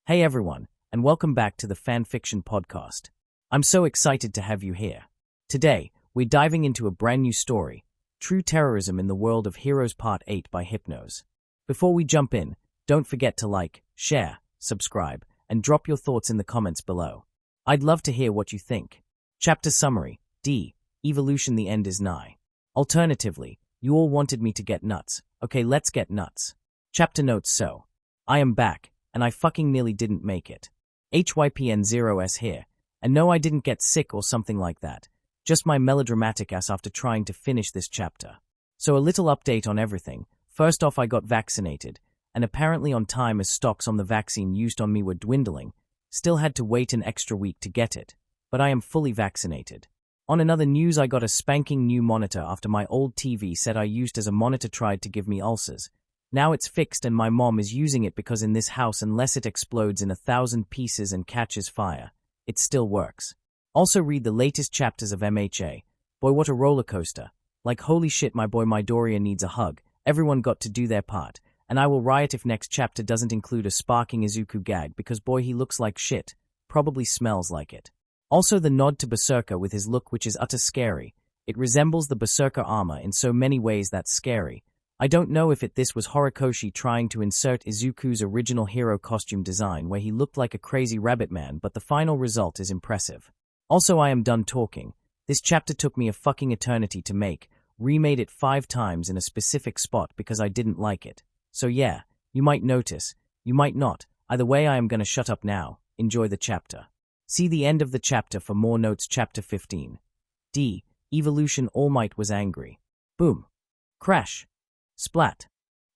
Hey everyone, and welcome back to the Fanfiction podcast. I'm so excited to have you here. Today, we're diving into a brand new story, True Terrorism in the World of Heroes Part 8 by Hypnos. Before we jump in, don't forget to like, share, subscribe, and drop your thoughts in the comments below. I'd love to hear what you think. Chapter Summary: D. Evolution: The End is Nigh. Alternatively, you all wanted me to get nuts. Okay, let's get nuts. Chapter Notes: So, I am back, and I fucking nearly didn't make it. HYPN0S here, and no, I didn't get sick or something like that. Just my melodramatic ass after trying to finish this chapter. So a little update on everything. First off, I got vaccinated, and apparently on time as stocks on the vaccine used on me were dwindling. Still had to wait an extra week to get it, but I am fully vaccinated. On another news, I got a spanking new monitor after my old TV set I used as a monitor tried to give me ulcers. Now it's fixed and my mom is using it because in this house, unless it explodes in 1,000 pieces and catches fire, it still works. Also read the latest chapters of MHA. Boy, what a roller coaster. Like holy shit, my boy Midoriya needs a hug. Everyone got to do their part, and I will riot if next chapter doesn't include a sparking Izuku gag because boy, he looks like shit. Probably smells like it. Also the nod to Berserker with his look, which is utter scary. It resembles the Berserker armor in so many ways that's scary. I don't know if this was Horikoshi trying to insert Izuku's original hero costume design where he looked like a crazy rabbit man, but the final result is impressive. Also, I am done talking. This chapter took me a fucking eternity to make, remade it 5 times in a specific spot because I didn't like it. So yeah, you might notice, you might not. Either way, I am gonna shut up now. Enjoy the chapter. See the end of the chapter for more notes. Chapter 15. D. Evolution: All Might was angry. Boom. Crash. Splat.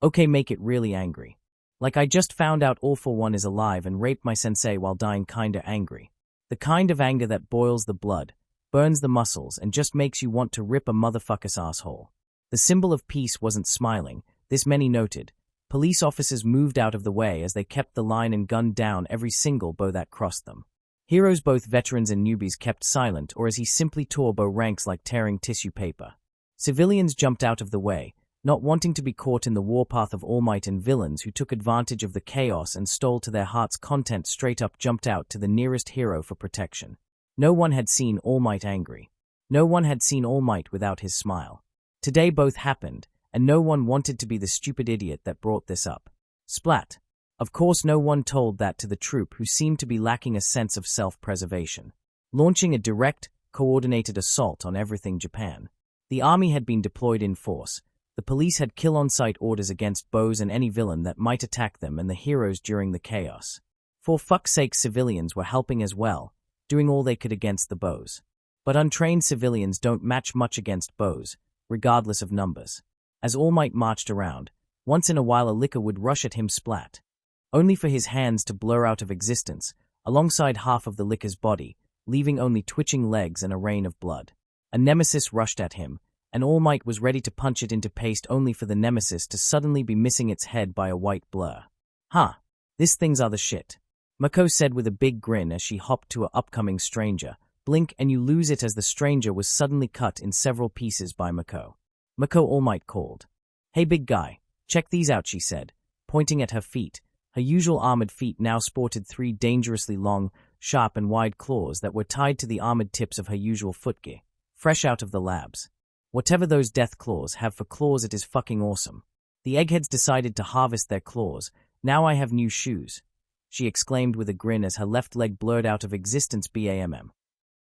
Okay, make it really angry. Like I just found out All For One is alive and raped my sensei while dying, kinda angry. The kind of anger that boils the blood, burns the muscles, and just makes you want to rip a motherfucker's asshole. The symbol of peace wasn't smiling, this many noted. Police officers moved out of the way as they kept the line and gunned down every single bow that crossed them. Heroes, both veterans and newbies, kept silent, or as he simply tore bow ranks like tearing tissue paper. Civilians jumped out of the way, not wanting to be caught in the warpath of All Might, and villains who took advantage of the chaos and stole to their heart's content straight up jumped out to the nearest hero for protection. No one had seen All Might angry. No one had seen All Might without his smile. Today both happened, and no one wanted to be the stupid idiot that brought this up. Splat. Of course no one told that to the troop, who seemed to be lacking a sense of self-preservation. Launching a direct, coordinated assault on everything Japan. The army had been deployed in force. The police had kill-on-sight orders against bows and any villain that might attack them and the heroes during the chaos. For fuck's sake, civilians were helping as well, doing all they could against the bows. But untrained civilians don't match much against bows, regardless of numbers. As All Might marched around, once in a while a licker would rush at him, splat. Only for his hands to blur out of existence, alongside half of the licker's body, leaving only twitching legs and a rain of blood. A nemesis rushed at him, and All Might was ready to punch it into paste, only for the nemesis to suddenly be missing its head by a white blur. Huh, these things are the shit, Mako said with a big grin as she hopped to an upcoming stranger. Blink and you lose it, as the stranger was suddenly cut in several pieces by Mako. Mako, All Might called. Hey big guy, check these out, she said, pointing at her feet. Her usual armored feet now sported 3 dangerously long, sharp and wide claws that were tied to the armored tips of her usual footgear, fresh out of the labs. Whatever those death claws have for claws, it is fucking awesome. The eggheads decided to harvest their claws. Now I have new shoes, she exclaimed with a grin as her left leg blurred out of existence. BAMM.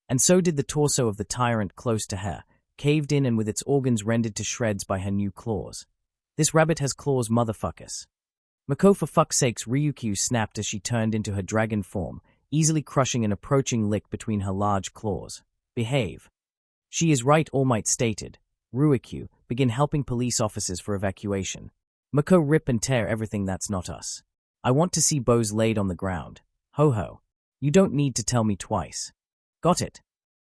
And so did the torso of the tyrant close to her, caved in and with its organs rendered to shreds by her new claws. This rabbit has claws, motherfuckers. Mako, for fuck's sakes, Ryukyu snapped as she turned into her dragon form, easily crushing an approaching lick between her large claws. Behave. She is right, All Might stated. Ryukyu, begin helping police officers for evacuation. Mako, rip and tear everything that's not us. I want to see bows laid on the ground. Ho ho. You don't need to tell me twice. Got it.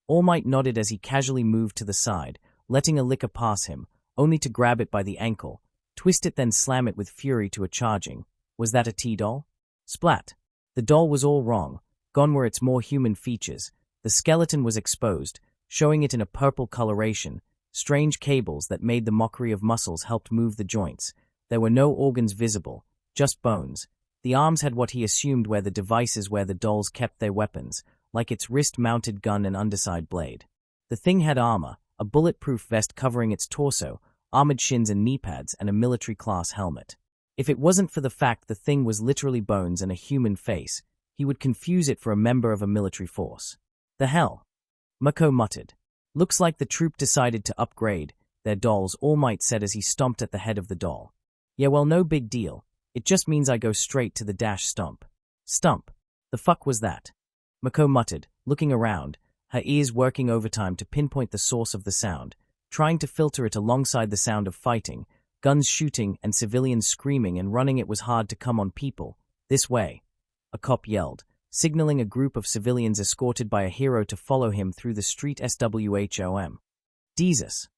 All Might nodded as he casually moved to the side, letting a licker pass him, only to grab it by the ankle, twist it, then slam it with fury to a charging. Was that a T-doll? Splat. The doll was all wrong. Gone were its more human features. The skeleton was exposed, showing it in a purple coloration. Strange cables that made the mockery of muscles helped move the joints. There were no organs visible, just bones. The arms had what he assumed were the devices where the dolls kept their weapons, like its wrist-mounted gun and underside blade. The thing had armor, a bulletproof vest covering its torso, armored shins and knee pads, and a military-class helmet. If it wasn't for the fact the thing was literally bones and a human face, he would confuse it for a member of a military force. The hell? Mako muttered. Looks like the troop decided to upgrade their dolls, All Might said as he stomped at the head of the doll. Yeah, well, no big deal. It just means I go straight to the dash stump. Stump? The fuck was that? Mako muttered, looking around, her ears working overtime to pinpoint the source of the sound, trying to filter it alongside the sound of fighting, guns shooting and civilians screaming and running. It was hard to come on people. This way. A cop yelled, signaling a group of civilians escorted by a hero to follow him through the street. SWHOM. Jesus.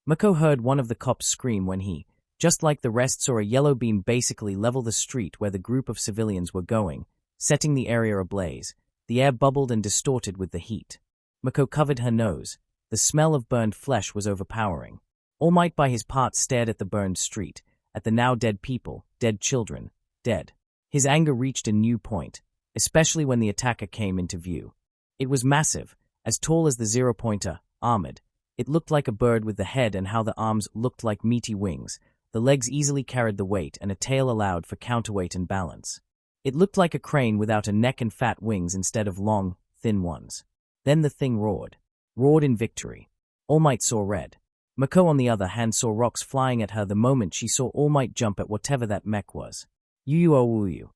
Mako heard one of the cops scream when he, just like the rest, saw a yellow beam basically level the street where the group of civilians were going, setting the area ablaze. The air bubbled and distorted with the heat. Mako covered her nose. The smell of burned flesh was overpowering. All Might by his part stared at the burned street, at the now dead people, dead children, dead. His anger reached a new point, especially when the attacker came into view. It was massive, as tall as the zero-pointer, armored. It looked like a bird with the head and how the arms looked like meaty wings. The legs easily carried the weight and a tail allowed for counterweight and balance. It looked like a crane without a neck and fat wings instead of long, thin ones. Then the thing roared. Roared in victory. All Might saw red. Mako, on the other hand, saw rocks flying at her the moment she saw All Might jump at whatever that mech was. You.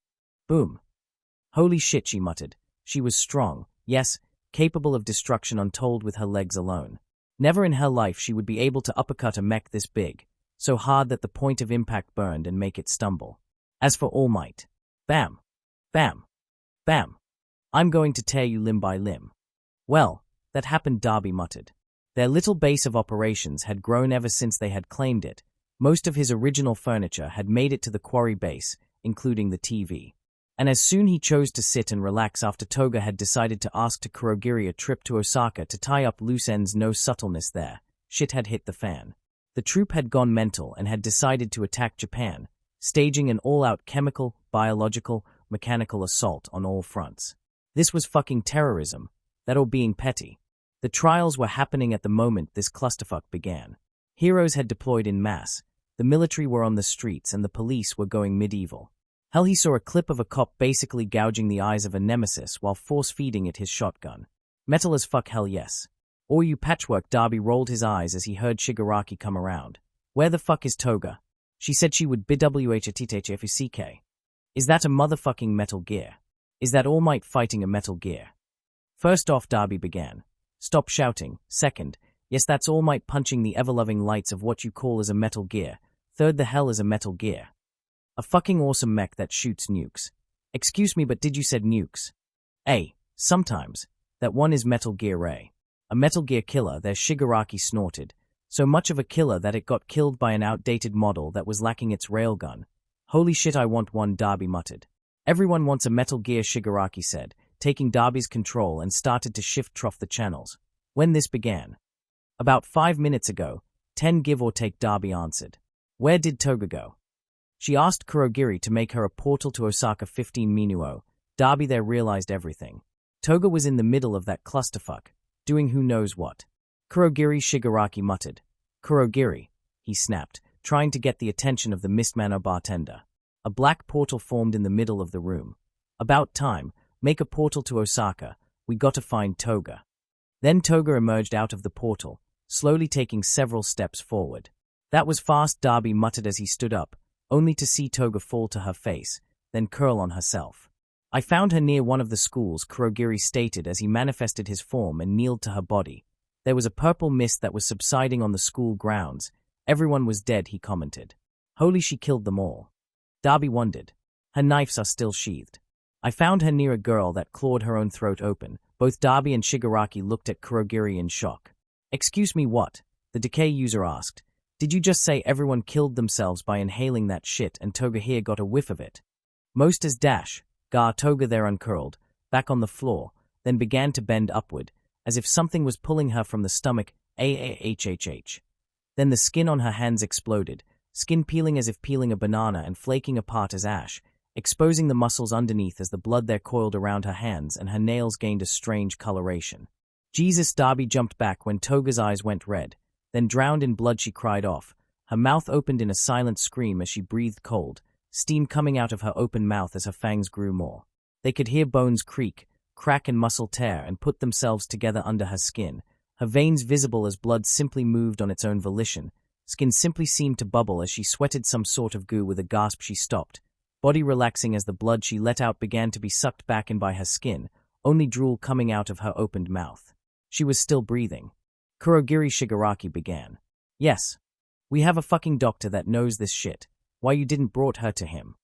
Boom. Holy shit, she muttered. She was strong, yes, capable of destruction untold with her legs alone. Never in her life she would be able to uppercut a mech this big, so hard that the point of impact burned and make it stumble. As for All Might, bam, bam, bam. I'm going to tear you limb by limb. Well, that happened, Darby muttered. Their little base of operations had grown ever since they had claimed it. Most of his original furniture had made it to the quarry base, including the TV. And as soon he chose to sit and relax after Toga had decided to ask to Kurogiri a trip to Osaka to tie up loose ends, no subtleness there. Shit had hit the fan. The troop had gone mental and had decided to attack Japan, staging an all-out chemical, biological, mechanical assault on all fronts. This was fucking terrorism, that or being petty. The trials were happening at the moment this clusterfuck began. Heroes had deployed in mass, the military were on the streets, and the police were going medieval. Hell, he saw a clip of a cop basically gouging the eyes of a nemesis while force-feeding it his shotgun. Metal as fuck, hell yes. Or you patchwork. Darby rolled his eyes as he heard Shigaraki come around. Where the fuck is Toga? She said she would bwhtfck. Is that a motherfucking Metal Gear? Is that All Might fighting a Metal Gear? First off, Darby began. Stop shouting. Second, yes, that's All Might punching the ever-loving lights of what you call as a Metal Gear. Third, the hell is a Metal Gear? A fucking awesome mech that shoots nukes. Excuse me, but did you said nukes? Sometimes. That one is Metal Gear Ray. A Metal Gear killer, there, Shigaraki snorted. So much of a killer that it got killed by an outdated model that was lacking its railgun. Holy shit, I want one, Darby muttered. Everyone wants a Metal Gear, Shigaraki said, taking Darby's control and started to shift-trough the channels. When this began? About 5 minutes ago, 10 give or take, Darby answered. Where did Toga go? She asked Kurogiri to make her a portal to Osaka 15 Minuo. Darby there realized everything. Toga was in the middle of that clusterfuck, doing who knows what. Kurogiri, Shigaraki muttered. Kurogiri, he snapped, trying to get the attention of the Mistmano bartender. A black portal formed in the middle of the room. About time, make a portal to Osaka, we got to find Toga. Then Toga emerged out of the portal, slowly taking several steps forward. That was fast, Darby muttered as he stood up, only to see Toga fall to her face, then curl on herself. I found her near one of the schools, Kurogiri stated as he manifested his form and kneeled to her body. There was a purple mist that was subsiding on the school grounds. Everyone was dead, he commented. Holy, she killed them all. Darby wondered. Her knives are still sheathed. I found her near a girl that clawed her own throat open. Both Darby and Shigaraki looked at Kurogiri in shock. Excuse me, what? The Decay user asked. Did you just say everyone killed themselves by inhaling that shit and Toga here got a whiff of it? Most as dash. Toga there uncurled, back on the floor, then began to bend upward, as if something was pulling her from the stomach. Then the skin on her hands exploded, skin peeling as if peeling a banana and flaking apart as ash. exposing the muscles underneath as the blood there coiled around her hands and her nails gained a strange coloration. Jesus! Darby jumped back when Toga's eyes went red. Then drowned in blood she cried off. Her mouth opened in a silent scream as she breathed cold, steam coming out of her open mouth as her fangs grew more. They could hear bones creak, crack and muscle tear and put themselves together under her skin, her veins visible as blood simply moved on its own volition. Skin simply seemed to bubble as she sweated some sort of goo. With a gasp she stopped, body relaxing as the blood she let out began to be sucked back in by her skin, only drool coming out of her opened mouth. She was still breathing. Kurogiri Shigaraki began. Yes. We have a fucking doctor that knows this shit. Why you didn't brought her to him?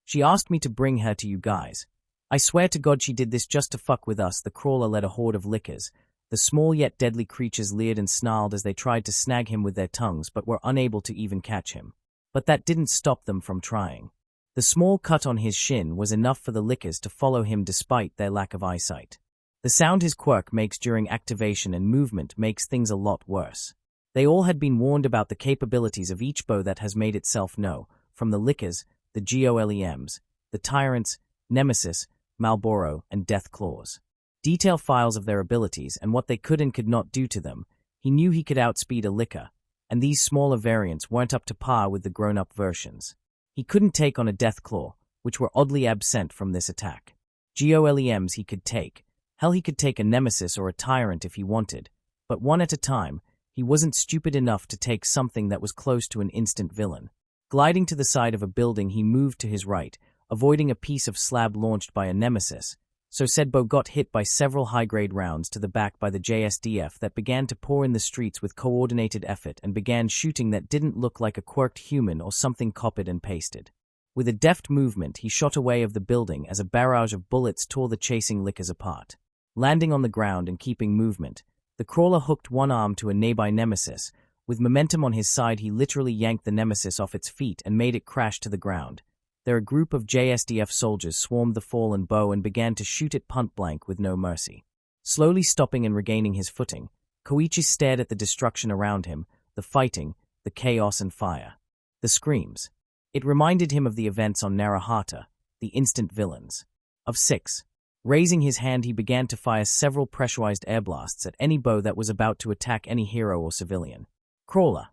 She asked me to bring her to you guys. I swear to God she did this just to fuck with us. The crawler led a horde of lickers. The small yet deadly creatures leered and snarled as they tried to snag him with their tongues but were unable to even catch him. But that didn't stop them from trying. The small cut on his shin was enough for the lickers to follow him despite their lack of eyesight. The sound his quirk makes during activation and movement makes things a lot worse. They all had been warned about the capabilities of each bow that has made itself known, from the lickers, the GOLEMs, the tyrants, Nemesis, Malboro, and Death Claws. Detail files of their abilities and what they could and could not do to them. He knew he could outspeed a licker, and these smaller variants weren't up to par with the grown-up versions. He couldn't take on a Death Claw, which were oddly absent from this attack. GOLEMs he could take. Hell, he could take a Nemesis or a Tyrant if he wanted, but one at a time. He wasn't stupid enough to take something that was close to an instant villain. Gliding to the side of a building, he moved to his right, avoiding a piece of slab launched by a Nemesis, so said bow got hit by several high-grade rounds to the back by the JSDF that began to pour in the streets with coordinated effort and began shooting that didn't look like a quirked human or something copied and pasted. With a deft movement, he shot away of the building as a barrage of bullets tore the chasing lickers apart. Landing on the ground and keeping movement, the crawler hooked one arm to a nearby Nemesis. With momentum on his side, he literally yanked the Nemesis off its feet and made it crash to the ground. There a group of JSDF soldiers swarmed the fallen bow and began to shoot it point-blank with no mercy. Slowly stopping and regaining his footing, Koichi stared at the destruction around him, the fighting, the chaos and fire. The screams. It reminded him of the events on Narahata, the instant villains. Of 6. Raising his hand, he began to fire several pressurized air blasts at any bow that was about to attack any hero or civilian. Crawler.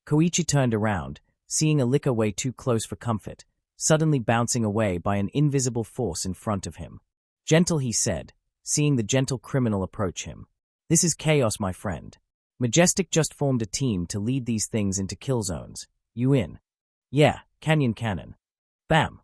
Koichi turned around, seeing a licker way too close for comfort, suddenly bouncing away by an invisible force in front of him. Gentle, he said, seeing the gentle criminal approach him. This is chaos, my friend. Majestic just formed a team to lead these things into kill zones. You in? Yeah, cannon. Bam.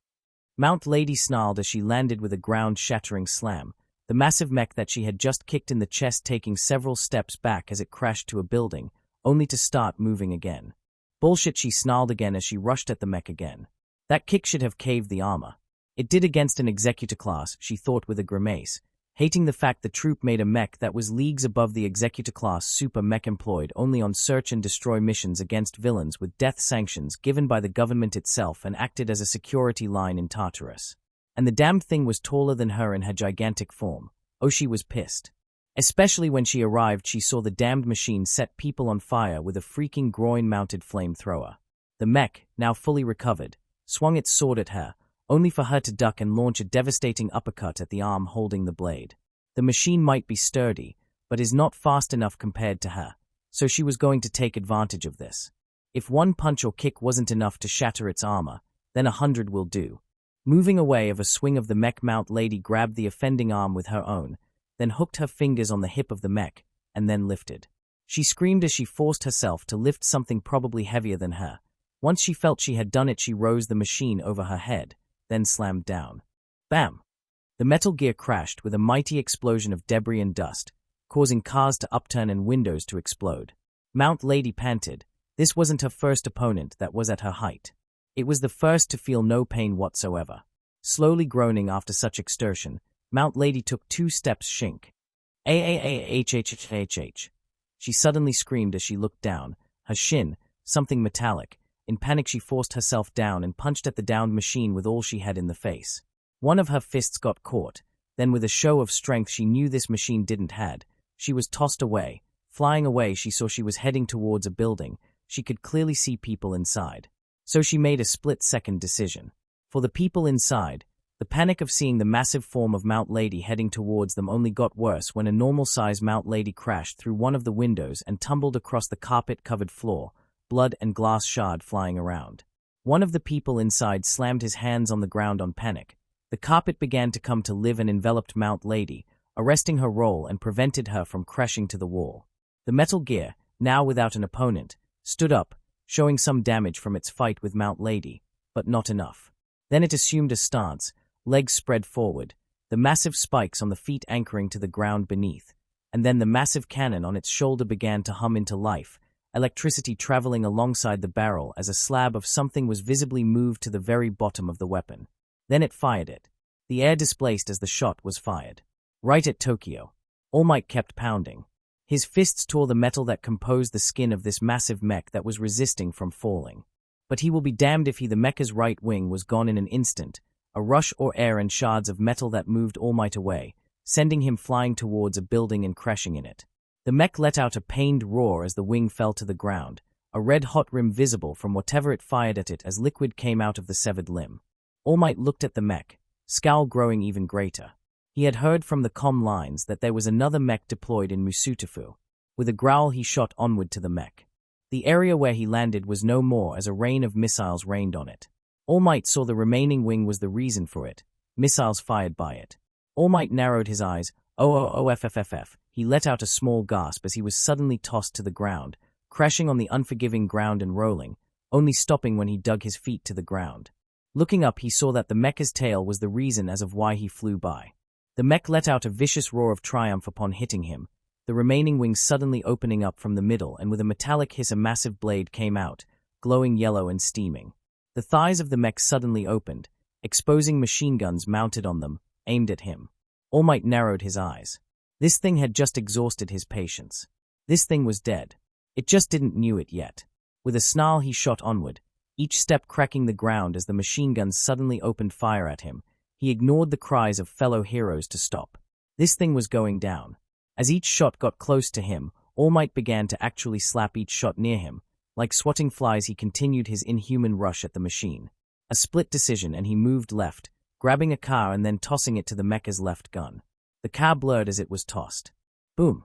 Mount Lady snarled as she landed with a ground-shattering slam, the massive mech that she had just kicked in the chest taking several steps back as it crashed to a building, only to start moving again. Bullshit, she snarled again as she rushed at the mech again. That kick should have caved the armor. It did against an executor class, she thought with a grimace, hating the fact the troop made a mech that was leagues above the executor class super mech employed only on search and destroy missions against villains with death sanctions given by the government itself and acted as a security line in Tartarus. And the damned thing was taller than her in her gigantic form. Oh, she was pissed. Especially when she arrived, she saw the damned machine set people on fire with a freaking groin-mounted flamethrower. The mech, now fully recovered, swung its sword at her, only for her to duck and launch a devastating uppercut at the arm holding the blade. The machine might be sturdy, but is not fast enough compared to her, so she was going to take advantage of this. If one punch or kick wasn't enough to shatter its armor, then 100 will do. Moving away of a swing of the mech, Mount Lady grabbed the offending arm with her own, then hooked her fingers on the hip of the mech, and then lifted. She screamed as she forced herself to lift something probably heavier than her. Once she felt she had done it, she rose the machine over her head, then slammed down. Bam! The metal gear crashed with a mighty explosion of debris and dust, causing cars to upturn and windows to explode. Mount Lady panted. This wasn't her first opponent that was at her height. It was the first to feel no pain whatsoever. Slowly groaning after such exertion, Mount Lady took 2 steps. Shink. Ahhhhhhh. She suddenly screamed as she looked down, her shin, something metallic. In panic, she forced herself down and punched at the downed machine with all she had in the face. One of her fists got caught. Then with a show of strength she knew this machine didn't had, she was tossed away. Flying away, she saw she was heading towards a building. She could clearly see people inside. So she made a split-second decision. For the people inside, the panic of seeing the massive form of Mount Lady heading towards them only got worse when a normal-sized Mount Lady crashed through one of the windows and tumbled across the carpet-covered floor, blood and glass shard flying around. One of the people inside slammed his hands on the ground on panic. The carpet began to come to live and enveloped Mount Lady, arresting her roll and prevented her from crashing to the wall. The Metal Gear, now without an opponent, stood up, showing some damage from its fight with Mount Lady, but not enough. Then it assumed a stance, legs spread forward, the massive spikes on the feet anchoring to the ground beneath, and then the massive cannon on its shoulder began to hum into life, electricity traveling alongside the barrel as a slab of something was visibly moved to the very bottom of the weapon. Then it fired it. The air displaced as the shot was fired. Right at Tokyo. All Might kept pounding. His fists tore the metal that composed the skin of this massive mech that was resisting from falling. But he will be damned if the mecha's right wing was gone in an instant, a rush or air and shards of metal that moved All Might away, sending him flying towards a building and crashing in it. The mech let out a pained roar as the wing fell to the ground, a red-hot rim visible from whatever it fired at it as liquid came out of the severed limb. All Might looked at the mech, scowl growing even greater. He had heard from the comm lines that there was another mech deployed in Musutafu. With a growl he shot onward to the mech. The area where he landed was no more as a rain of missiles rained on it. All Might saw the remaining wing was the reason for it, missiles fired by it. All Might narrowed his eyes. OOOFFFF. He let out a small gasp as he was suddenly tossed to the ground, crashing on the unforgiving ground and rolling, only stopping when he dug his feet to the ground. Looking up he saw that the mecha's tail was the reason as of why he flew by. The mech let out a vicious roar of triumph upon hitting him, the remaining wings suddenly opening up from the middle and with a metallic hiss a massive blade came out, glowing yellow and steaming. The thighs of the mech suddenly opened, exposing machine guns mounted on them, aimed at him. All Might narrowed his eyes. This thing had just exhausted his patience. This thing was dead. It just didn't knew it yet. With a snarl he shot onward, each step cracking the ground as the machine guns suddenly opened fire at him. He ignored the cries of fellow heroes to stop. This thing was going down. As each shot got close to him, All Might began to actually slap each shot near him. Like swatting flies he continued his inhuman rush at the machine. A split decision and he moved left, grabbing a car and then tossing it to the mecha's left gun. The car blurred as it was tossed. Boom.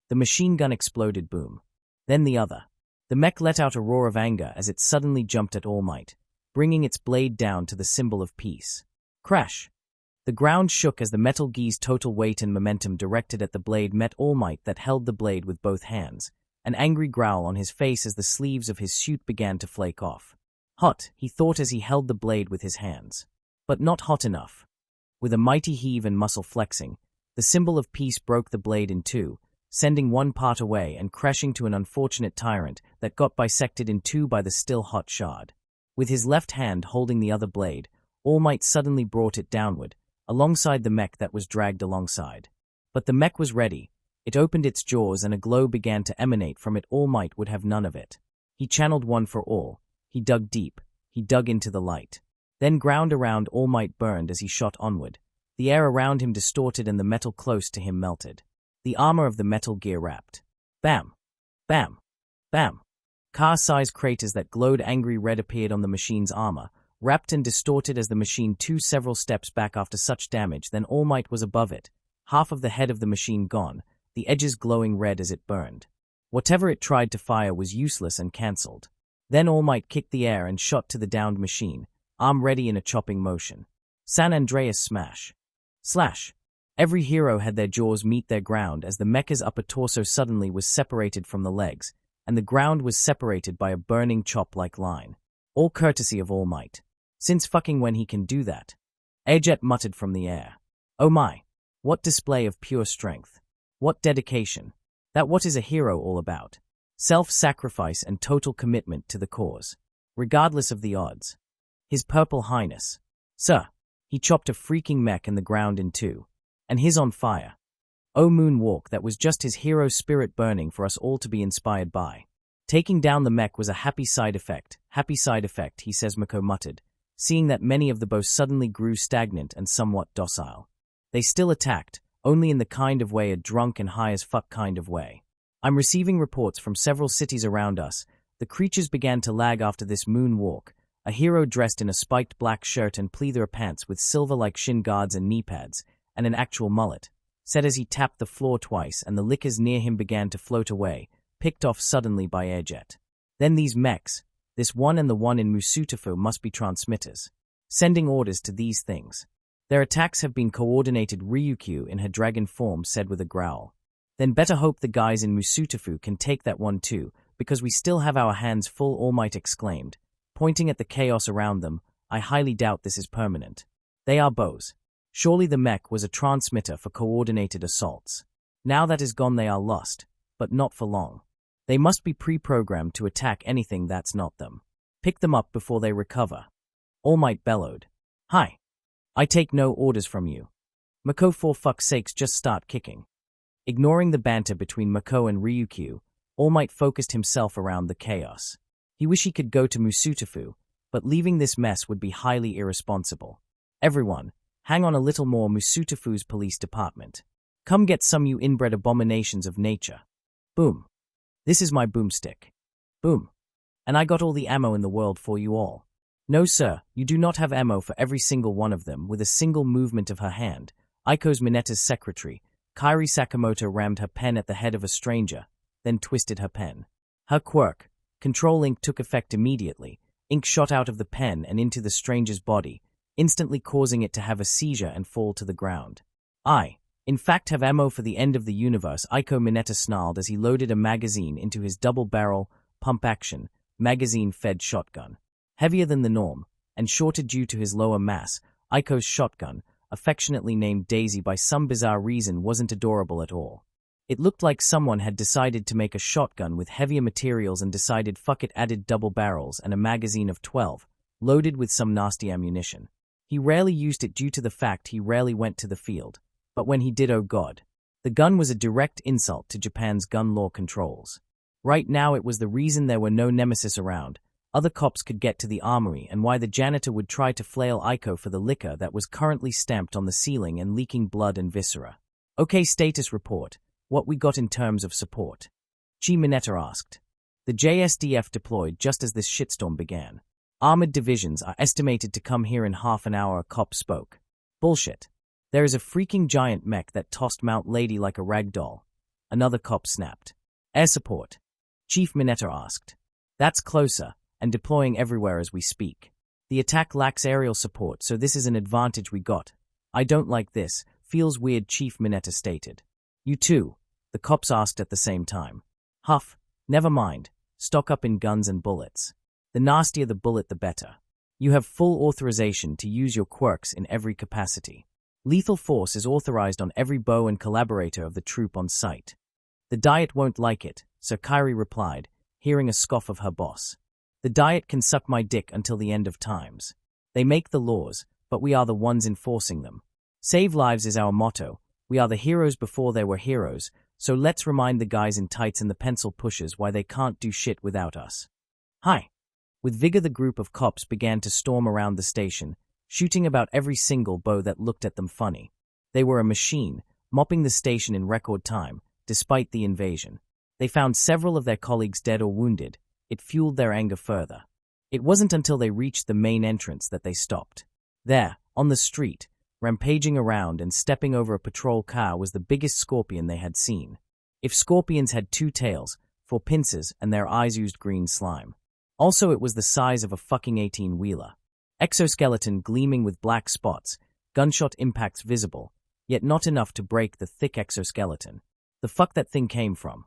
The machine gun exploded. Boom. Then the other. The mech let out a roar of anger as it suddenly jumped at All Might, bringing its blade down to the symbol of peace. Crash. The ground shook as the Metal Gear's total weight and momentum directed at the blade met All Might that held the blade with both hands, an angry growl on his face as the sleeves of his suit began to flake off. Hot, he thought as he held the blade with his hands. But not hot enough. With a mighty heave and muscle flexing, the symbol of peace broke the blade in two, sending one part away and crashing to an unfortunate tyrant that got bisected in two by the still hot shard. With his left hand holding the other blade, All Might suddenly brought it downward, alongside the mech that was dragged alongside. But the mech was ready. It opened its jaws and a glow began to emanate from it. All Might would have none of it. He channeled one for all. He dug deep. He dug into the light. Then ground around All Might burned as he shot onward. The air around him distorted and the metal close to him melted. The armor of the Metal Gear wrapped. Bam! Bam! Bam! Car-sized craters that glowed angry red appeared on the machine's armor, wrapped and distorted as the machine took several steps back after such damage. Then All Might was above it, half of the head of the machine gone, the edges glowing red as it burned. Whatever it tried to fire was useless and cancelled. Then All Might kicked the air and shot to the downed machine, arm ready in a chopping motion. San Andreas smash. Slash. Every hero had their jaws meet their ground as the mecha's upper torso suddenly was separated from the legs, and the ground was separated by a burning chop-like line. All courtesy of All Might. Since fucking when he can do that? Airjet muttered from the air. Oh my. What display of pure strength. What dedication. That what is a hero all about. Self-sacrifice and total commitment to the cause. Regardless of the odds. His Purple Highness. Sir. He chopped a freaking mech and the ground in two. And his on fire. Oh moonwalk, that was just his hero spirit burning for us all to be inspired by. Taking down the mech was a happy side effect, he says. Mako muttered, seeing that many of the bows suddenly grew stagnant and somewhat docile. They still attacked, only in the kind of way a drunk and high as fuck kind of way. I'm receiving reports from several cities around us. The creatures began to lag after this moonwalk. A hero dressed in a spiked black shirt and pleather pants with silver-like shin guards and knee pads, and an actual mullet, said as he tapped the floor twice and the liquors near him began to float away, picked off suddenly by airjet. Then these mechs, this one and the one in Musutafu must be transmitters, sending orders to these things. Their attacks have been coordinated, Ryukyu in her dragon form said with a growl. Then better hope the guys in Musutafu can take that one too, because we still have our hands full, All Might exclaimed, pointing at the chaos around them. I highly doubt this is permanent. They are bows. Surely the mech was a transmitter for coordinated assaults. Now that is gone, they are lost, but not for long. They must be pre-programmed to attack anything that's not them. Pick them up before they recover. All Might bellowed. Hi. I take no orders from you. Mako, for fuck's sakes, just start kicking. Ignoring the banter between Mako and Ryukyu, All Might focused himself around the chaos. He wished he could go to Musutafu, but leaving this mess would be highly irresponsible. Everyone, hang on a little more. Musutafu's police department. Come get some, you inbred abominations of nature. Boom. This is my boomstick. Boom. And I got all the ammo in the world for you all. No sir, you do not have ammo for every single one of them. With a single movement of her hand, Aiko's Mineta's secretary, Kairi Sakamoto, rammed her pen at the head of a stranger, then twisted her pen. Her quirk, control ink, took effect immediately. Ink shot out of the pen and into the stranger's body, instantly causing it to have a seizure and fall to the ground. I, in fact, have ammo for the end of the universe, Aiko Mineta snarled as he loaded a magazine into his double-barrel, pump-action, magazine-fed shotgun. Heavier than the norm, and shorter due to his lower mass, Aiko's shotgun, affectionately named Daisy by some bizarre reason, wasn't adorable at all. It looked like someone had decided to make a shotgun with heavier materials and decided fuck it, added double barrels and a magazine of 12, loaded with some nasty ammunition. He rarely used it due to the fact he rarely went to the field, but when he did, oh god. The gun was a direct insult to Japan's gun law controls. Right now it was the reason there were no nemesis around. Other cops could get to the armory, and why the janitor would try to flail Aiko for the liquor that was currently stamped on the ceiling and leaking blood and viscera. Okay, status report. What we got in terms of support? Chi Mineta asked. The JSDF deployed just as this shitstorm began. Armored divisions are estimated to come here in half an hour, a cop spoke. Bullshit. There is a freaking giant mech that tossed Mount Lady like a rag doll. Another cop snapped. Air support? Chief Mineta asked. That's closer, and deploying everywhere as we speak. The attack lacks aerial support, so this is an advantage we got. I don't like this. Feels weird, Chief Mineta stated. You too? The cops asked at the same time. Huff. Never mind. Stock up in guns and bullets. The nastier the bullet, the better. You have full authorization to use your quirks in every capacity. Lethal force is authorized on every bow and collaborator of the troop on site. The Diet won't like it, Sir Kairi replied, hearing a scoff of her boss. The Diet can suck my dick until the end of times. They make the laws, but we are the ones enforcing them. Save lives is our motto. We are the heroes before there were heroes, so let's remind the guys in tights and the pencil pushers why they can't do shit without us. Hi. With vigor the group of cops began to storm around the station, shooting about every single bow that looked at them funny. They were a machine, mopping the station in record time, despite the invasion. They found several of their colleagues dead or wounded. It fueled their anger further. It wasn't until they reached the main entrance that they stopped. There, on the street, rampaging around and stepping over a patrol car was the biggest scorpion they had seen. If scorpions had two tails, 4 pincers, and their eyes oozed green slime. Also, it was the size of a fucking 18-wheeler. Exoskeleton gleaming with black spots, gunshot impacts visible, yet not enough to break the thick exoskeleton. The fuck that thing came from?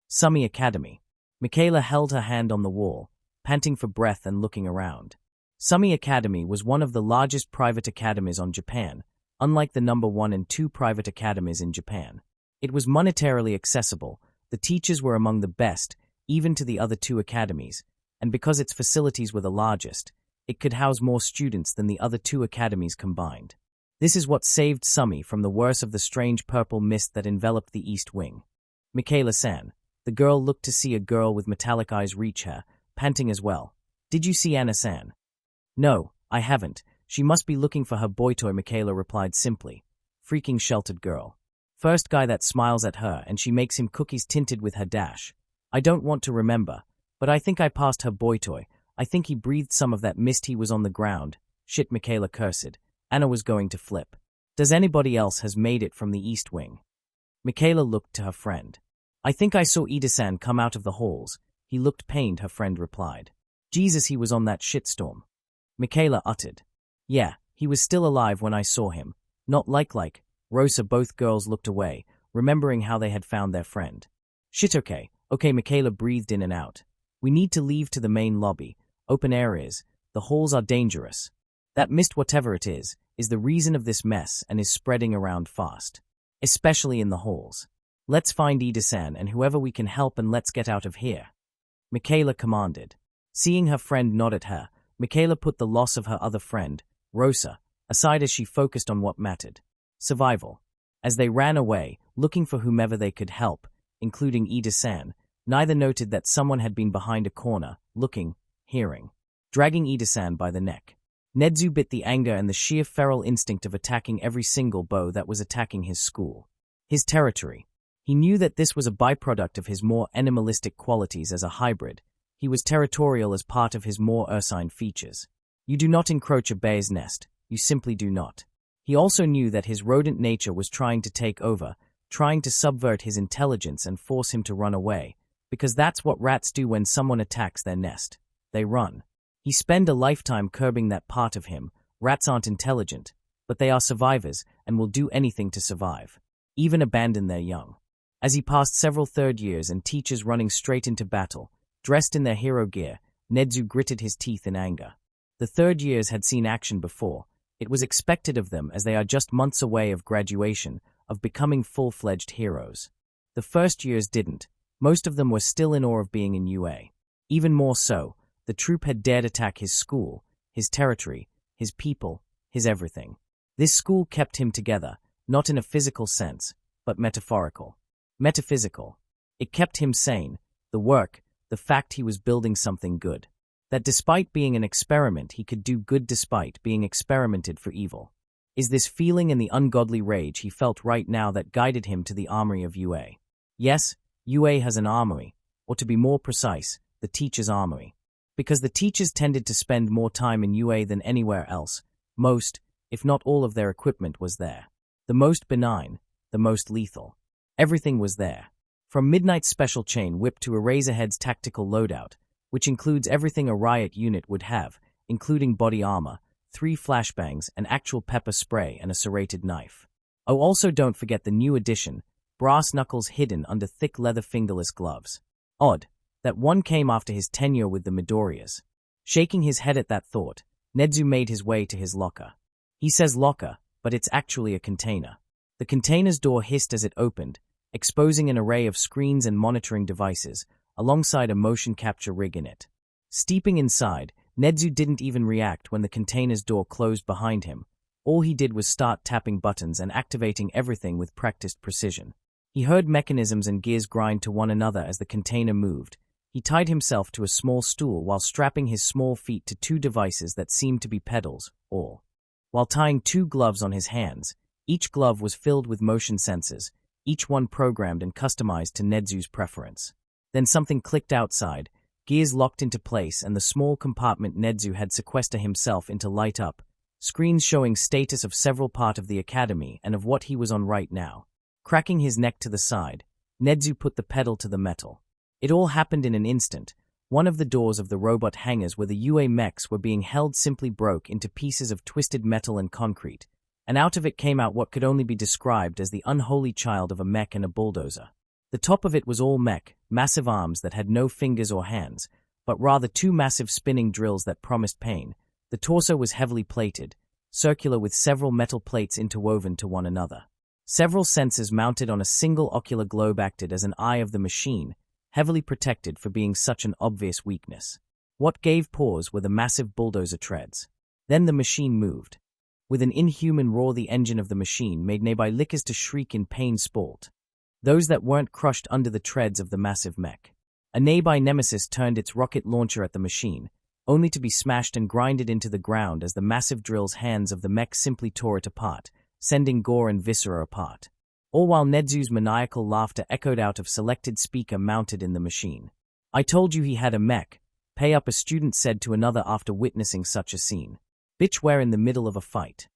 Sumi Academy. Michaela held her hand on the wall, panting for breath and looking around. Sumi Academy was one of the largest private academies on Japan, unlike the number 1 and 2 private academies in Japan. It was monetarily accessible, the teachers were among the best, even to the other 2 academies, and because its facilities were the largest, it could house more students than the other 2 academies combined. This is what saved Sumi from the worst of the strange purple mist that enveloped the East Wing. Michaela-san. The girl looked to see a girl with metallic eyes reach her, panting as well. Did you see Anna-san? No, I haven't. She must be looking for her boy toy, Michaela replied simply. Freaking sheltered girl. First guy that smiles at her and she makes him cookies tinted with her dash. I don't want to remember, but I think I passed her boy toy. I think he breathed some of that mist. He was on the ground. Shit, Michaela cursed. Anna was going to flip. Does anybody else has made it from the east wing? Michaela looked to her friend. I think I saw Ida-san come out of the halls. He looked pained, her friend replied. Jesus, he was on that shitstorm. Michaela uttered. Yeah, he was still alive when I saw him. Not like. Rosa, both girls looked away, remembering how they had found their friend. Shit, okay, Michaela breathed in and out. We need to leave to the main lobby. Open areas. The halls are dangerous. That mist, whatever it is the reason of this mess and is spreading around fast. Especially in the halls. Let's find Ida-san and whoever we can help and let's get out of here. Michaela commanded. Seeing her friend nod at her, Michaela put the loss of her other friend, Rosa, aside as she focused on what mattered. Survival. As they ran away, looking for whomever they could help, including Ida-san, neither noted that someone had been behind a corner, looking, hearing, dragging Ida-san by the neck. Nedzu bit the anger and the sheer feral instinct of attacking every single bow that was attacking his school. His territory. He knew that this was a byproduct of his more animalistic qualities as a hybrid. He was territorial as part of his more ursine features. You do not encroach a bear's nest. You simply do not. He also knew that his rodent nature was trying to take over, trying to subvert his intelligence and force him to run away, because that's what rats do when someone attacks their nest. They run. He spent a lifetime curbing that part of him. Rats aren't intelligent, but they are survivors and will do anything to survive, even abandon their young. As he passed several third years and teachers running straight into battle, dressed in their hero gear, Nedzu gritted his teeth in anger. The third years had seen action before. It was expected of them as they are just months away of graduation, of becoming full-fledged heroes. The first years didn't. Most of them were still in awe of being in UA. Even more so, the troop had dared attack his school, his territory, his people, his everything. This school kept him together, not in a physical sense, but metaphorical. Metaphysical. It kept him sane, the work, the fact he was building something good. That despite being an experiment, he could do good despite being experimented for evil. Is this feeling and the ungodly rage he felt right now that guided him to the armory of UA? Yes, UA has an armory, or to be more precise, the teacher's armory. Because the teachers tended to spend more time in UA than anywhere else, most, if not all of their equipment was there. The most benign, the most lethal. Everything was there. From Midnight's special chain whip to Eraserhead's tactical loadout, which includes everything a riot unit would have, including body armor, 3 flashbangs, an actual pepper spray, and a serrated knife. Oh, also don't forget the new addition, brass knuckles hidden under thick leather fingerless gloves. Odd. That one came after his tenure with the Midoriyas. Shaking his head at that thought, Nedzu made his way to his locker. He says locker, but it's actually a container. The container's door hissed as it opened, exposing an array of screens and monitoring devices, alongside a motion capture rig in it. Steeping inside, Nedzu didn't even react when the container's door closed behind him. All he did was start tapping buttons and activating everything with practiced precision. He heard mechanisms and gears grind to one another as the container moved. He tied himself to a small stool while strapping his small feet to 2 devices that seemed to be pedals, all. While tying 2 gloves on his hands, each glove was filled with motion sensors, each one programmed and customized to Nedzu's preference. Then something clicked outside, gears locked into place and the small compartment Nedzu had sequestered himself into light up, screens showing status of several part of the academy and of what he was on right now. Cracking his neck to the side, Nedzu put the pedal to the metal. It all happened in an instant. One of the doors of the robot hangars where the UA mechs were being held simply broke into pieces of twisted metal and concrete, and out of it came out what could only be described as the unholy child of a mech and a bulldozer. The top of it was all mech, massive arms that had no fingers or hands, but rather 2 massive spinning drills that promised pain. The torso was heavily plated, circular with several metal plates interwoven to one another. Several sensors mounted on a single ocular globe acted as an eye of the machine, heavily protected for being such an obvious weakness. What gave pause were the massive bulldozer treads. Then the machine moved. With an inhuman roar, the engine of the machine made nearby lickers to shriek in pain sport. Those that weren't crushed under the treads of the massive mech. A nearby nemesis turned its rocket launcher at the machine, only to be smashed and grinded into the ground as the massive drill's hands of the mech simply tore it apart, sending gore and viscera apart. All while Nedzu's maniacal laughter echoed out of selected speaker mounted in the machine. I told you he had a mech, Pay up, a student said to another after witnessing such a scene. Bitch, we're in the middle of a fight.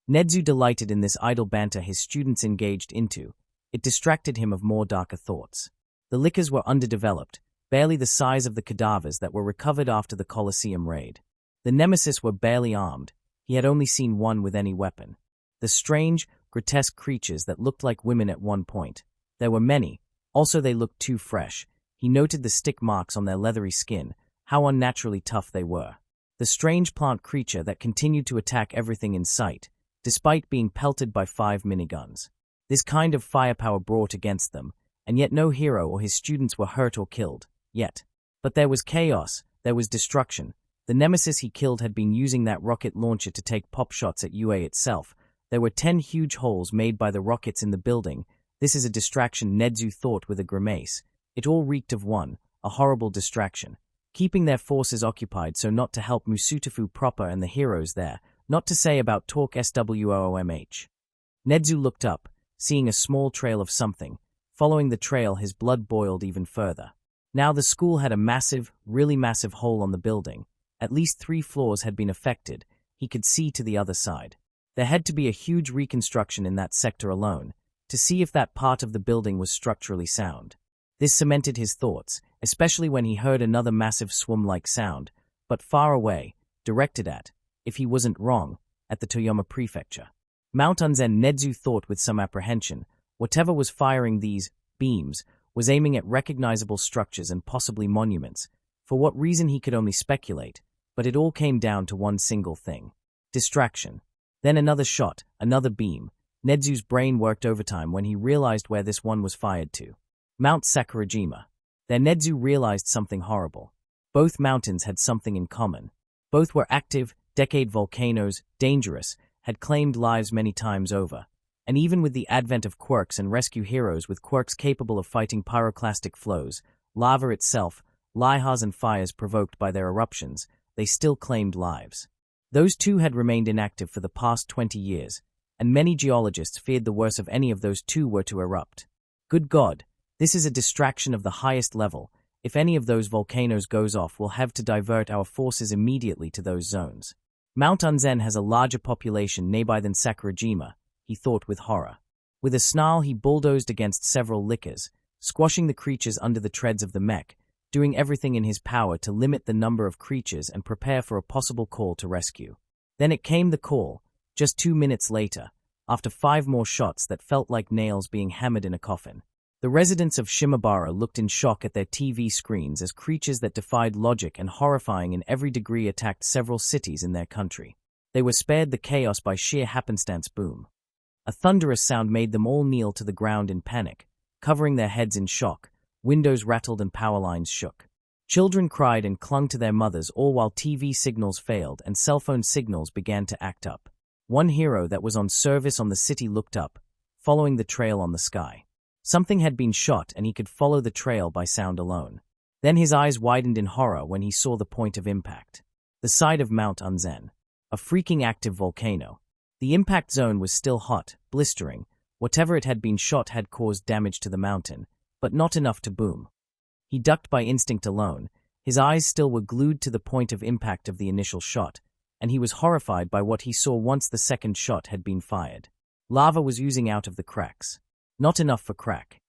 Nedzu delighted in this idle banter his students engaged into. It distracted him of more darker thoughts. The lickers were underdeveloped, barely the size of the cadavers that were recovered after the Colosseum raid. The nemesis were barely armed. He had only seen one with any weapon. The strange, grotesque creatures that looked like women at one point. There were many. Also, they looked too fresh. He noted the stick marks on their leathery skin, how unnaturally tough they were. The strange plant creature that continued to attack everything in sight, despite being pelted by 5 miniguns. This kind of firepower brought against them, and yet no hero or his students were hurt or killed, yet. But there was chaos, there was destruction. The nemesis he killed had been using that rocket launcher to take pop shots at UA itself. There were 10 huge holes made by the rockets in the building. This is a distraction, Nedzu thought with a grimace. It all reeked of one, a horrible distraction. Keeping their forces occupied so not to help Musutafu proper and the heroes there, not to say about Talk SWOOMH. Nedzu looked up, seeing a small trail of something. Following the trail, his blood boiled even further. Now the school had a massive, really massive hole on the building. At least 3 floors had been affected. He could see to the other side. There had to be a huge reconstruction in that sector alone, to see if that part of the building was structurally sound. This cemented his thoughts, especially when he heard another massive swum-like sound, but far away, directed at, if he wasn't wrong, at the Toyama prefecture. Mount Unzen, Nedzu thought with some apprehension. Whatever was firing these beams was aiming at recognizable structures and possibly monuments. For what reason he could only speculate, but it all came down to one single thing. Distraction. Then another shot, another beam. Nedzu's brain worked overtime when he realized where this one was fired to. Mount Sakurajima. There Nedzu realized something horrible. Both mountains had something in common. Both were active, decade volcanoes, dangerous, had claimed lives many times over. And even with the advent of quirks and rescue heroes with quirks capable of fighting pyroclastic flows, lava itself, lahars and fires provoked by their eruptions, they still claimed lives. Those two had remained inactive for the past 20 years, and many geologists feared the worst of any of those two were to erupt. Good God, this is a distraction of the highest level. If any of those volcanoes goes off, we'll have to divert our forces immediately to those zones. Mount Unzen has a larger population nearby than Sakurajima, he thought with horror. With a snarl, he bulldozed against several lickers, squashing the creatures under the treads of the mech, doing everything in his power to limit the number of creatures and prepare for a possible call to rescue. Then it came, the call, just 2 minutes later, after 5 more shots that felt like nails being hammered in a coffin. The residents of Shimabara looked in shock at their TV screens as creatures that defied logic and horrifying in every degree attacked several cities in their country. They were spared the chaos by sheer happenstance. Boom. A thunderous sound made them all kneel to the ground in panic, covering their heads in shock. Windows rattled and power lines shook. Children cried and clung to their mothers, all while TV signals failed and cell phone signals began to act up. One hero that was on service on the city looked up, following the trail on the sky. Something had been shot and he could follow the trail by sound alone. Then his eyes widened in horror when he saw the point of impact. The side of Mount Unzen. A freaking active volcano. The impact zone was still hot, blistering. Whatever it had been shot had caused damage to the mountain, but not enough to boom. He ducked by instinct alone. His eyes still were glued to the point of impact of the initial shot, and he was horrified by what he saw once the second shot had been fired. Lava was oozing out of the cracks. Not enough for crack.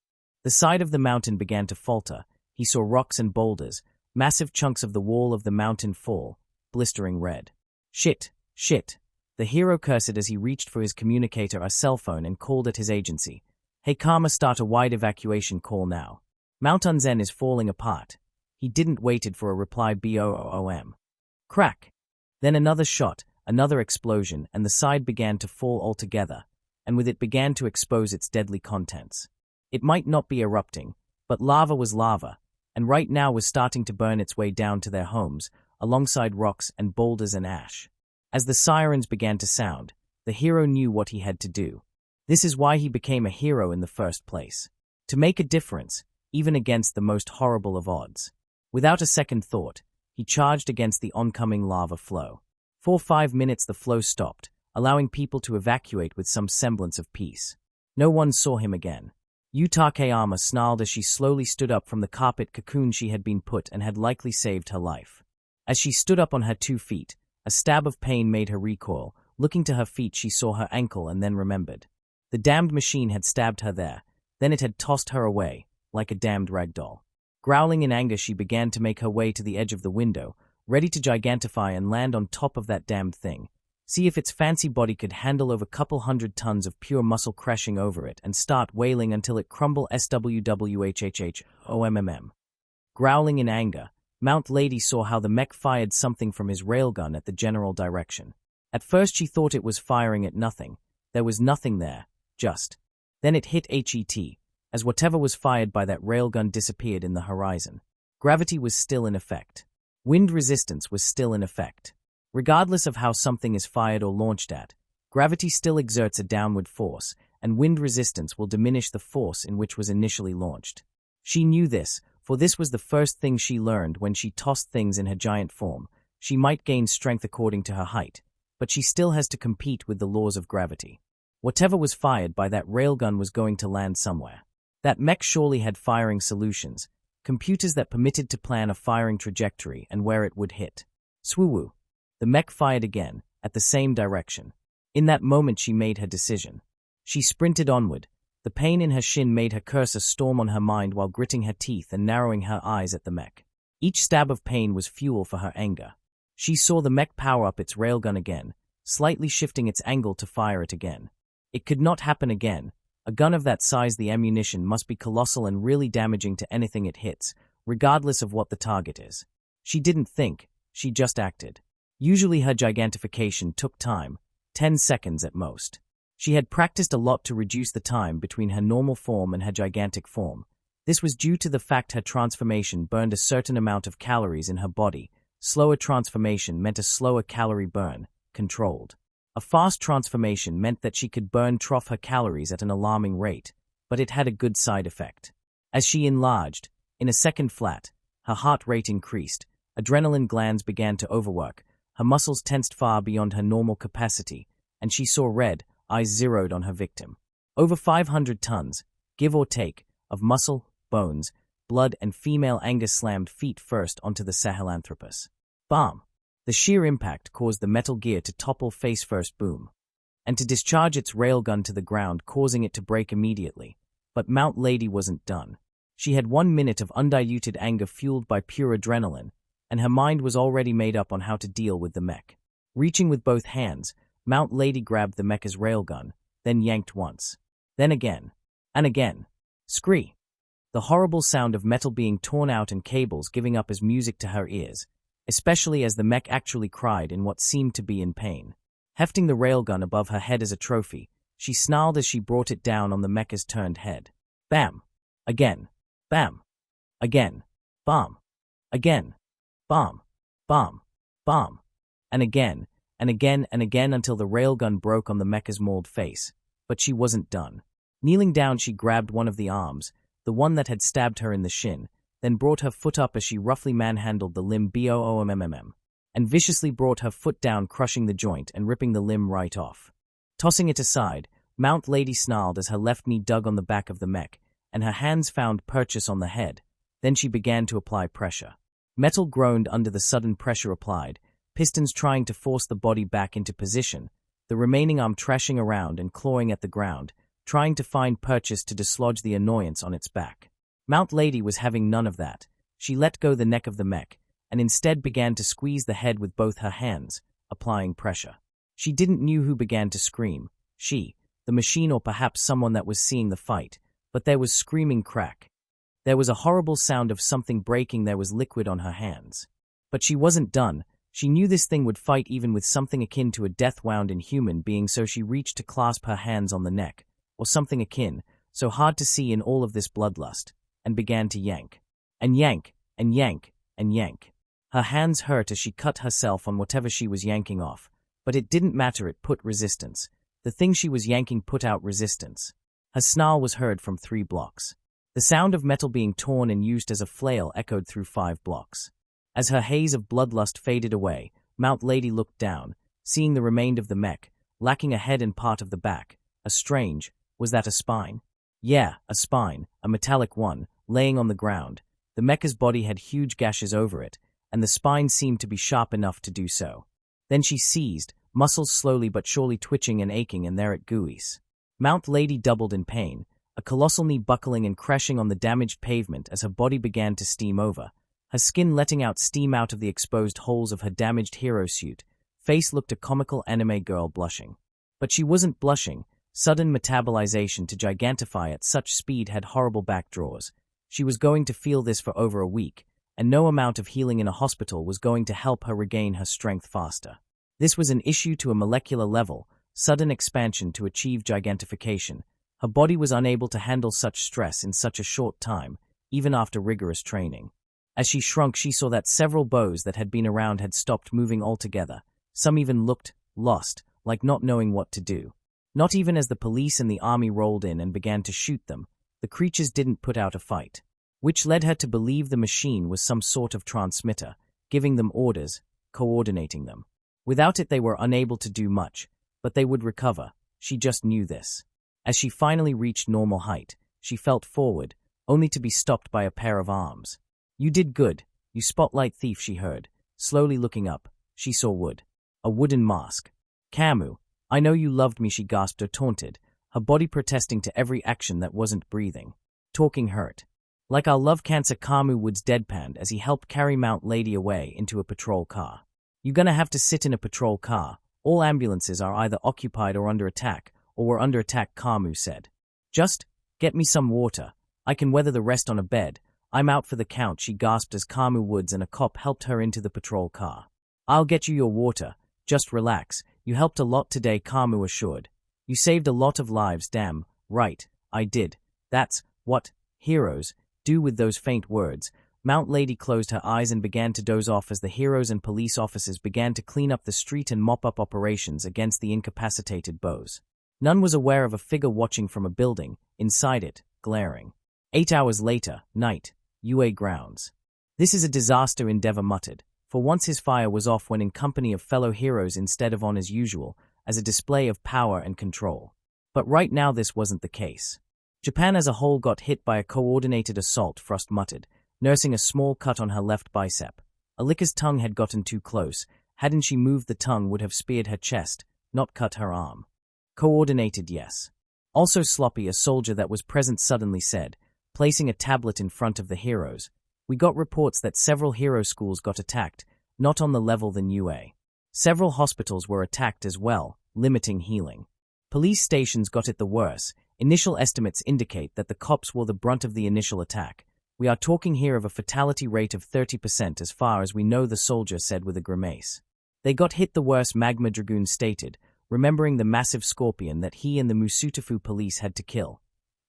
The side of the mountain began to falter. He saw rocks and boulders, massive chunks of the wall of the mountain fall, blistering red. Shit, shit. The hero cursed as he reached for his communicator, a cell phone, and called at his agency. Hey Karma, start a wide evacuation call now. Mount Unzen is falling apart. He didn't waited for a reply. Boom. Crack. Then another shot, another explosion, and the side began to fall altogether, and with it began to expose its deadly contents. It might not be erupting, but lava was lava, and right now was starting to burn its way down to their homes, alongside rocks and boulders and ash. As the sirens began to sound, the hero knew what he had to do. This is why he became a hero in the first place. To make a difference, even against the most horrible of odds. Without a second thought, he charged against the oncoming lava flow. For 5 minutes the flow stopped, allowing people to evacuate with some semblance of peace. No one saw him again. Takeyama snarled as she slowly stood up from the carpet cocoon she had been put and had likely saved her life. As she stood up on her 2 feet, a stab of pain made her recoil. Looking to her feet, she saw her ankle and then remembered. The damned machine had stabbed her there, then it had tossed her away, like a damned rag doll. Growling in anger, she began to make her way to the edge of the window, ready to gigantify and land on top of that damned thing. See if its fancy body could handle over couple hundred tons of pure muscle crashing over it and start wailing until it crumble swwhhhomm. Growling in anger, Mount Lady saw how the mech fired something from his railgun at the general direction. At first she thought it was firing at nothing. There was nothing there, just. Then it hit HET, as whatever was fired by that railgun disappeared in the horizon. Gravity was still in effect. Wind resistance was still in effect. Regardless of how something is fired or launched at, gravity still exerts a downward force, and wind resistance will diminish the force in which was initially launched. She knew this, for this was the first thing she learned when she tossed things in her giant form. She might gain strength according to her height, but she still has to compete with the laws of gravity. Whatever was fired by that railgun was going to land somewhere. That mech surely had firing solutions, computers that permitted to plan a firing trajectory and where it would hit. Swoo-woo. The mech fired again, at the same direction. In that moment she made her decision. She sprinted onward. The pain in her shin made her curse a storm on her mind while gritting her teeth and narrowing her eyes at the mech. Each stab of pain was fuel for her anger. She saw the mech power up its railgun again, slightly shifting its angle to fire it again. It could not happen again. A gun of that size, the ammunition must be colossal and really damaging to anything it hits, regardless of what the target is. She didn't think, she just acted. Usually her gigantification took time, 10 seconds at most. She had practiced a lot to reduce the time between her normal form and her gigantic form. This was due to the fact her transformation burned a certain amount of calories in her body. Slower transformation meant a slower calorie burn, controlled. A fast transformation meant that she could burn trough her calories at an alarming rate, but it had a good side effect. As she enlarged, in a second flat, her heart rate increased, adrenaline glands began to overwork, her muscles tensed far beyond her normal capacity, and she saw red, eyes zeroed on her victim. Over 500 tons, give or take, of muscle, bones, blood, and female anger slammed feet first onto the Sahelanthropus. Bam! The sheer impact caused the metal gear to topple face first, boom, and to discharge its railgun to the ground, causing it to break immediately. But Mount Lady wasn't done. She had 1 minute of undiluted anger fueled by pure adrenaline, and her mind was already made up on how to deal with the mech. Reaching with both hands, Mount Lady grabbed the mecha's railgun, then yanked once. Then again. And again. Scree! The horrible sound of metal being torn out and cables giving up as music to her ears, especially as the mech actually cried in what seemed to be in pain. Hefting the railgun above her head as a trophy, she snarled as she brought it down on the mecha's turned head. Bam! Again. Bam! Again. Bam! Again. Bam! Bam! Bam! And again, and again, and again until the railgun broke on the mecha's mauled face. But she wasn't done. Kneeling down, she grabbed one of the arms, the one that had stabbed her in the shin, then brought her foot up as she roughly manhandled the limb BOOMMM, and viciously brought her foot down, crushing the joint and ripping the limb right off. Tossing it aside, Mount Lady snarled as her left knee dug on the back of the mech, and her hands found purchase on the head. Then she began to apply pressure. Metal groaned under the sudden pressure applied, pistons trying to force the body back into position, the remaining arm trashing around and clawing at the ground, trying to find purchase to dislodge the annoyance on its back. Mount Lady was having none of that. She let go the neck of the mech, and instead began to squeeze the head with both her hands, applying pressure. She didn't know who began to scream, she, the machine, or perhaps someone that was seeing the fight, but there was screaming crack. There was a horrible sound of something breaking. There was liquid on her hands. But she wasn't done. She knew this thing would fight even with something akin to a death wound in human being, so she reached to clasp her hands on the neck, or something akin, so hard to see in all of this bloodlust, and began to yank. And yank, and yank, and yank. Her hands hurt as she cut herself on whatever she was yanking off, but it didn't matter, it put resistance. The thing she was yanking put out resistance. Her snarl was heard from 3 blocks. The sound of metal being torn and used as a flail echoed through 5 blocks. As her haze of bloodlust faded away, Mount Lady looked down, seeing the remainder of the mech, lacking a head and part of the back. Was that a spine? Yeah, a spine, a metallic one, laying on the ground. The mecha's body had huge gashes over it, and the spine seemed to be sharp enough to do so. Then she seized, muscles slowly but surely twitching and aching, and there it gooey. Mount Lady doubled in pain, a colossal knee buckling and crashing on the damaged pavement as her body began to steam over, her skin letting out steam out of the exposed holes of her damaged hero suit. Face looked a comical anime girl blushing. But she wasn't blushing. Sudden metabolization to gigantify at such speed had horrible backdraws. She was going to feel this for over a week, and no amount of healing in a hospital was going to help her regain her strength faster. This was an issue to a molecular level, sudden expansion to achieve gigantification. Her body was unable to handle such stress in such a short time, even after rigorous training. As she shrunk, she saw that several bows that had been around had stopped moving altogether. Some even looked lost, like not knowing what to do. Not even as the police and the army rolled in and began to shoot them, the creatures didn't put out a fight, which led her to believe the machine was some sort of transmitter, giving them orders, coordinating them. Without it they were unable to do much, but they would recover. She just knew this. As she finally reached normal height, she felt forward, only to be stopped by a pair of arms. "You did good, you spotlight thief," she heard. Slowly looking up, she saw wood. A wooden mask. "Camu, I know you loved me," she gasped or taunted, her body protesting to every action that wasn't breathing. Talking hurt. Like our love cancer, Camu Woods deadpanned as he helped carry Mount Lady away into a patrol car. "You gonna have to sit in a patrol car. All ambulances are either occupied or under attack, or were under attack," Camu said. "Just get me some water. I can weather the rest on a bed. I'm out for the count," she gasped as Camu Woods and a cop helped her into the patrol car. "I'll get you your water. Just relax. You helped a lot today," Camu assured. "You saved a lot of lives." "Damn right, I did. That's what heroes do." With those faint words, Mount Lady closed her eyes and began to doze off as the heroes and police officers began to clean up the street and mop up operations against the incapacitated bows. None was aware of a figure watching from a building, inside it, glaring. 8 hours later, night, UA grounds. "This is a disaster," Endeavor muttered. For once his fire was off when in company of fellow heroes instead of on as usual, as a display of power and control. But right now this wasn't the case. "Japan as a whole got hit by a coordinated assault," Frost muttered, nursing a small cut on her left bicep. Alika's tongue had gotten too close. Hadn't she moved, the tongue would have speared her chest, not cut her arm. "Coordinated, yes. Also sloppy," a soldier that was present suddenly said, placing a tablet in front of the heroes. "We got reports that several hero schools got attacked, not on the level than UA. Several hospitals were attacked as well, limiting healing. Police stations got it the worse. Initial estimates indicate that the cops were the brunt of the initial attack. We are talking here of a fatality rate of 30% as far as we know," the soldier said with a grimace. "They got hit the worst," Magma Dragoon stated, remembering the massive scorpion that he and the Musutafu police had to kill.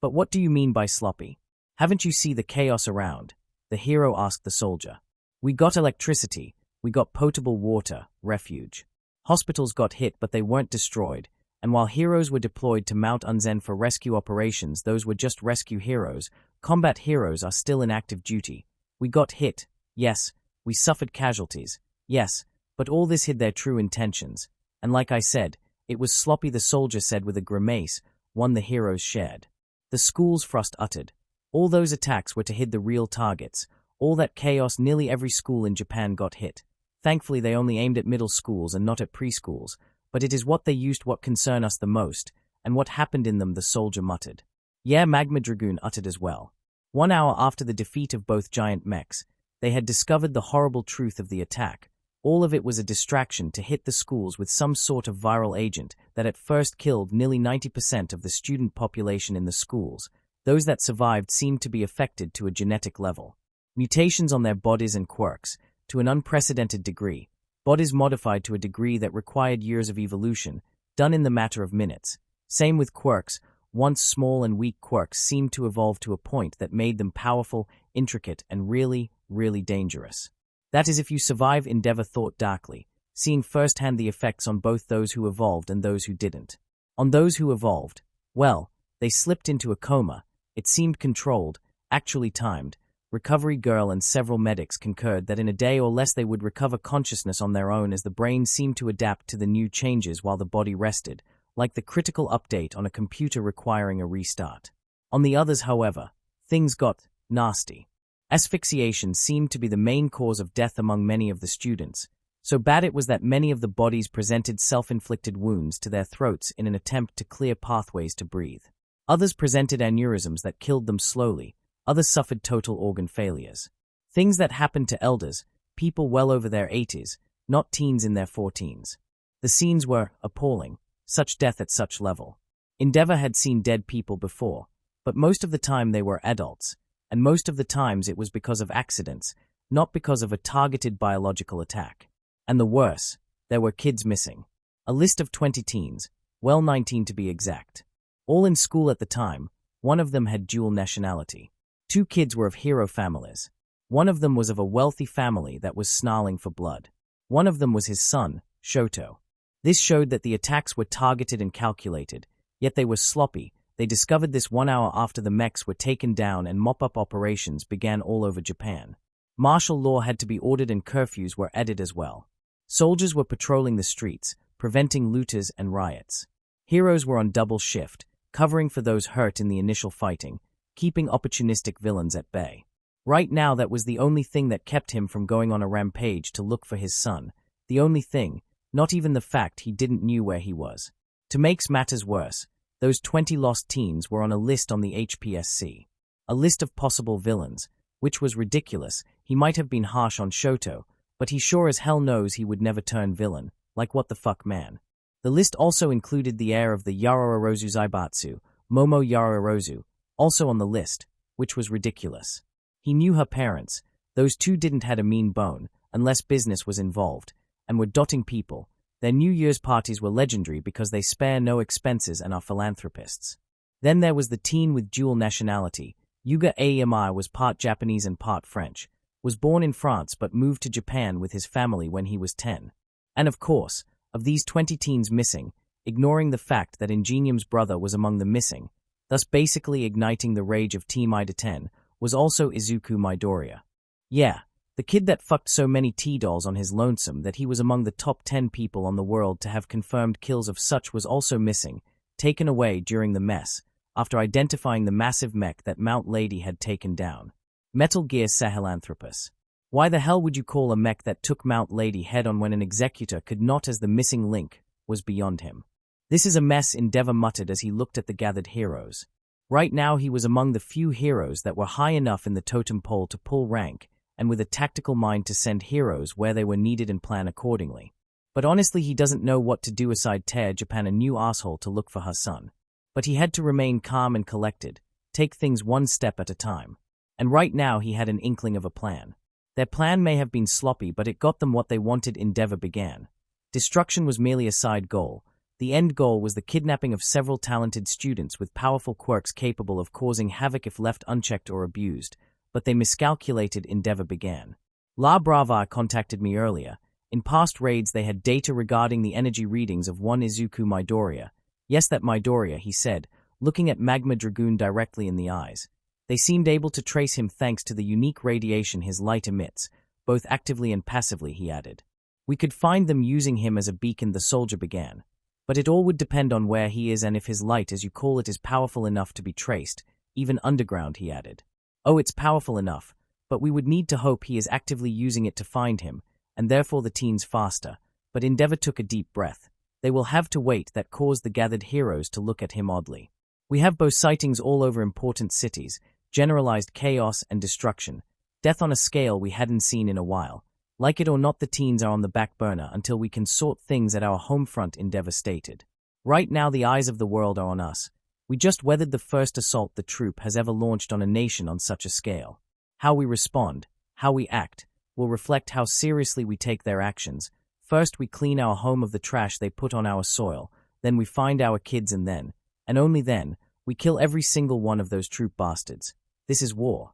"But what do you mean by sloppy? Haven't you seen the chaos around?" the hero asked the soldier. "We got electricity, we got potable water, refuge. Hospitals got hit but they weren't destroyed, and while heroes were deployed to Mount Unzen for rescue operations, those were just rescue heroes. Combat heroes are still in active duty. We got hit, yes, we suffered casualties, yes, but all this hid their true intentions. And like I said, it was sloppy," the soldier said with a grimace, one the heroes shared. "The schools," Frost uttered. "All those attacks were to hit the real targets. All that chaos, nearly every school in Japan got hit. Thankfully they only aimed at middle schools and not at preschools, but it is what they used what concern us the most, and what happened in them," the soldier muttered. "Yeah," Magma Dragoon uttered as well. 1 hour after the defeat of both giant mechs, they had discovered the horrible truth of the attack. All of it was a distraction to hit the schools with some sort of viral agent that at first killed nearly 90% of the student population in the schools. Those that survived seemed to be affected to a genetic level. Mutations on their bodies and quirks, to an unprecedented degree. Bodies modified to a degree that required years of evolution, done in the matter of minutes. Same with quirks. Once small and weak quirks seemed to evolve to a point that made them powerful, intricate, and really, really dangerous. That is if you survive, Endeavor thought darkly, seeing firsthand the effects on both those who evolved and those who didn't. On those who evolved, well, they slipped into a coma. It seemed controlled, actually timed. Recovery Girl and several medics concurred that in a day or less they would recover consciousness on their own as the brain seemed to adapt to the new changes while the body rested, like the critical update on a computer requiring a restart. On the others, however, things got nasty. Asphyxiation seemed to be the main cause of death among many of the students. So bad it was that many of the bodies presented self-inflicted wounds to their throats in an attempt to clear pathways to breathe. Others presented aneurysms that killed them slowly. Others suffered total organ failures. Things that happened to elders, people well over their 80s, not teens in their 14s. The scenes were appalling, such death at such level. Endeavor had seen dead people before, but most of the time they were adults, and most of the times it was because of accidents, not because of a targeted biological attack. And the worse, there were kids missing. A list of 20 teens, well 19 to be exact. All in school at the time. One of them had dual nationality. 2 kids were of hero families. One of them was of a wealthy family that was snarling for blood. One of them was his son, Shoto. This showed that the attacks were targeted and calculated, yet they were sloppy. They discovered this 1 hour after the mechs were taken down and mop-up operations began all over Japan. Martial law had to be ordered and curfews were added as well. Soldiers were patrolling the streets, preventing looters and riots. Heroes were on double shift, covering for those hurt in the initial fighting, keeping opportunistic villains at bay. Right now that was the only thing that kept him from going on a rampage to look for his son. The only thing, not even the fact he didn't knew where he was. To make matters worse, those 20 lost teens were on a list on the HPSC. A list of possible villains, which was ridiculous. He might have been harsh on Shoto, but he sure as hell knows he would never turn villain, like what the fuck man. The list also included the heir of the Yarorozu Zaibatsu, Momo Yarorozu, also on the list, which was ridiculous. He knew her parents, those 2 didn't had a mean bone, unless business was involved, and were dotting people. Their New Year's parties were legendary because they spare no expenses and are philanthropists. Then there was the teen with dual nationality. Yuga Aemi was part Japanese and part French, was born in France but moved to Japan with his family when he was 10. And of course, of these 20 teens missing, ignoring the fact that Ingenium's brother was among the missing, thus basically igniting the rage of Team Ida 10, was also Izuku Midoriya. Yeah, the kid that fucked so many T-dolls on his lonesome that he was among the top 10 people on the world to have confirmed kills of such was also missing, taken away during the mess, after identifying the massive mech that Mount Lady had taken down. Metal Gear Sahelanthropus. Why the hell would you call a mech that took Mount Lady head-on when an executor could not as the missing link was beyond him? This is a mess, Endeavor muttered as he looked at the gathered heroes. Right now he was among the few heroes that were high enough in the totem pole to pull rank, and with a tactical mind to send heroes where they were needed and plan accordingly. But honestly he doesn't know what to do aside tear Japan a new asshole to look for her son. But he had to remain calm and collected, take things one step at a time. And right now he had an inkling of a plan. Their plan may have been sloppy, but it got them what they wanted. Endeavor began. Destruction was merely a side goal. The end goal was the kidnapping of several talented students with powerful quirks capable of causing havoc if left unchecked or abused, but they miscalculated. Endeavor began. La Brava contacted me earlier. In past raids they had data regarding the energy readings of one Izuku Midoriya. Yes, that Midoriya, he said, looking at Magma Dragoon directly in the eyes. They seemed able to trace him thanks to the unique radiation his light emits, both actively and passively, he added. We could find them using him as a beacon. The soldier began. But it all would depend on where he is and if his light, as you call it, is powerful enough to be traced, even underground, he added. Oh, it's powerful enough, but we would need to hope he is actively using it to find him, and therefore the teens faster. But Endeavor took a deep breath. They will have to wait. That caused the gathered heroes to look at him oddly. We have both sightings all over important cities, generalized chaos and destruction, death on a scale we hadn't seen in a while. Like it or not, the teens are on the back burner until we can sort things at our home front, Endeavor stated. Right now the eyes of the world are on us. We just weathered the first assault the troop has ever launched on a nation on such a scale. How we respond, how we act, will reflect how seriously we take their actions. First we clean our home of the trash they put on our soil, then we find our kids, and then, and only then, we kill every single one of those troop bastards. This is war.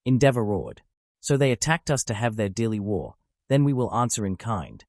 Endeavor roared. So they attacked us to have their daily war, then we will answer in kind.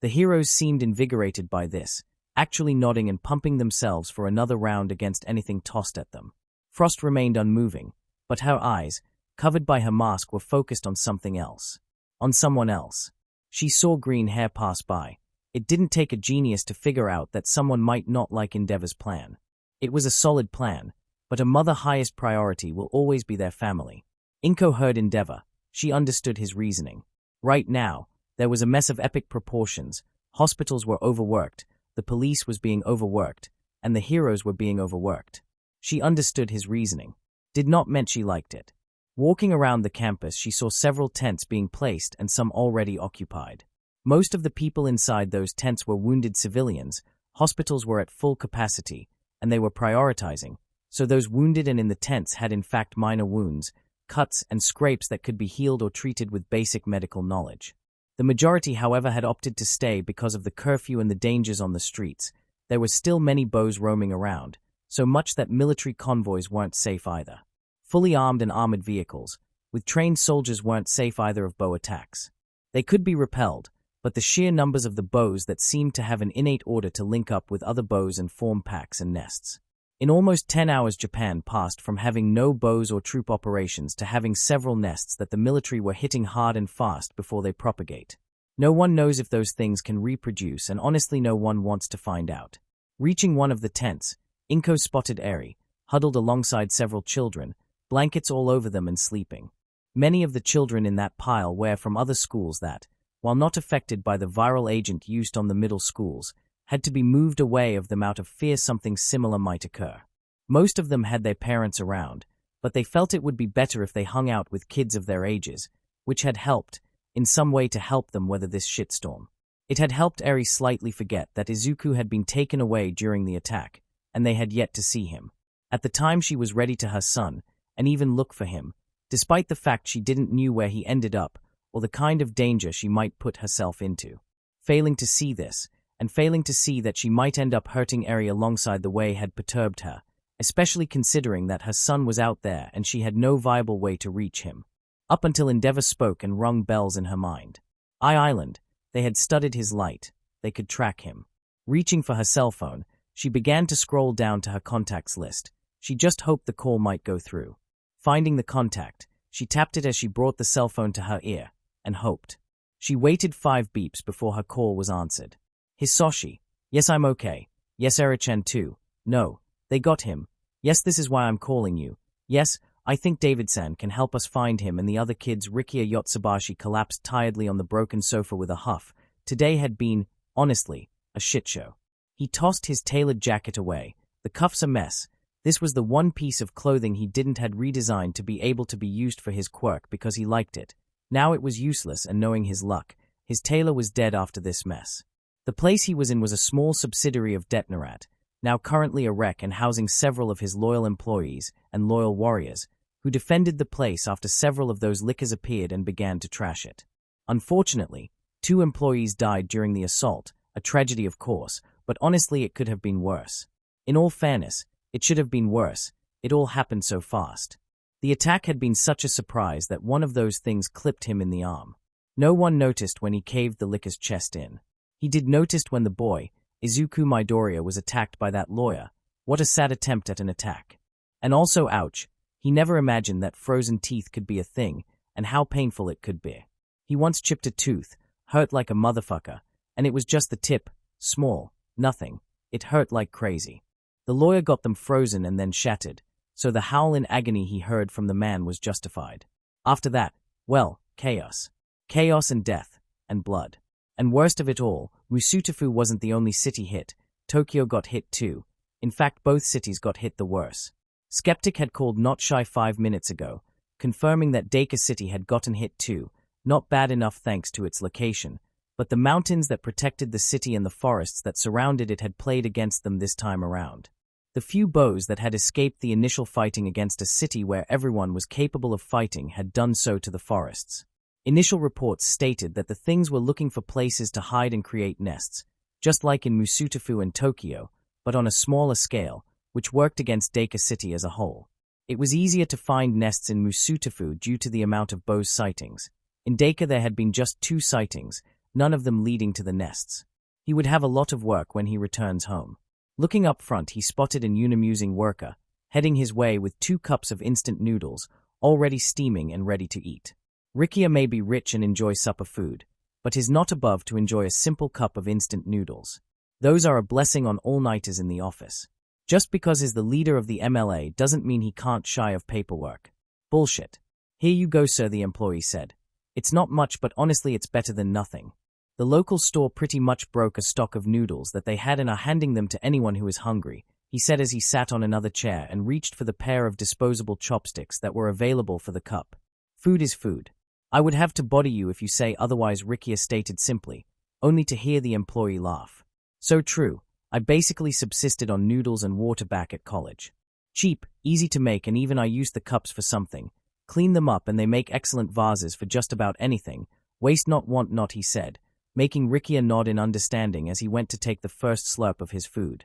The heroes seemed invigorated by this, actually nodding and pumping themselves for another round against anything tossed at them. Frost remained unmoving, but her eyes, covered by her mask, were focused on something else. On someone else. She saw green hair pass by. It didn't take a genius to figure out that someone might not like Endeavor's plan. It was a solid plan, but a mother's highest priority will always be their family. Inko heard Endeavor. She understood his reasoning. Right now, there was a mess of epic proportions. Hospitals were overworked, the police was being overworked, and the heroes were being overworked. She understood his reasoning. Did not mean she liked it. Walking around the campus, she saw several tents being placed and some already occupied. Most of the people inside those tents were wounded civilians. Hospitals were at full capacity, and they were prioritizing, so those wounded and in the tents had in fact minor wounds, cuts and scrapes that could be healed or treated with basic medical knowledge. The majority, however, had opted to stay because of the curfew and the dangers on the streets. There were still many bows roaming around, so much that military convoys weren't safe either. Fully armed and armored vehicles, with trained soldiers weren't safe either of bow attacks. They could be repelled, but the sheer numbers of the bows that seemed to have an innate order to link up with other bows and form packs and nests. In almost 10 hours, Japan passed from having no bows or troop operations to having several nests that the military were hitting hard and fast before they propagate. No one knows if those things can reproduce, and honestly no one wants to find out. Reaching one of the tents, Inko spotted Eri, huddled alongside several children, blankets all over them and sleeping. Many of the children in that pile were from other schools that, while not affected by the viral agent used on the middle schools, had to be moved away of them out of fear something similar might occur. Most of them had their parents around, but they felt it would be better if they hung out with kids of their ages, which had helped, in some way, to help them weather this shitstorm. It had helped Eri slightly forget that Izuku had been taken away during the attack, and they had yet to see him. At the time she was ready to her son, and even look for him, despite the fact she didn't knew where he ended up, or the kind of danger she might put herself into. Failing to see this, and failing to see that she might end up hurting Eri alongside the way had perturbed her, especially considering that her son was out there and she had no viable way to reach him. Up until Endeavor spoke and rung bells in her mind. Island, they had studied his light, they could track him. Reaching for her cell phone, she began to scroll down to her contacts list. She just hoped the call might go through. Finding the contact, she tapped it as she brought the cell phone to her ear, and hoped. She waited 5 beeps before her call was answered. Hisashi. Yes, I'm okay. Yes, Eri-chan too. No, they got him. Yes, this is why I'm calling you. Yes, I think David-san can help us find him and the other kids. Rikia Yotsubashi collapsed tiredly on the broken sofa with a huff. Today had been, honestly, a shit show. He tossed his tailored jacket away. The cuffs a mess. This was the one piece of clothing he didn't had redesigned to be able to be used for his quirk because he liked it. Now it was useless, and knowing his luck, his tailor was dead after this mess. The place he was in was a small subsidiary of Detnerat, now currently a wreck and housing several of his loyal employees and loyal warriors, who defended the place after several of those lickers appeared and began to trash it. Unfortunately, 2 employees died during the assault, a tragedy of course, but honestly it could have been worse. In all fairness, it should have been worse. It all happened so fast. The attack had been such a surprise that one of those things clipped him in the arm. No one noticed when he caved the licker's chest in. He did notice when the boy, Izuku Midoriya, was attacked by that lawyer. What a sad attempt at an attack. And also, ouch, he never imagined that frozen teeth could be a thing, and how painful it could be. He once chipped a tooth, hurt like a motherfucker, and it was just the tip, small, nothing. It hurt like crazy. The lawyer got them frozen and then shattered, so the howl in agony he heard from the man was justified. After that, well, chaos. Chaos and death, and blood. And worst of it all, Musutafu wasn't the only city hit. Tokyo got hit too. In fact, both cities got hit the worse. Skeptic had called not shy 5 minutes ago, confirming that Deka City had gotten hit too. Not bad enough thanks to its location, but the mountains that protected the city and the forests that surrounded it had played against them this time around. The few bows that had escaped the initial fighting against a city where everyone was capable of fighting had done so to the forests. Initial reports stated that the things were looking for places to hide and create nests, just like in Musutafu and Tokyo, but on a smaller scale, which worked against Deka City as a whole. It was easier to find nests in Musutafu due to the amount of bows sightings. In Deka there had been just 2 sightings, none of them leading to the nests. He would have a lot of work when he returns home. Looking up front, he spotted an unamusing worker, heading his way with 2 cups of instant noodles, already steaming and ready to eat. Rikia may be rich and enjoy supper food, but is not above to enjoy a simple cup of instant noodles. Those are a blessing on all-nighters in the office. Just because he's the leader of the MLA doesn't mean he can't shy of paperwork. Bullshit. Here you go, sir, the employee said. It's not much, but honestly it's better than nothing. The local store pretty much broke a stock of noodles that they had and are handing them to anyone who is hungry, he said as he sat on another chair and reached for the pair of disposable chopsticks that were available for the cup. Food is food. I would have to body you if you say otherwise, Rikia stated simply, only to hear the employee laugh. So true. I basically subsisted on noodles and water back at college. Cheap, easy to make, and even I used the cups for something. Clean them up and they make excellent vases for just about anything. Waste not, want not, he said, making Rikia nod in understanding as he went to take the first slurp of his food.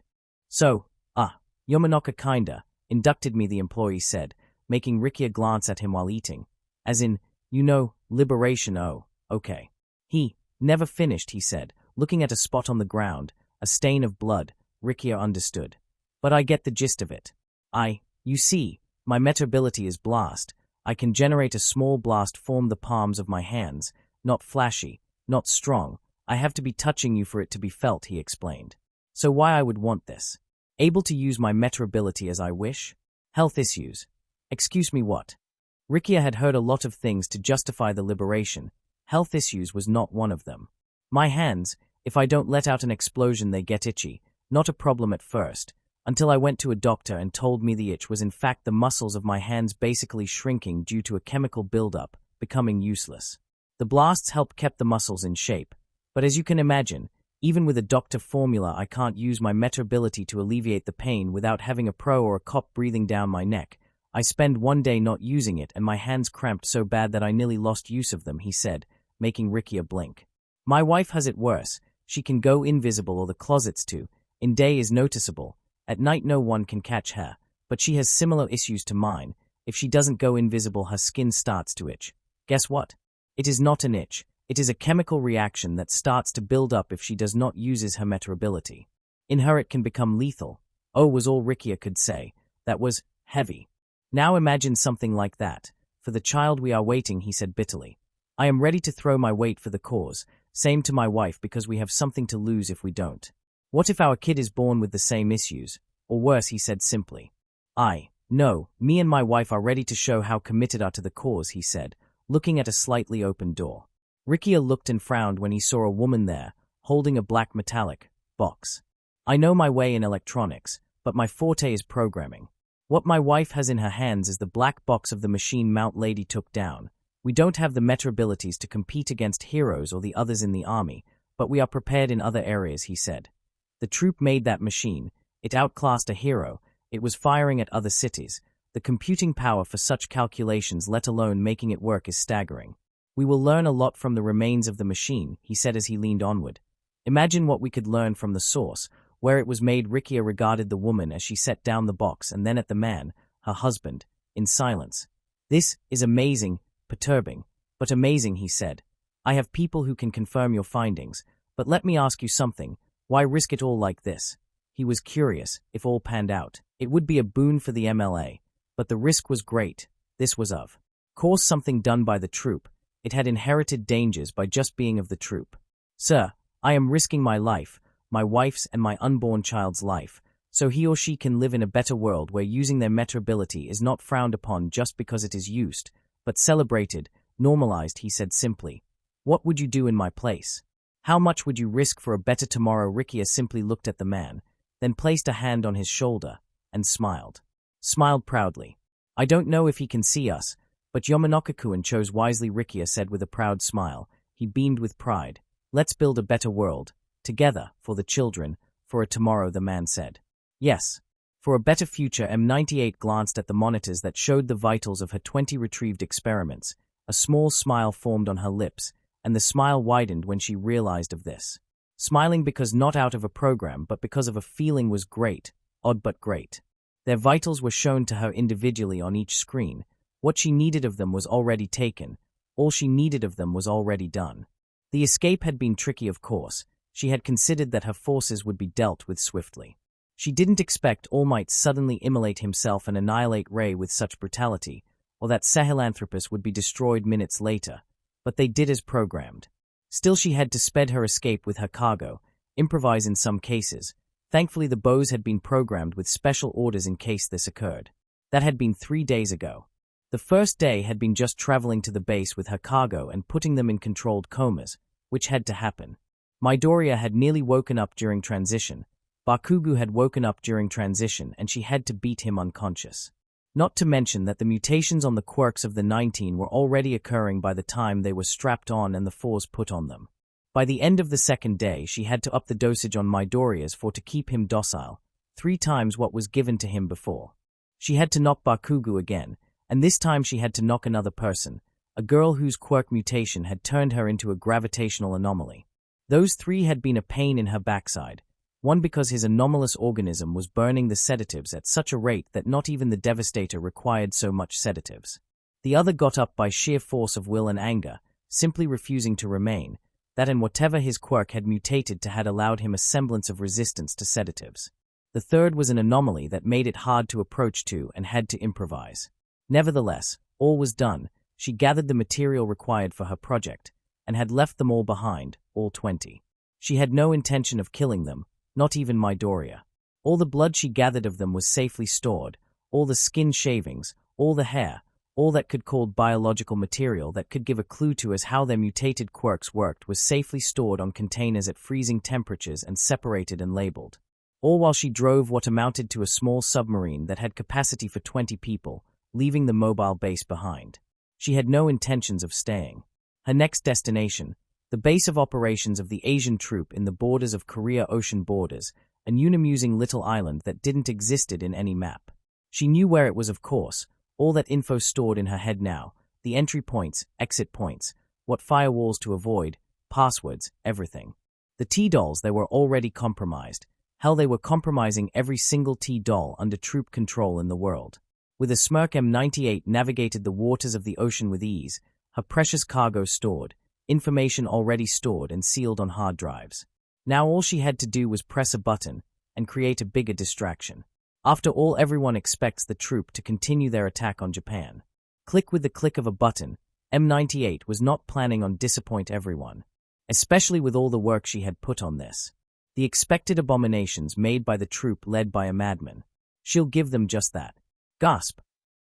So, Yamanaka kinda inducted me, the employee said, making Rikia glance at him while eating. As in, liberation, oh, okay. He never finished, he said, looking at a spot on the ground, a stain of blood. Rikia understood. But I get the gist of it. You see, my meta ability is blast. I can generate a small blast form the palms of my hands, not flashy, not strong. I have to be touching you for it to be felt, he explained. So why I would want this? Able to use my meta ability as I wish? Health issues. Excuse me, what? Rikia had heard a lot of things to justify the liberation. Health issues was not one of them. My hands, if I don't let out an explosion they get itchy, not a problem at first, until I went to a doctor and told me the itch was in fact the muscles of my hands basically shrinking due to a chemical buildup, becoming useless. The blasts help keep the muscles in shape, but as you can imagine, even with a doctor formula I can't use my meta ability to alleviate the pain without having a pro or a cop breathing down my neck. I spend one day not using it and my hands cramped so bad that I nearly lost use of them, he said, making Rikia blink. My wife has it worse. She can go invisible or the closets too. In day is noticeable. At night no one can catch her, but she has similar issues to mine. If she doesn't go invisible her skin starts to itch. Guess what? It is not an itch. It is a chemical reaction that starts to build up if she does not uses her meta ability. In her it can become lethal. Oh, was all Rikia could say. That was heavy. Now imagine something like that. For the child we are waiting, he said bitterly. I am ready to throw my weight for the cause. Same to my wife because we have something to lose if we don't. What if our kid is born with the same issues? Or worse, he said simply. No, me and my wife are ready to show how committed are to the cause, he said, looking at a slightly open door. Rikia looked and frowned when he saw a woman there, holding a black metallic box. I know my way in electronics, but my forte is programming. What my wife has in her hands is the black box of the machine Mount Lady took down. We don't have the meta abilities to compete against heroes or the others in the army, but we are prepared in other areas, he said. The troop made that machine. It outclassed a hero. It was firing at other cities. The computing power for such calculations, let alone making it work, is staggering. We will learn a lot from the remains of the machine, he said as he leaned onward. Imagine what we could learn from the source, where it was made. Rikia regarded the woman as she set down the box and then at the man, her husband, in silence. This is amazing, perturbing, but amazing, he said. I have people who can confirm your findings, but let me ask you something. Why risk it all like this? He was curious. If all panned out, it would be a boon for the MLA, but the risk was great. This was of course something done by the troop. It had inherited dangers by just being of the troop. Sir, I am risking my life, my wife's and my unborn child's life, so he or she can live in a better world where using their meta ability is not frowned upon just because it is used, but celebrated, normalized, he said simply. What would you do in my place? How much would you risk for a better tomorrow? Rikia simply looked at the man, then placed a hand on his shoulder, and smiled. Smiled proudly. I don't know if he can see us, but Yamanaka-kun chose wisely, Rikia said with a proud smile. He beamed with pride. Let's build a better world. Together, for the children, for a tomorrow, the man said. Yes. For a better future. M98 glanced at the monitors that showed the vitals of her 20 retrieved experiments. A small smile formed on her lips, and the smile widened when she realized of this. Smiling because not out of a program but because of a feeling was great, odd but great. Their vitals were shown to her individually on each screen. What she needed of them was already taken. All she needed of them was already done. The escape had been tricky, of course. She had considered that her forces would be dealt with swiftly. She didn't expect All Might suddenly immolate himself and annihilate Ray with such brutality, or that Sahelanthropus would be destroyed minutes later, but they did as programmed. Still, she had to sped her escape with her cargo, improvise in some cases. Thankfully, the bows had been programmed with special orders in case this occurred. That had been 3 days ago. The first day had been just traveling to the base with her cargo and putting them in controlled comas, which had to happen. Midoriya had nearly woken up during transition, Bakugo had woken up during transition, and she had to beat him unconscious. Not to mention that the mutations on the quirks of the 19 were already occurring by the time they were strapped on and the fours put on them. By the end of the second day, she had to up the dosage on Midoriya's to keep him docile, 3 times what was given to him before. She had to knock Bakugo again, and this time she had to knock another person, a girl whose quirk mutation had turned her into a gravitational anomaly. Those 3 had been a pain in her backside, one because his anomalous organism was burning the sedatives at such a rate that not even the Devastator required so much sedatives. The other got up by sheer force of will and anger, simply refusing to remain, that and whatever his quirk had mutated to had allowed him a semblance of resistance to sedatives. The third was an anomaly that made it hard to approach to and had to improvise. Nevertheless, all was done. She gathered the material required for her project, and had left them all behind, all 20. She had no intention of killing them, not even Midoriya. All the blood she gathered of them was safely stored, all the skin shavings, all the hair, all that could called biological material that could give a clue to as how their mutated quirks worked was safely stored on containers at freezing temperatures and separated and labeled. All while she drove what amounted to a small submarine that had capacity for 20 people, leaving the mobile base behind. She had no intentions of staying. Her next destination, the base of operations of the Asian troop in the borders of Korea ocean borders, an unamusing little island that didn't existed in any map. She knew where it was, of course, all that info stored in her head now, the entry points, exit points, what firewalls to avoid, passwords, everything. The T-dolls, they were already compromised. Hell, they were compromising every single T-doll under troop control in the world. With a smirk, M98 navigated the waters of the ocean with ease, her precious cargo stored, information already stored and sealed on hard drives. Now all she had to do was press a button and create a bigger distraction. After all, everyone expects the troop to continue their attack on Japan. Click with the click of a button, M98 was not planning on disappoint everyone, especially with all the work she had put on this. The expected abominations made by the troop led by a madman. She'll give them just that. Gasp!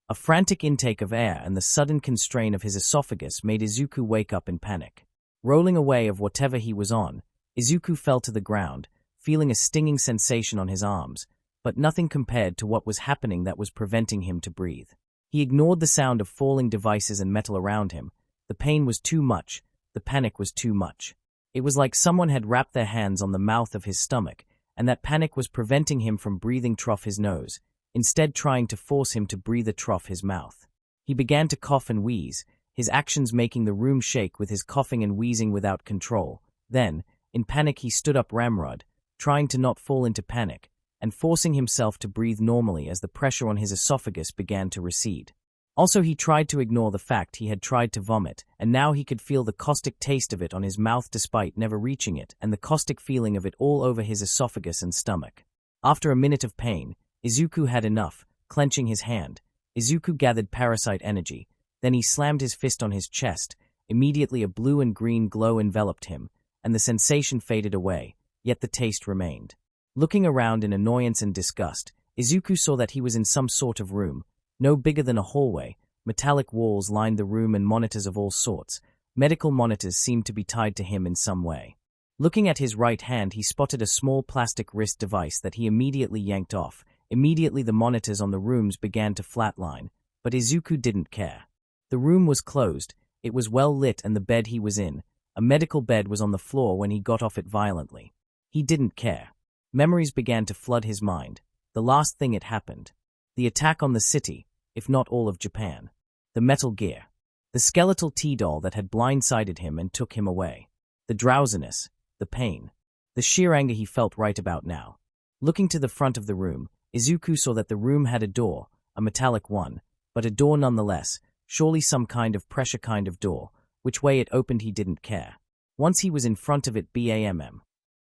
A frantic intake of air and the sudden constraint of his esophagus made Izuku wake up in panic. Rolling away of whatever he was on, Izuku fell to the ground, feeling a stinging sensation on his arms, but nothing compared to what was happening that was preventing him to breathe. He ignored the sound of falling devices and metal around him. The pain was too much, the panic was too much. It was like someone had wrapped their hands on the mouth of his stomach, and that panic was preventing him from breathing trough his nose, instead trying to force him to breathe a trough his mouth. He began to cough and wheeze, his actions making the room shake with his coughing and wheezing without control. Then, in panic, he stood up ramrod, trying to not fall into panic, and forcing himself to breathe normally as the pressure on his esophagus began to recede. Also, he tried to ignore the fact he had tried to vomit, and now he could feel the caustic taste of it on his mouth despite never reaching it, and the caustic feeling of it all over his esophagus and stomach. After a minute of pain, Izuku had enough, clenching his hand. Izuku gathered parasite energy, then he slammed his fist on his chest. Immediately a blue and green glow enveloped him, and the sensation faded away, yet the taste remained. Looking around in annoyance and disgust, Izuku saw that he was in some sort of room, no bigger than a hallway. Metallic walls lined the room and monitors of all sorts. Medical monitors seemed to be tied to him in some way. Looking at his right hand, he spotted a small plastic wrist device that he immediately yanked off. Immediately the monitors on the rooms began to flatline, but Izuku didn't care. The room was closed, it was well lit, and the bed he was in, a medical bed, was on the floor when he got off it violently. He didn't care. Memories began to flood his mind. The last thing it happened. The attack on the city, if not all of Japan. The Metal Gear. The skeletal T-doll that had blindsided him and took him away. The drowsiness, the pain, the sheer anger he felt right about now. Looking to the front of the room, Izuku saw that the room had a door, a metallic one, but a door nonetheless, surely some kind of pressure kind of door. Which way it opened he didn't care. Once he was in front of it, BAMM.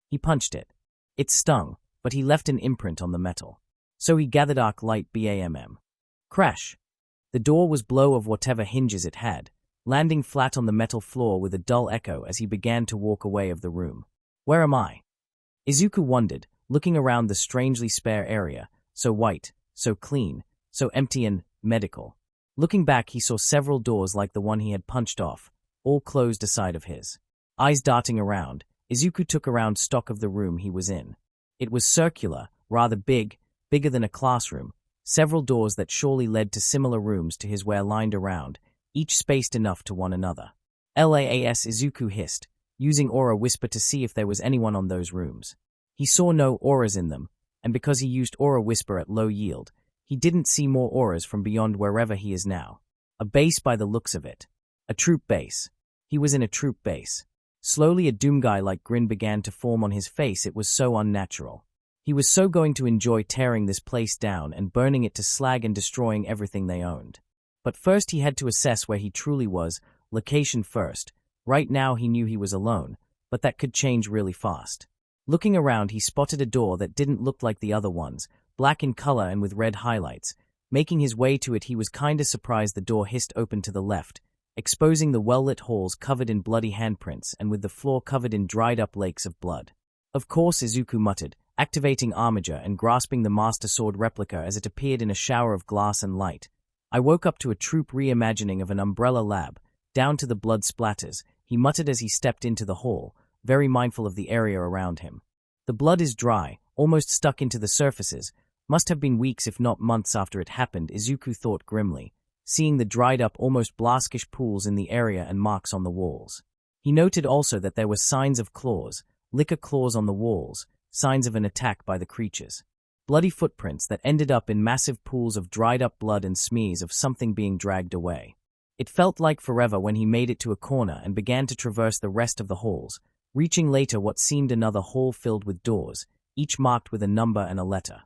He punched it. It stung, but he left an imprint on the metal. So he gathered arc light, BAMM. Crash. The door was blow of whatever hinges it had, landing flat on the metal floor with a dull echo as he began to walk away of the room. Where am I? Izuku wondered, looking around the strangely spare area, so white, so clean, so empty and medical. Looking back, he saw several doors like the one he had punched off, all closed aside of his. Eyes darting around, Izuku took around stock of the room he was in. It was circular, rather big, bigger than a classroom. Several doors that surely led to similar rooms to his were lined around, each spaced enough to one another. LAAS, Izuku hissed, using aura whisper to see if there was anyone on those rooms. He saw no auras in them, and because he used aura whisper at low yield, he didn't see more auras from beyond wherever he is now. A base by the looks of it. A troop base. He was in a troop base. Slowly a Doomguy-like grin began to form on his face. It was so unnatural. He was so going to enjoy tearing this place down and burning it to slag and destroying everything they owned. But first he had to assess where he truly was, location first. Right now he knew he was alone, but that could change really fast. Looking around, he spotted a door that didn't look like the other ones, black in color and with red highlights. Making his way to it, he was kinda surprised the door hissed open to the left, exposing the well-lit halls covered in bloody handprints and with the floor covered in dried-up lakes of blood. Of course, Izuku muttered, activating Armiger and grasping the Master Sword replica as it appeared in a shower of glass and light. I woke up to a troop reimagining of an umbrella lab, down to the blood splatters, he muttered as he stepped into the hall, very mindful of the area around him. The blood is dry, almost stuck into the surfaces. Must have been weeks if not months after it happened, Izuku thought grimly, seeing the dried-up, almost blaskish pools in the area and marks on the walls. He noted also that there were signs of claws, liquor claws on the walls, signs of an attack by the creatures. Bloody footprints that ended up in massive pools of dried-up blood and smears of something being dragged away. It felt like forever when he made it to a corner and began to traverse the rest of the halls, reaching later what seemed another hall filled with doors, each marked with a number and a letter.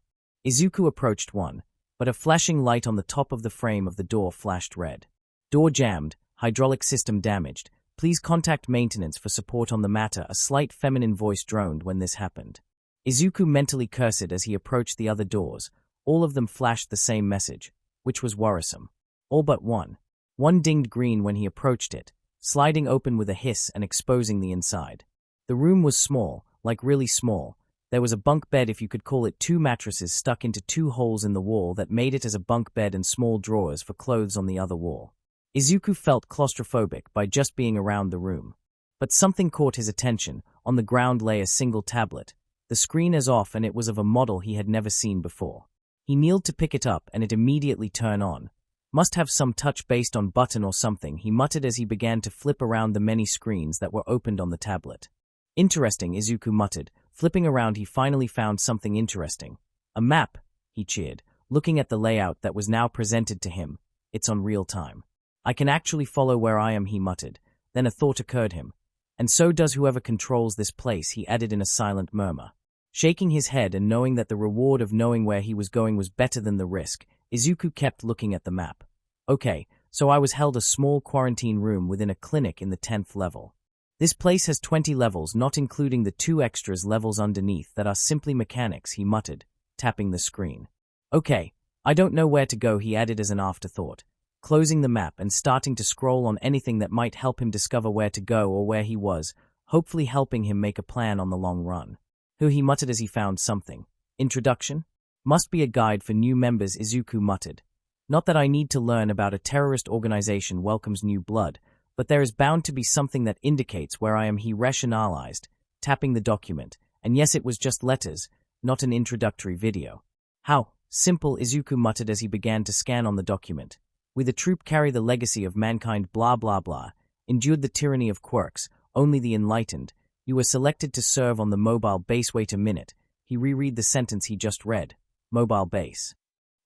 Izuku approached one, but a flashing light on the top of the frame of the door flashed red. Door jammed, hydraulic system damaged. Please contact maintenance for support on the matter. A slight feminine voice droned when this happened. Izuku mentally cursed as he approached the other doors. All of them flashed the same message, which was worrisome. All but one. One dinged green when he approached it, sliding open with a hiss and exposing the inside. The room was small, like really small. There was a bunk bed, if you could call it, 2 mattresses stuck into 2 holes in the wall that made it as a bunk bed and small drawers for clothes on the other wall. Izuku felt claustrophobic by just being around the room. But something caught his attention. On the ground lay a single tablet. The screen is off and it was of a model he had never seen before. He kneeled to pick it up and it immediately turned on. Must have some touch based on button or something, he muttered as he began to flip around the many screens that were opened on the tablet. Interesting, Izuku muttered. Flipping around, he finally found something interesting. A map, he cheered, looking at the layout that was now presented to him. It's on real time. I can actually follow where I am, he muttered. Then a thought occurred him. And so does whoever controls this place, he added in a silent murmur. Shaking his head and knowing that the reward of knowing where he was going was better than the risk, Izuku kept looking at the map. Okay, so I was held a small quarantine room within a clinic in the 10th level. This place has 20 levels, not including the 2 extras levels underneath that are simply mechanics, he muttered, tapping the screen. Okay, I don't know where to go, he added as an afterthought, closing the map and starting to scroll on anything that might help him discover where to go or where he was, hopefully helping him make a plan on the long run. Who, he muttered as he found something. Introduction? Must be a guide for new members, Izuku muttered. Not that I need to learn about a terrorist organization welcomes new blood, but there is bound to be something that indicates where I am, he rationalized, tapping the document, and yes, it was just letters, not an introductory video. How simple, Izuku muttered as he began to scan on the document. We the troop carry the legacy of mankind blah blah blah, endured the tyranny of quirks, only the enlightened. You were selected to serve on the mobile base. Wait a minute, he reread the sentence he just read. Mobile base.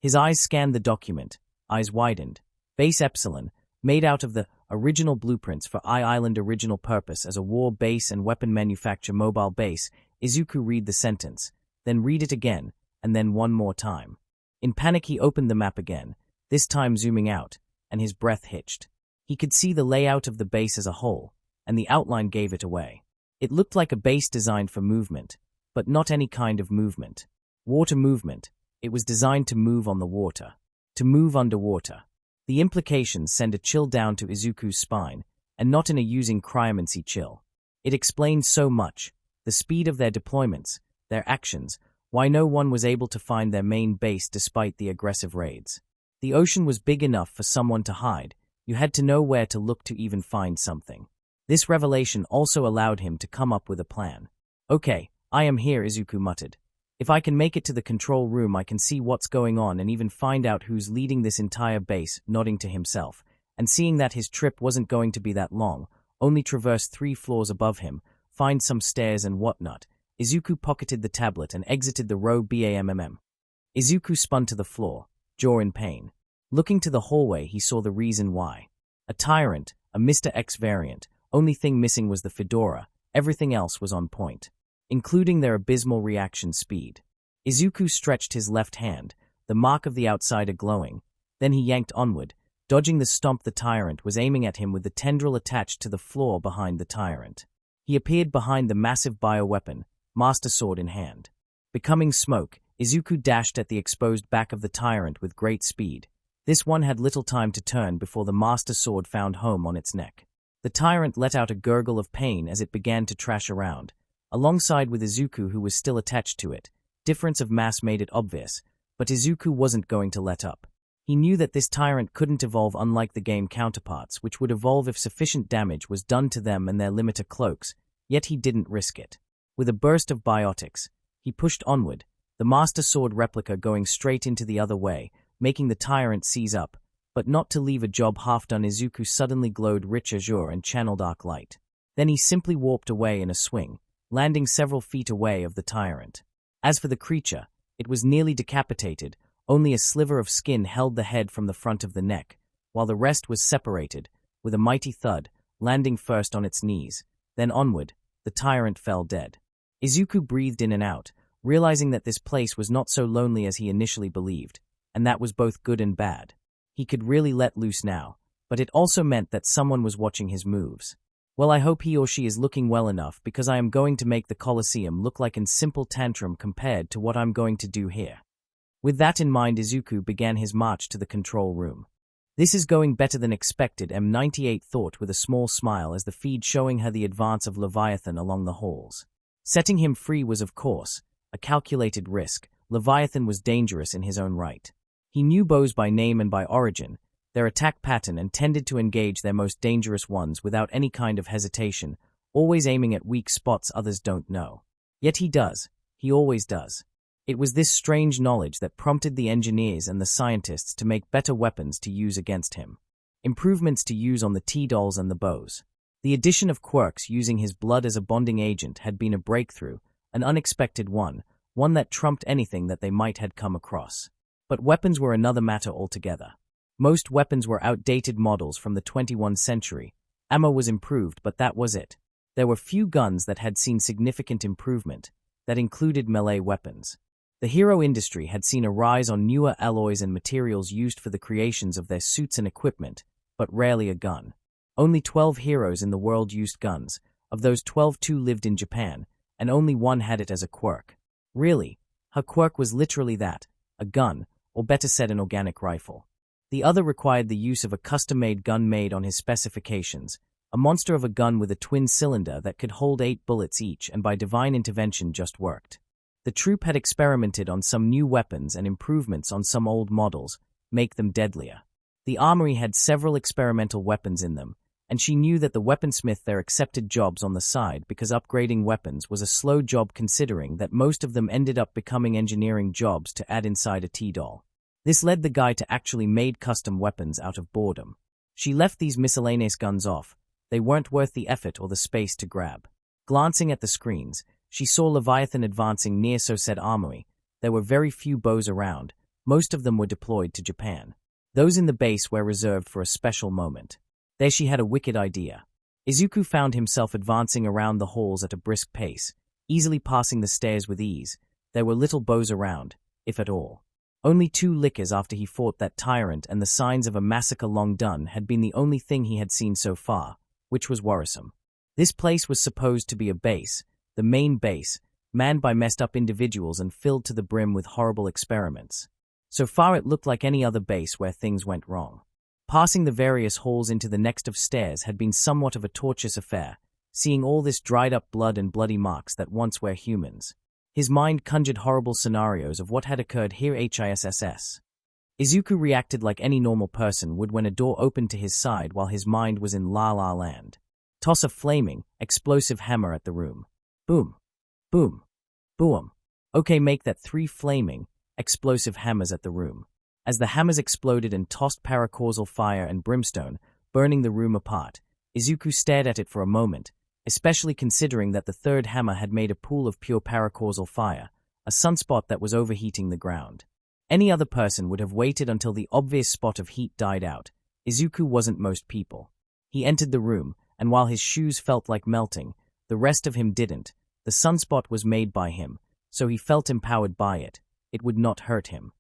His eyes scanned the document, eyes widened. Base Epsilon, made out of the original blueprints for Island, original purpose as a war base and weapon manufacture. Mobile base. Izuku read the sentence, then read it again, and then one more time. In panic he opened the map again, this time zooming out, and his breath hitched. He could see the layout of the base as a whole, and the outline gave it away. It looked like a base designed for movement, but not any kind of movement. Water movement. It was designed to move on the water. To move underwater. The implications send a chill down to Izuku's spine, and not in a using cryomancy chill. It explained so much. The speed of their deployments, their actions, why no one was able to find their main base despite the aggressive raids. The ocean was big enough for someone to hide. You had to know where to look to even find something. This revelation also allowed him to come up with a plan. Okay, I am here, Izuku muttered. If I can make it to the control room, I can see what's going on and even find out who's leading this entire base, nodding to himself, and seeing that his trip wasn't going to be that long, only traverse 3 floors above him, find some stairs and whatnot. Izuku pocketed the tablet and exited the row BAMMM. Izuku spun to the floor, jaw in pain. Looking to the hallway, he saw the reason why. A tyrant, a Mr. X variant, only thing missing was the fedora, everything else was on point, including their abysmal reaction speed. Izuku stretched his left hand, the mark of the outsider glowing, then he yanked onward, dodging the stomp. The tyrant was aiming at him with the tendril attached to the floor behind the tyrant. He appeared behind the massive bioweapon, master sword in hand. Becoming smoke, Izuku dashed at the exposed back of the tyrant with great speed. This one had little time to turn before the master sword found home on its neck. The tyrant let out a gurgle of pain as it began to trash around, alongside with Izuku, who was still attached to it. Difference of mass made it obvious, but Izuku wasn't going to let up. He knew that this tyrant couldn't evolve unlike the game counterparts, which would evolve if sufficient damage was done to them and their limiter cloaks, yet he didn't risk it. With a burst of biotics, he pushed onward, the master sword replica going straight into the other way, making the tyrant seize up, but not to leave a job half done. Izuku suddenly glowed rich azure and channeled arc light. Then he simply warped away in a swing, landing several feet away of the tyrant. As for the creature, it was nearly decapitated. Only a sliver of skin held the head from the front of the neck, while the rest was separated. With a mighty thud, landing first on its knees, then onward, the tyrant fell dead. Izuku breathed in and out, realizing that this place was not so lonely as he initially believed, and that was both good and bad. He could really let loose now, but it also meant that someone was watching his moves. Well, I hope he or she is looking well enough, because I am going to make the Colosseum look like a simple tantrum compared to what I'm going to do here. With that in mind, Izuku began his march to the control room. This is going better than expected, M98 thought with a small smile as the feed showing her the advance of Leviathan along the halls. Setting him free was, of course, a calculated risk. Leviathan was dangerous in his own right. He knew bows by name and by origin, their attack pattern, and tended to engage their most dangerous ones without any kind of hesitation, always aiming at weak spots others don't know. Yet he does. He always does. It was this strange knowledge that prompted the engineers and the scientists to make better weapons to use against him. Improvements to use on the T-dolls and the bows. The addition of Quirk's using his blood as a bonding agent had been a breakthrough, an unexpected one that trumped anything that they might had come across. But weapons were another matter altogether. Most weapons were outdated models from the 21st century. Ammo was improved, but that was it. There were few guns that had seen significant improvement, that included melee weapons. The hero industry had seen a rise on newer alloys and materials used for the creations of their suits and equipment, but rarely a gun. Only 12 heroes in the world used guns. Of those 12, 2 lived in Japan, and only one had it as a quirk. Really, her quirk was literally that, a gun, or better said, an organic rifle. The other required the use of a custom-made gun made on his specifications, a monster of a gun with a twin cylinder that could hold 8 bullets each, and by divine intervention just worked. The troupe had experimented on some new weapons and improvements on some old models, make them deadlier. The armory had several experimental weapons in them, and she knew that the weaponsmith there accepted jobs on the side because upgrading weapons was a slow job, considering that most of them ended up becoming engineering jobs to add inside a T-doll. This led the guy to actually made custom weapons out of boredom. She left these miscellaneous guns off. They weren't worth the effort or the space to grab. Glancing at the screens, she saw Leviathan advancing near said armory. There were very few bows around. Most of them were deployed to Japan. Those in the base were reserved for a special moment. There she had a wicked idea. Izuku found himself advancing around the halls at a brisk pace, easily passing the stairs with ease. There were little bows around, if at all. Only 2 lickers after he fought that tyrant, and the signs of a massacre long done had been the only thing he had seen so far, which was worrisome. This place was supposed to be a base, the main base, manned by messed up individuals and filled to the brim with horrible experiments. So far it looked like any other base where things went wrong. Passing the various halls into the next of stairs had been somewhat of a tortuous affair, seeing all this dried up blood and bloody marks that once were humans. His mind conjured horrible scenarios of what had occurred here. HISSS. Izuku reacted like any normal person would when a door opened to his side while his mind was in La La Land. Toss a flaming, explosive hammer at the room. Boom. Boom. Boom. Okay, make that 3 flaming, explosive hammers at the room. As the hammers exploded and tossed paracausal fire and brimstone, burning the room apart, Izuku stared at it for a moment, especially considering that the third hammer had made a pool of pure paracausal fire, a sunspot that was overheating the ground. Any other person would have waited until the obvious spot of heat died out. Izuku wasn't most people. He entered the room, and while his shoes felt like melting, the rest of him didn't. The sunspot was made by him, so he felt empowered by it. It would not hurt him.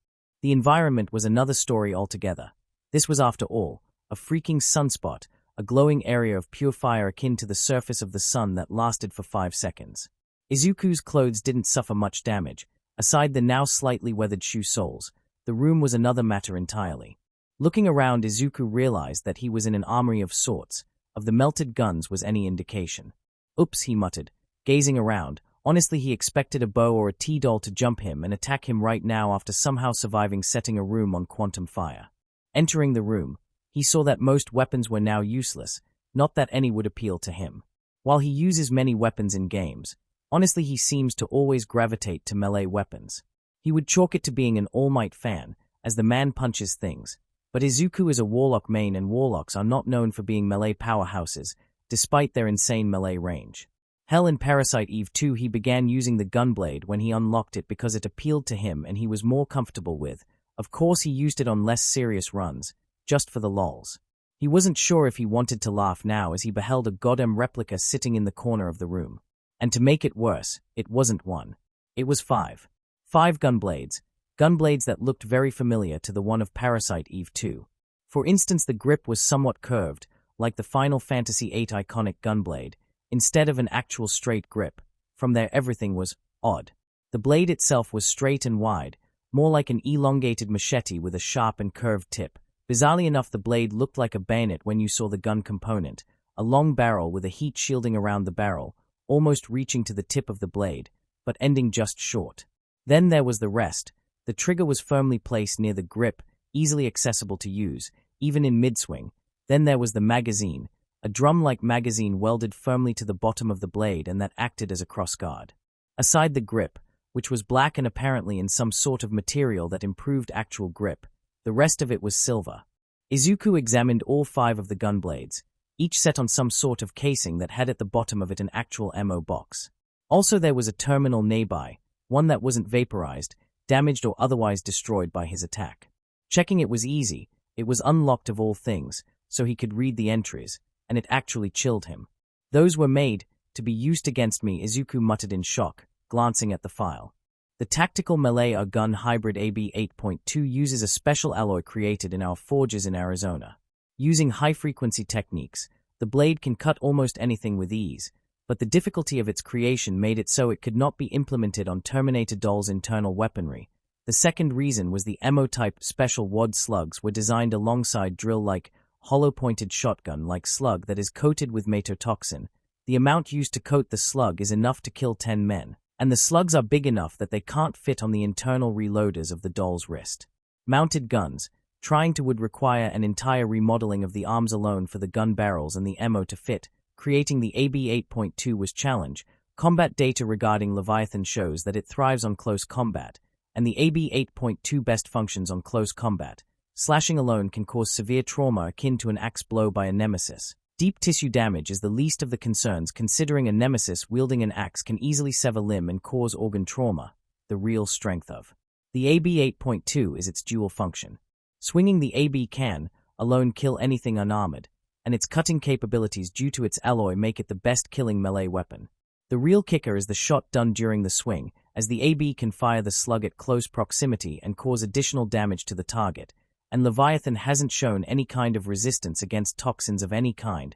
The environment was another story altogether. This was, after all, a freaking sunspot, a glowing area of pure fire akin to the surface of the sun that lasted for 5 seconds. Izuku's clothes didn't suffer much damage. Aside the now slightly weathered shoe soles, the room was another matter entirely. Looking around, Izuku realized that he was in an armory of sorts. Of the melted guns was any indication. Oops, he muttered, gazing around. Honestly, he expected a bow or a T-doll to jump him and attack him right now after somehow surviving setting a room on quantum fire. Entering the room, he saw that most weapons were now useless, not that any would appeal to him. While he uses many weapons in games, honestly he seems to always gravitate to melee weapons. He would chalk it to being an All Might fan, as the man punches things. But Izuku is a warlock main and warlocks are not known for being melee powerhouses, despite their insane melee range. Hell, in Parasite Eve 2 he began using the gunblade when he unlocked it because it appealed to him and he was more comfortable with. Of course he used it on less serious runs, just for the lols. He wasn't sure if he wanted to laugh now as he beheld a goddamn replica sitting in the corner of the room. And to make it worse, it wasn't one. It was 5. 5 gunblades. Gunblades that looked very familiar to the one of Parasite Eve 2. For instance, the grip was somewhat curved, like the Final Fantasy VIII iconic gunblade, instead of an actual straight grip. From there everything was odd. The blade itself was straight and wide, more like an elongated machete with a sharp and curved tip. Bizarrely enough, the blade looked like a bayonet when you saw the gun component, a long barrel with a heat shielding around the barrel, almost reaching to the tip of the blade, but ending just short. Then there was the rest. The trigger was firmly placed near the grip, easily accessible to use, even in mid-swing. Then there was the magazine, a drum-like magazine welded firmly to the bottom of the blade and that acted as a crossguard. Aside the grip, which was black and apparently in some sort of material that improved actual grip, the rest of it was silver. Izuku examined all 5 of the gunblades, each set on some sort of casing that had at the bottom of it an actual ammo box. Also there was a terminal nearby, one that wasn't vaporized, damaged or otherwise destroyed by his attack. Checking it was easy. It was unlocked of all things, so he could read the entries, and it actually chilled him. Those were made to be used against me, Izuku muttered in shock, glancing at the file. The Tactical Melee Gun Hybrid AB 8.2 uses a special alloy created in our forges in Arizona. Using high-frequency techniques, the blade can cut almost anything with ease, but the difficulty of its creation made it so it could not be implemented on Terminator Doll's internal weaponry. The second reason was the ammo-type special wad slugs were designed alongside drill-like, hollow-pointed shotgun-like slug that is coated with matotoxin. The amount used to coat the slug is enough to kill 10 men, and the slugs are big enough that they can't fit on the internal reloaders of the doll's wrist. Mounted guns, trying to would require an entire remodeling of the arms alone for the gun barrels and the ammo to fit. Creating the AB 8.2 was challenge. Combat data regarding Leviathan shows that it thrives on close combat, and the AB 8.2 best functions on close combat. Slashing alone can cause severe trauma akin to an axe blow by a nemesis. Deep tissue damage is the least of the concerns, considering a nemesis wielding an axe can easily sever limb and cause organ trauma. The real strength of the AB 8.2 is its dual function. Swinging the AB can alone kill anything unarmored, and its cutting capabilities due to its alloy make it the best killing melee weapon. The real kicker is the shot done during the swing, as the AB can fire the slug at close proximity and cause additional damage to the target, and Leviathan hasn't shown any kind of resistance against toxins of any kind.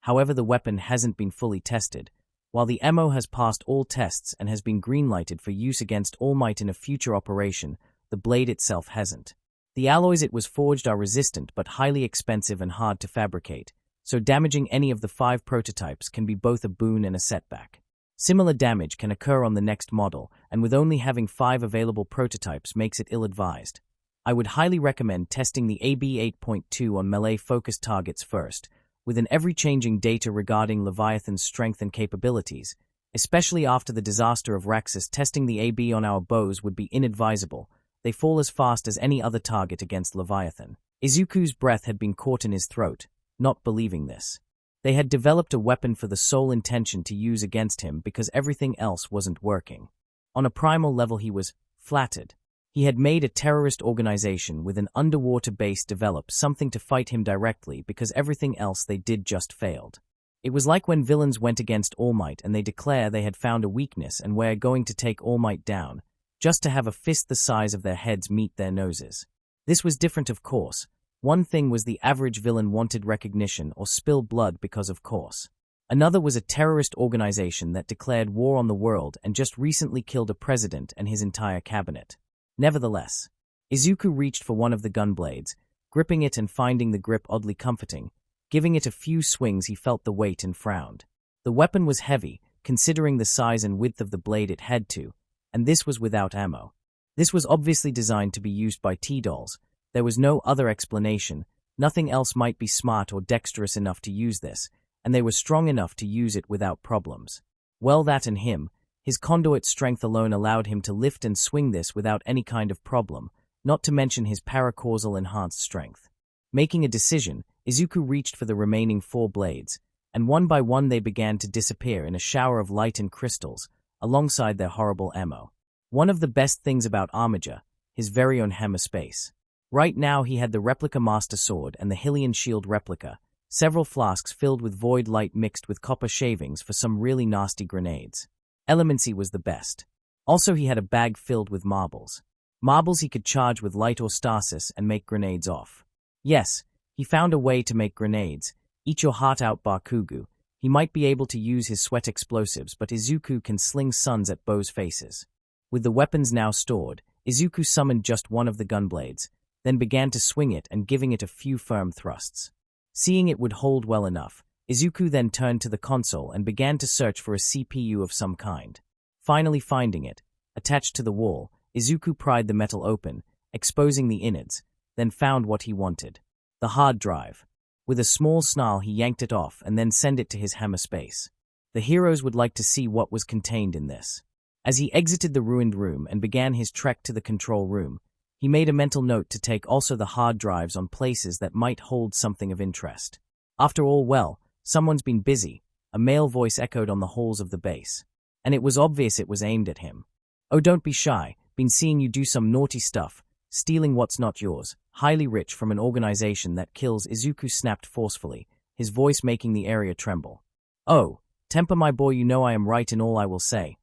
However, the weapon hasn't been fully tested. While the ammo has passed all tests and has been greenlighted for use against All Might in a future operation, the blade itself hasn't. The alloys it was forged are resistant but highly expensive and hard to fabricate, so damaging any of the 5 prototypes can be both a boon and a setback. Similar damage can occur on the next model, and with only having 5 available prototypes makes it ill-advised. I would highly recommend testing the AB 8.2 on melee-focused targets first, with an ever-changing data regarding Leviathan's strength and capabilities. Especially after the disaster of Raxus, testing the AB on our bows would be inadvisable. They fall as fast as any other target against Leviathan. Izuku's breath had been caught in his throat, not believing this. They had developed a weapon for the sole intention to use against him because everything else wasn't working. On a primal level he was flattered. He had made a terrorist organization with an underwater base develop something to fight him directly because everything else they did just failed. It was like when villains went against All Might and they declare they had found a weakness and were going to take All Might down, just to have a fist the size of their heads meet their noses. This was different, of course. One thing was the average villain wanted recognition or spill blood because of course. Another was a terrorist organization that declared war on the world and just recently killed a president and his entire cabinet. Nevertheless, Izuku reached for one of the gunblades, gripping it and finding the grip oddly comforting. Giving it a few swings he felt the weight and frowned. The weapon was heavy, considering the size and width of the blade it had to, and this was without ammo. This was obviously designed to be used by T-dolls. There was no other explanation. Nothing else might be smart or dexterous enough to use this, and they were strong enough to use it without problems. Well, that and him, his conduit strength alone allowed him to lift and swing this without any kind of problem, not to mention his paracausal enhanced strength. Making a decision, Izuku reached for the remaining 4 blades, and one by one they began to disappear in a shower of light and crystals, alongside their horrible ammo. One of the best things about Armiger, his very own hammer space. Right now he had the replica Master Sword and the Hylian Shield replica, several flasks filled with void light mixed with copper shavings for some really nasty grenades. Elemency was the best. Also he had a bag filled with marbles. Marbles he could charge with light or stasis and make grenades off. Yes, he found a way to make grenades. Eat your heart out, Bakugu. He might be able to use his sweat explosives, but Izuku can sling suns at bows' faces. With the weapons now stored, Izuku summoned just one of the gunblades, then began to swing it and giving it a few firm thrusts. Seeing it would hold well enough, Izuku then turned to the console and began to search for a CPU of some kind. Finally finding it, attached to the wall, Izuku pried the metal open, exposing the innards, then found what he wanted. The hard drive. With a small snarl he yanked it off and then sent it to his hammer space. The heroes would like to see what was contained in this. As he exited the ruined room and began his trek to the control room, he made a mental note to take also the hard drives on places that might hold something of interest. After all, well, someone's been busy, a male voice echoed on the halls of the base. And it was obvious it was aimed at him. Oh, don't be shy, been seeing you do some naughty stuff, stealing what's not yours, highly rich from an organization that kills. Izuku snapped forcefully, his voice making the area tremble. Oh, temper my boy, you know I am right in all I will say,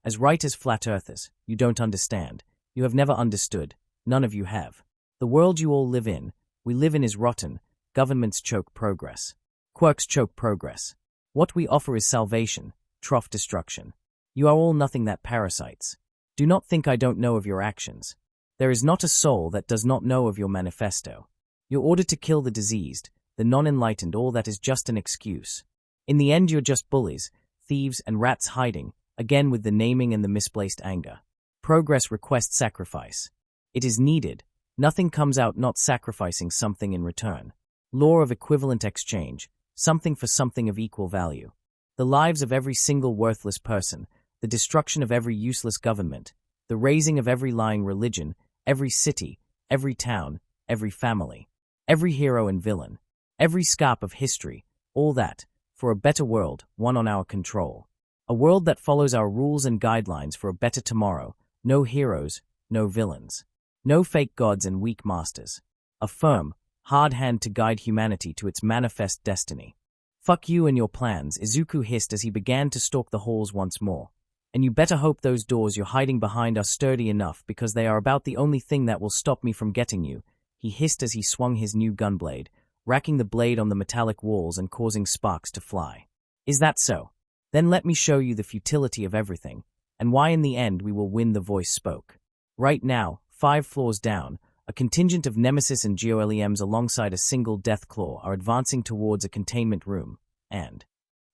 as right as flat earthers. You don't understand. You have never understood. None of you have. The world you all live in, we live in, is rotten. Governments choke progress. Quirks choke progress. What we offer is salvation, trough destruction. You are all nothing that parasites. Do not think I don't know of your actions. There is not a soul that does not know of your manifesto. Your order to kill the diseased, the non-enlightened, all that is just an excuse. In the end you're just bullies, thieves and rats hiding, again with the naming and the misplaced anger. Progress requests sacrifice. It is needed. Nothing comes out not sacrificing something in return. Law of equivalent exchange, something for something of equal value. The lives of every single worthless person, the destruction of every useless government, the raising of every lying religion, every city, every town, every family, every hero and villain, every scarp of history, all that, for a better world, one on our control. A world that follows our rules and guidelines for a better tomorrow. No heroes, no villains. No fake gods and weak masters. A firm, hard hand to guide humanity to its manifest destiny. Fuck you and your plans, Izuku hissed as he began to stalk the halls once more. And you better hope those doors you're hiding behind are sturdy enough, because they are about the only thing that will stop me from getting you, he hissed as he swung his new gunblade, racking the blade on the metallic walls and causing sparks to fly. Is that so? Then let me show you the futility of everything, and why in the end we will win, the voice spoke. Right now, 5 floors down, a contingent of Nemesis and GOLEMs alongside a single Deathclaw are advancing towards a containment room, and...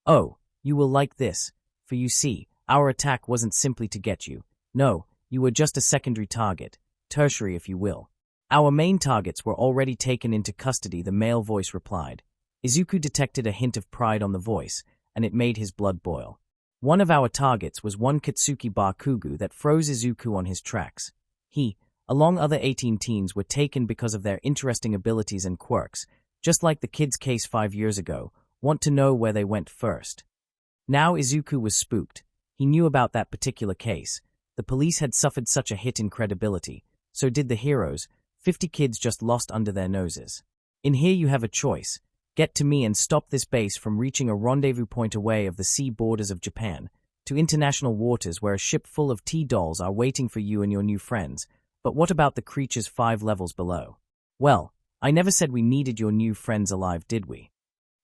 Oh, you will like this, for you see, our attack wasn't simply to get you. No, you were just a secondary target, tertiary if you will. Our main targets were already taken into custody, the male voice replied. Izuku detected a hint of pride on the voice, and it made his blood boil. One of our targets was one Katsuki Bakugo that froze Izuku on his tracks. He, along other 18 teens, were taken because of their interesting abilities and quirks, just like the kid's case 5 years ago. Want to know where they went first? Now Izuku was spooked. He knew about that particular case. The police had suffered such a hit in credibility. So did the heroes. 50 kids just lost under their noses. In here you have a choice. Get to me and stop this base from reaching a rendezvous point away of the sea borders of Japan, to international waters where a ship full of T-dolls are waiting for you and your new friends. But what about the creatures 5 levels below? Well, I never said we needed your new friends alive, did we?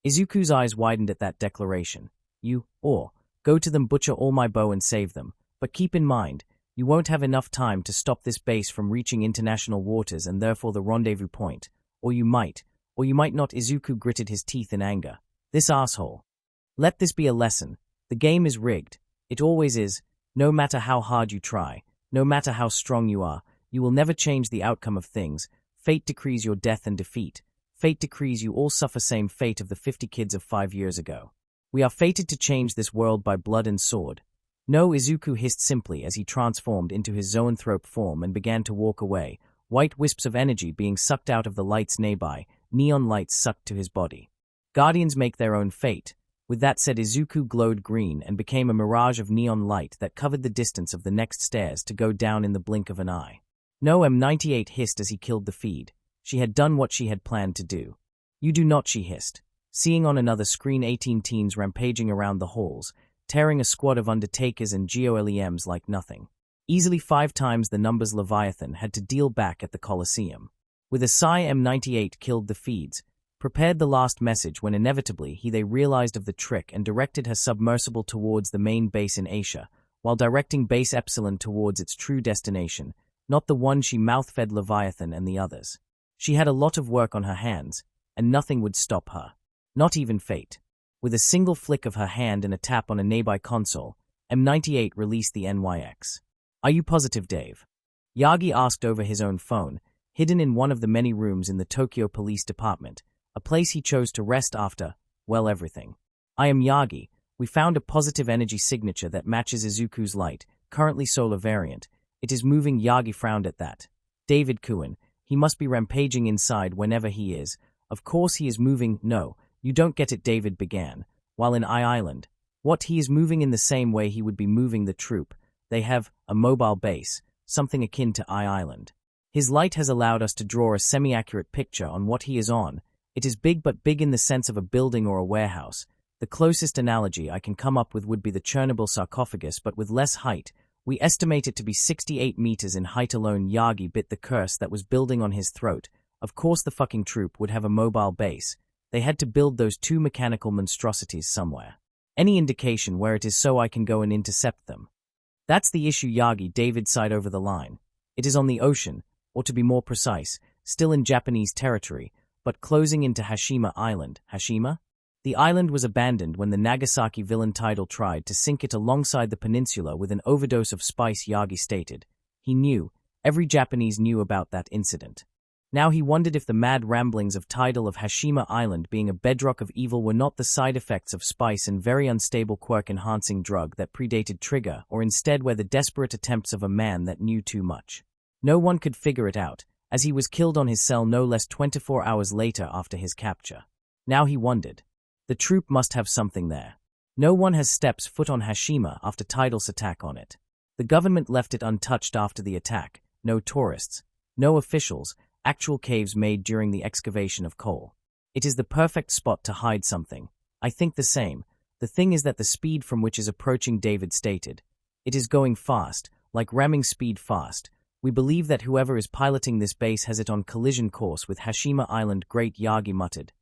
Izuku's eyes widened at that declaration. Go to them, butcher all my bow and save them. But keep in mind, you won't have enough time to stop this base from reaching international waters and therefore the rendezvous point. Or you might not. Izuku gritted his teeth in anger. This asshole. Let this be a lesson. The game is rigged. It always is. No matter how hard you try, no matter how strong you are, you will never change the outcome of things. Fate decrees your death and defeat. Fate decrees you all suffer same fate of the 50 kids of 5 years ago. We are fated to change this world by blood and sword. No, Izuku hissed simply as he transformed into his zoanthrope form and began to walk away, white wisps of energy being sucked out of the lights nearby, neon lights sucked to his body. Guardians make their own fate. With that said, Izuku glowed green and became a mirage of neon light that covered the distance of the next stairs to go down in the blink of an eye. No, M98 hissed as he killed the feed. She had done what she had planned to do. You do not, she hissed. Seeing on another screen 18 teens rampaging around the halls, tearing a squad of Undertakers and GOLEMs like nothing. Easily 5 times the numbers Leviathan had to deal back at the Colosseum. With a sigh, M98 killed the feeds, prepared the last message when inevitably they realized of the trick and directed her submersible towards the main base in Asia, while directing base Epsilon towards its true destination, not the one she mouth-fed Leviathan and the others. She had a lot of work on her hands, and nothing would stop her. Not even fate. With a single flick of her hand and a tap on a nearby console, M98 released the NYX. Are you positive, Dave? Yagi asked over his own phone, hidden in one of the many rooms in the Tokyo Police Department, a place he chose to rest after, well, everything. I am Yagi. We found a positive energy signature that matches Izuku's light, currently solar variant. It is moving. Yagi frowned at that. David Kuhn, he must be rampaging inside whenever he is. Of course he is moving. No, you don't get it, David began. While in Island. What, he is moving in the same way he would be moving the troop. They have a mobile base, something akin to Island. His light has allowed us to draw a semi-accurate picture on what he is on. It is big, but big in the sense of a building or a warehouse. The closest analogy I can come up with would be the Chernobyl sarcophagus, but with less height. We estimate it to be 68 meters in height alone. Yagi bit the curse that was building on his throat. Of course the fucking troop would have a mobile base. They had to build those 2 mechanical monstrosities somewhere. Any indication where it is so I can go and intercept them? That's the issue, Yagi. David sighed over the line. It is on the ocean, or to be more precise, still in Japanese territory, but closing into Hashima Island. Hashima? The island was abandoned when the Nagasaki villain Tidal tried to sink it alongside the peninsula with an overdose of spice, Yagi stated. He knew, every Japanese knew about that incident. Now he wondered if the mad ramblings of Tidal of Hashima Island being a bedrock of evil were not the side effects of spice and very unstable quirk-enhancing drug that predated Trigger, or instead were the desperate attempts of a man that knew too much. No one could figure it out, as he was killed on his cell no less 24 hours later after his capture. Now he wondered. The troop must have something there. No one has stepped foot on Hashima after Tidal's attack on it. The government left it untouched after the attack. No tourists, no officials, actual caves made during the excavation of coal. It is the perfect spot to hide something. I think the same. The thing is that the speed from which is approaching, David stated. It is going fast, like ramming speed fast. We believe that whoever is piloting this base has it on collision course with Hashima Island. Great, Yagi muttered.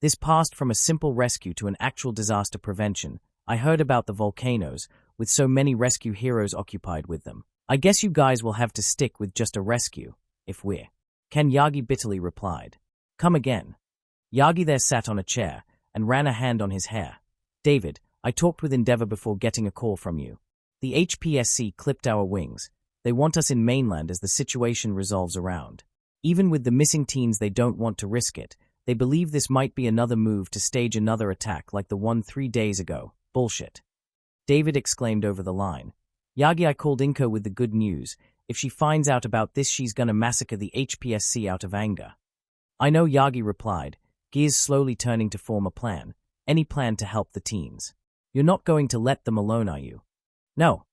This passed from a simple rescue to an actual disaster prevention. I heard about the volcanoes, with so many rescue heroes occupied with them. I guess you guys will have to stick with just a rescue, if we're. Ken, Yagi bitterly replied. Come again. Yagi there sat on a chair and ran a hand on his hair. David, I talked with Endeavor before getting a call from you. The HPSC clipped our wings. They want us in mainland as the situation resolves around. Even with the missing teens, they don't want to risk it. They believe this might be another move to stage another attack like the one 3 days ago. Bullshit. David exclaimed over the line. Yagi, I called Inko with the good news. If she finds out about this, she's gonna massacre the HPSC out of anger. I know, Yagi replied, gears slowly turning to form a plan. Any plan to help the teens. You're not going to let them alone, are you? No.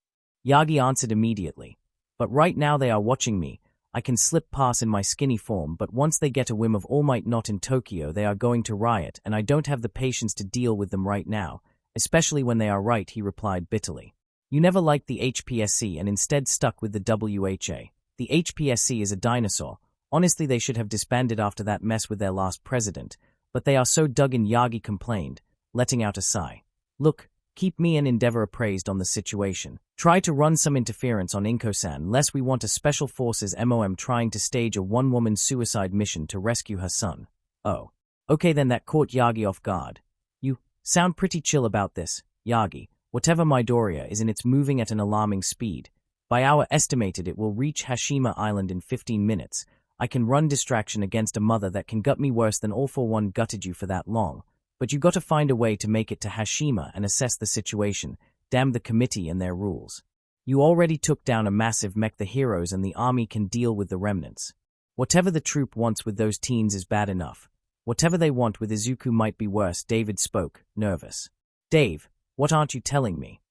Yagi answered immediately. But right now they are watching me. I can slip past in my skinny form, but once they get a whim of All Might not in Tokyo, they are going to riot, and I don't have the patience to deal with them right now, especially when they are right, he replied bitterly. You never liked the HPSC and instead stuck with the WHA. The HPSC is a dinosaur. Honestly, they should have disbanded after that mess with their last president, but they are so dug in, Yagi complained, letting out a sigh. Look, keep me and Endeavor appraised on the situation. Try to run some interference on Inko-san, lest we want a Special Forces MOM trying to stage a one-woman suicide mission to rescue her son. Oh. Okay then, that caught Yagi off guard. You sound pretty chill about this, Yagi. Whatever Midoriya is in, it's moving at an alarming speed. By our estimated, it will reach Hashima Island in 15 minutes. I can run distraction against a mother that can gut me worse than All For One gutted you for that long. But you gotta find a way to make it to Hashima and assess the situation. Damn the committee and their rules. You already took down a massive mech. The heroes and the army can deal with the remnants. Whatever the troop wants with those teens is bad enough. Whatever they want with Izuku might be worse. David spoke, nervous. Dave, what aren't you telling me?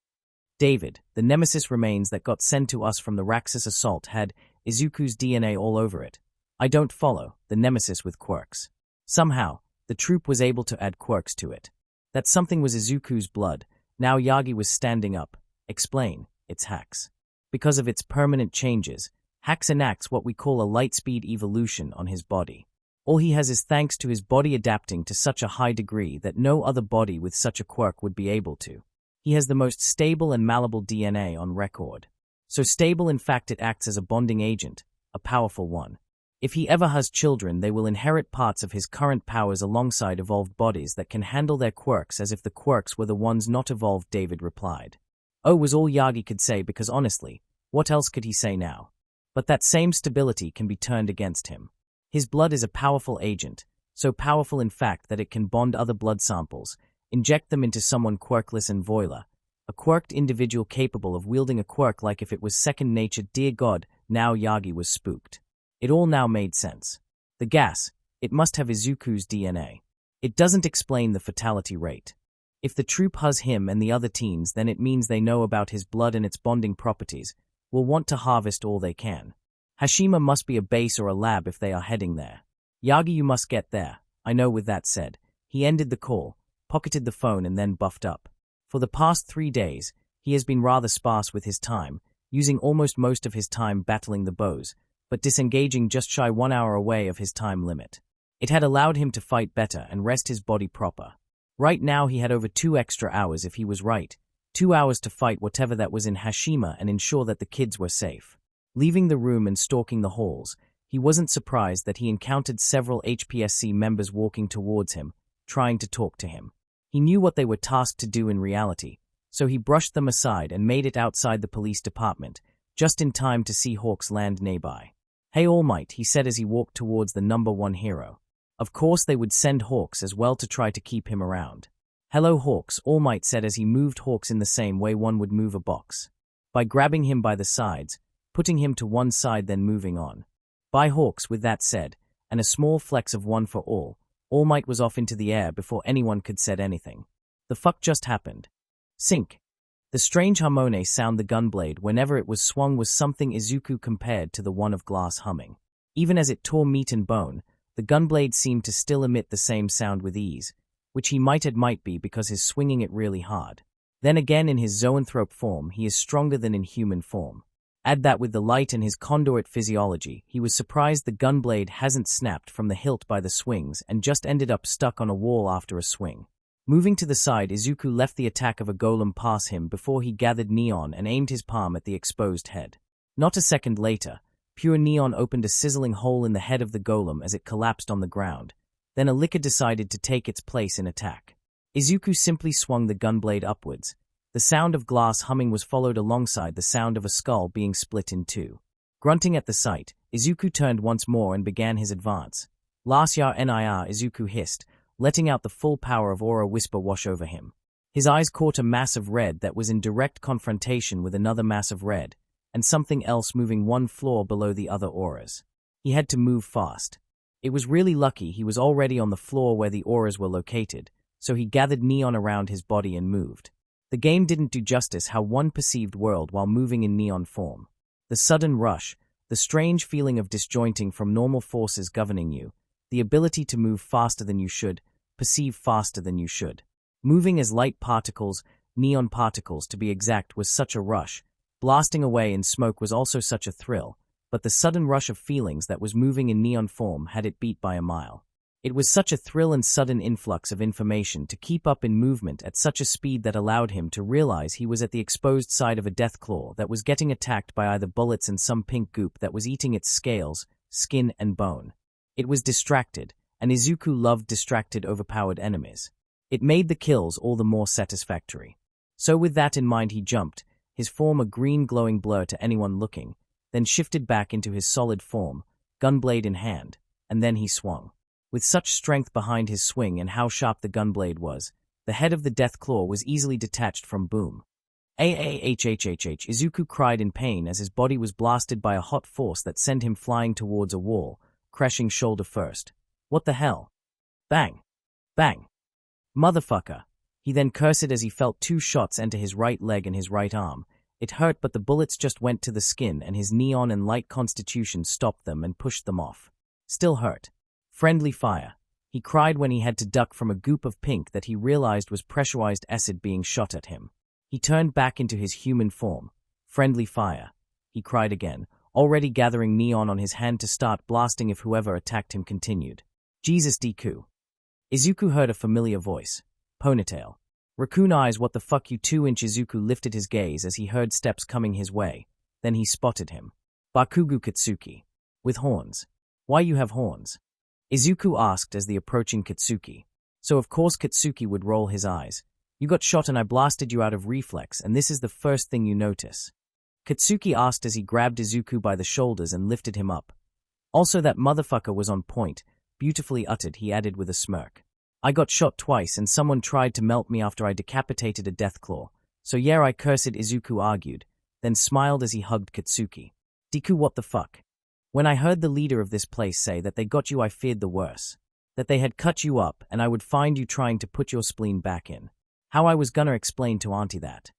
David, the nemesis remains that got sent to us from the Raxus assault had Izuku's DNA all over it. I don't follow, the nemesis with quirks. Somehow, the troop was able to add quirks to it. That something was Izuku's blood. Now Yagi was standing up. Explain, it's Hax. Because of its permanent changes, Hax enacts what we call a light-speed evolution on his body. All he has is thanks to his body adapting to such a high degree that no other body with such a quirk would be able to. He has the most stable and malleable DNA on record. So stable, in fact, it acts as a bonding agent, a powerful one. If he ever has children, they will inherit parts of his current powers alongside evolved bodies that can handle their quirks as if the quirks were the ones not evolved, David replied. Oh, was all Yagi could say, because honestly, what else could he say now? But that same stability can be turned against him. His blood is a powerful agent, so powerful in fact that it can bond other blood samples, inject them into someone quirkless and voila, a quirked individual capable of wielding a quirk like if it was second nature. Dear God, now Yagi was spooked. It all now made sense. The gas, it must have Izuku's DNA. It doesn't explain the fatality rate. If the troop has him and the other teens, then it means they know about his blood and its bonding properties, will want to harvest all they can. Hashima must be a base or a lab if they are heading there. Yagi, you must get there. I know. With that said, he ended the call, pocketed the phone and then buffed up. For the past 3 days, he has been rather sparse with his time, using almost most of his time battling the bows, but disengaging just shy 1 hour away of his time limit. It had allowed him to fight better and rest his body proper. Right now he had over 2 extra hours if he was right, 2 hours to fight whatever that was in Hashima and ensure that the kids were safe. Leaving the room and stalking the halls, he wasn't surprised that he encountered several HPSC members walking towards him, trying to talk to him. He knew what they were tasked to do in reality, so he brushed them aside and made it outside the police department, just in time to see Hawks land nearby. Hey All Might, he said as he walked towards the number 1 hero. Of course they would send Hawks as well to try to keep him around. Hello Hawks, All Might said as he moved Hawks in the same way one would move a box. By grabbing him by the sides, putting him to one side then moving on. By Hawks, with that said, and a small flex of one for All Might was off into the air before anyone could said anything. The fuck just happened? Sink. The strange harmonic sound the gunblade whenever it was swung was something Izuku compared to the one of glass humming. Even as it tore meat and bone, the gunblade seemed to still emit the same sound with ease, which he might be because he's swinging it really hard. Then again in his zoanthrope form he is stronger than in human form. Add that with the light and his conduit physiology, he was surprised the gunblade hasn't snapped from the hilt by the swings and just ended up stuck on a wall after a swing. Moving to the side, Izuku left the attack of a golem pass him before he gathered Neon and aimed his palm at the exposed head. Not a second later, pure Neon opened a sizzling hole in the head of the golem as it collapsed on the ground. Then a liquor decided to take its place in attack. Izuku simply swung the gunblade upwards. The sound of glass humming was followed alongside the sound of a skull being split in two. Grunting at the sight, Izuku turned once more and began his advance. Last year Nir, Izuku hissed, letting out the full power of aura whisper wash over him. His eyes caught a mass of red that was in direct confrontation with another mass of red, and something else moving one floor below the other auras. He had to move fast. It was really lucky he was already on the floor where the auras were located, so he gathered neon around his body and moved. The game didn't do justice how one perceived world while moving in neon form. The sudden rush, the strange feeling of disjointing from normal forces governing you, the ability to move faster than you should, perceive faster than you should. Moving as light particles, neon particles to be exact, was such a rush. Blasting away in smoke was also such a thrill, but the sudden rush of feelings that was moving in neon form had it beat by a mile. It was such a thrill and sudden influx of information to keep up in movement at such a speed that allowed him to realize he was at the exposed side of a deathclaw that was getting attacked by either bullets and some pink goop that was eating its scales, skin, and bone. It was distracted, and Izuku loved distracted, overpowered enemies. It made the kills all the more satisfactory. So with that in mind he jumped, his form a green glowing blur to anyone looking, then shifted back into his solid form, gunblade in hand, and then he swung. With such strength behind his swing and how sharp the gunblade was, the head of the Deathclaw was easily detached from boom. Izuku cried in pain as his body was blasted by a hot force that sent him flying towards a wall, crashing shoulder first. What the hell? Bang! Bang! Motherfucker! He then cursed as he felt 2 shots enter his right leg and his right arm. It hurt, but the bullets just went to the skin and his neon and light constitution stopped them and pushed them off. Still hurt. Friendly fire. He cried when he had to duck from a goop of pink that he realized was pressurized acid being shot at him. He turned back into his human form. Friendly fire. He cried again, already gathering neon on his hand to start blasting if whoever attacked him continued. Jesus Deku. Izuku heard a familiar voice. Ponytail. Raccoon eyes, what the fuck you 2-inch. Izuku lifted his gaze as he heard steps coming his way. Then he spotted him. Bakugo Katsuki. With horns. Why you have horns? Izuku asked as the approaching Katsuki. So of course Katsuki would roll his eyes. You got shot and I blasted you out of reflex, and this is the first thing you notice. Katsuki asked as he grabbed Izuku by the shoulders and lifted him up. Also that motherfucker was on point, beautifully uttered, he added with a smirk. I got shot twice and someone tried to melt me after I decapitated a Deathclaw. So yeah, I cursed, Izuku argued, then smiled as he hugged Katsuki. Deku, what the fuck? When I heard the leader of this place say that they got you, I feared the worst. That they had cut you up and I would find you trying to put your spleen back in. How I was gonna explain to Auntie that.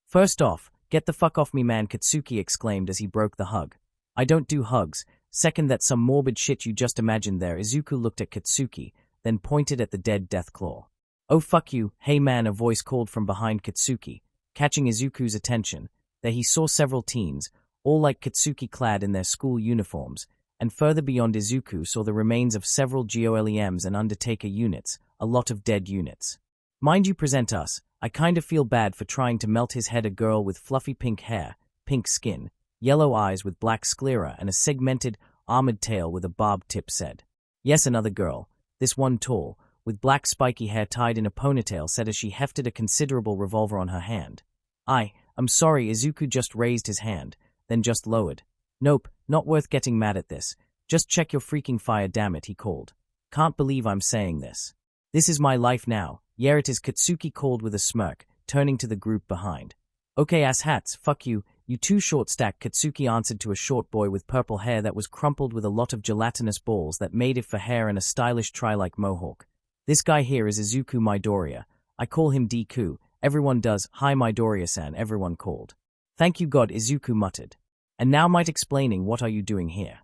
First off, get the fuck off me, man, Katsuki exclaimed as he broke the hug. I don't do hugs. Second, that's some morbid shit you just imagined there. Izuku looked at Katsuki, then pointed at the dead Deathclaw. Oh fuck you, hey man, a voice called from behind Katsuki, catching Izuku's attention. There he saw several teens, all like Katsuki clad in their school uniforms, and further beyond Izuku saw the remains of several GOLEMs and Undertaker units, a lot of dead units. Mind you, present us, I kinda feel bad for trying to melt his head. A girl with fluffy pink hair, pink skin, yellow eyes with black sclera and a segmented, armored tail with a barbed tip said. Yes, another girl, this one tall, with black spiky hair tied in a ponytail, said as she hefted a considerable revolver on her hand. I'm sorry, Izuku just raised his hand, then just lowered. Nope, not worth getting mad at this. Just check your freaking fire, damn it, he called. Can't believe I'm saying this. This is my life now. Yeah, it is, Katsuki called with a smirk, turning to the group behind. Okay, asshats, fuck you, you two short stack, Katsuki answered to a short boy with purple hair that was crumpled with a lot of gelatinous balls that made it for hair and a stylish try-like mohawk. This guy here is Izuku Midoriya. I call him Deku. Everyone does. Hi Midoriya-san, everyone called. Thank you God, Izuku muttered. And now might explaining, what are you doing here?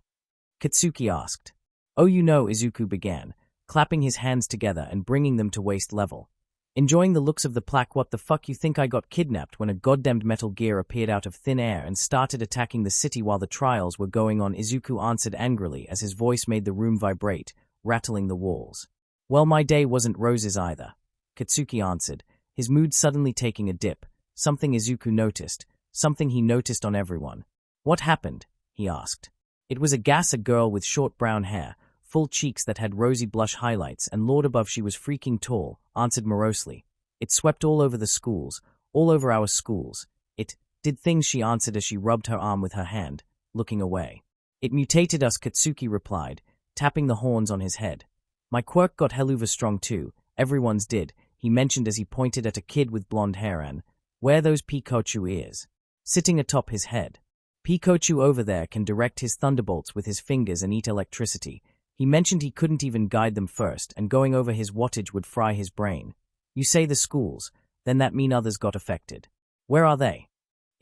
Katsuki asked. Oh, you know, Izuku began, clapping his hands together and bringing them to waist level. Enjoying the looks of the plaque. What the fuck, you think I got kidnapped when a goddamned Metal Gear appeared out of thin air and started attacking the city while the trials were going on? Izuku answered angrily as his voice made the room vibrate, rattling the walls. Well, my day wasn't roses either, Katsuki answered, his mood suddenly taking a dip, something Izuku noticed, something he noticed on everyone. What happened? He asked. It was a girl with short brown hair, full cheeks that had rosy blush highlights, and lord above she was freaking tall, answered morosely. It swept all over the schools, all over our schools. It did things, she answered as she rubbed her arm with her hand, looking away. It mutated us, Katsuki replied, tapping the horns on his head. My quirk got helluva strong too, everyone's did, he mentioned as he pointed at a kid with blonde hair and, where those Pikachu ears? Sitting atop his head. Pikachu over there can direct his thunderbolts with his fingers and eat electricity. He mentioned he couldn't even guide them first, and going over his wattage would fry his brain. You say the schools, then that mean others got affected. Where are they?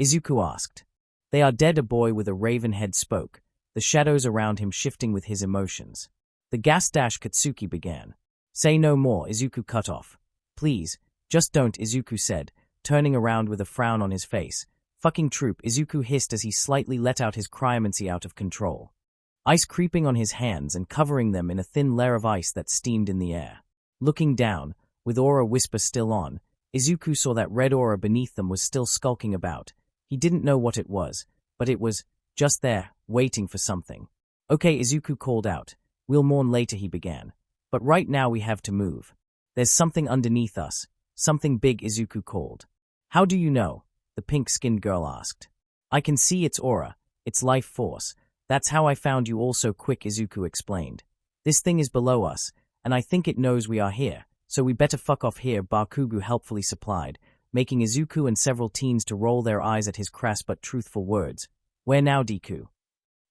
Izuku asked. They are dead, a boy with a raven head spoke, the shadows around him shifting with his emotions. The gas dash, Katsuki began. Say no more, Izuku cut off. Please, just don't, Izuku said, turning around with a frown on his face. Fucking troop, Izuku hissed as he slightly let out his cryomancy out of control. Ice creeping on his hands and covering them in a thin layer of ice that steamed in the air. Looking down, with aura whisper still on, Izuku saw that red aura beneath them was still skulking about. He didn't know what it was, but it was just there, waiting for something. Okay, Izuku called out. We'll mourn later, he began. But right now we have to move. There's something underneath us. Something big, Izuku called. How do you know? The pink-skinned girl asked. I can see its aura, its life force. That's how I found you all so quick, Izuku explained. This thing is below us, and I think it knows we are here, so we better fuck off here, Bakugo helpfully supplied, making Izuku and several teens to roll their eyes at his crass but truthful words. Where now, Deku?